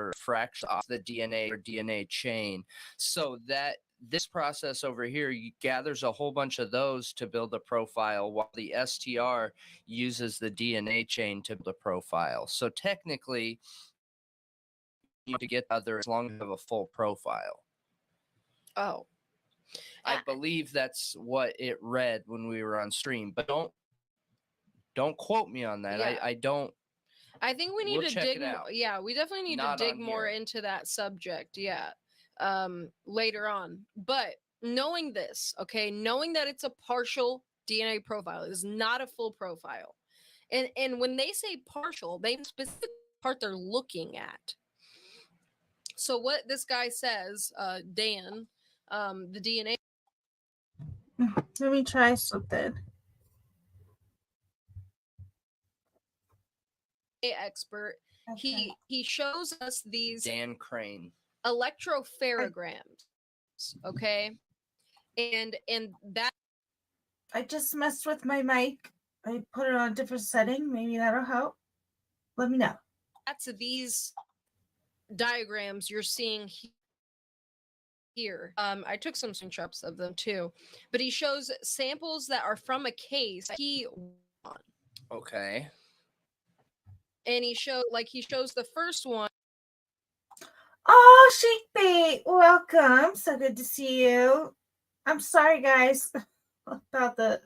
off the DNA or DNA chain. So that this process over here gathers a whole bunch of those to build a profile, while the STR uses the DNA chain to build a profile. So technically, you need to get other as long as you have a full profile. Oh. I believe that's what it read when we were on stream, but don't quote me on that. Yeah. I don't. I think we need to dig more. Yeah, we definitely need to dig more into that subject. Yeah. Later on. But knowing this, okay, knowing that it's a partial DNA profile, it is not a full profile. And when they say partial, they specific part they're looking at. So what this guy says, Dan, the DNA. Let me try something. Expert. Okay. He shows us these Dan Crane electropherograms. Okay. And that I just messed with my mic. I put it on a different setting. Maybe that'll help. Let me know. That's these diagrams you're seeing here. I took some screenshots of them too, but he shows samples that are from a case he won. Okay. And he shows the first one. Oh, Sheikbait, welcome. So good to see you. I'm sorry, guys, about the.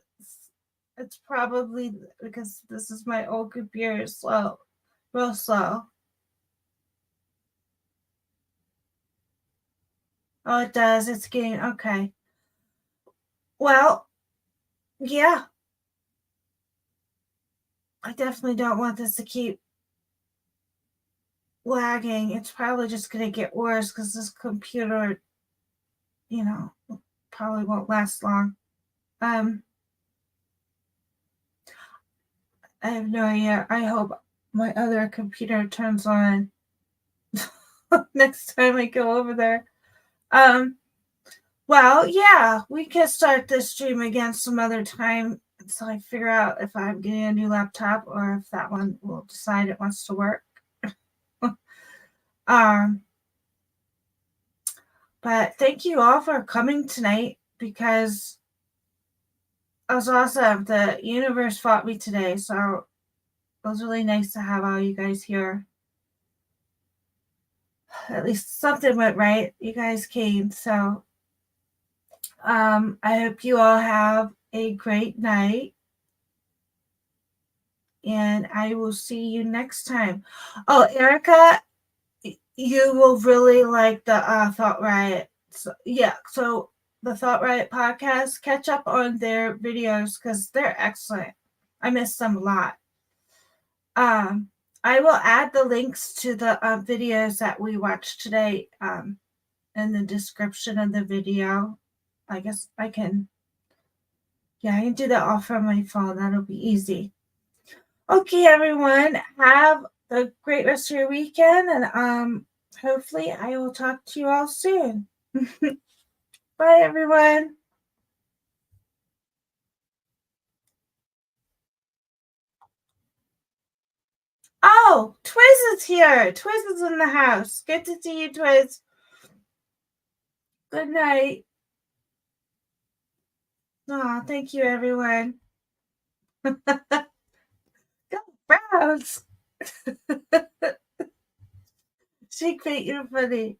It's probably because this is my old computer. Slow, real slow. Oh, it does. It's getting okay. Well, yeah. I definitely don't want this to keep lagging. It's probably just going to get worse because this computer, probably won't last long. I have no idea. I hope my other computer turns on next time I go over there. Well, yeah, we can start this stream again some other time until I figure out if I'm getting a new laptop or if that one will decide it wants to work. But thank you all for coming tonight because it was awesome. The universe fought me today, so it was really nice to have all you guys here. At least something went right. You guys came, so I hope you all have a great night. And I will see you next time. Oh, Erica, you will really like the Thought Riot. So the Thought Riot podcast, catch up on their videos because they're excellent. I miss them a lot. I will add the links to the videos that we watched today in the description of the video. I guess I can do that all from my phone. That'll be easy. Okay, everyone, have a great rest of your weekend, and hopefully I will talk to you all soon. Bye, everyone. Oh, Twiz is here. Twiz is in the house. Good to see you, Twiz. Good night. Oh, thank you, everyone. Go Browns. Shake Fate, you're funny.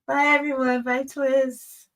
Bye, everyone. Bye, Twiz.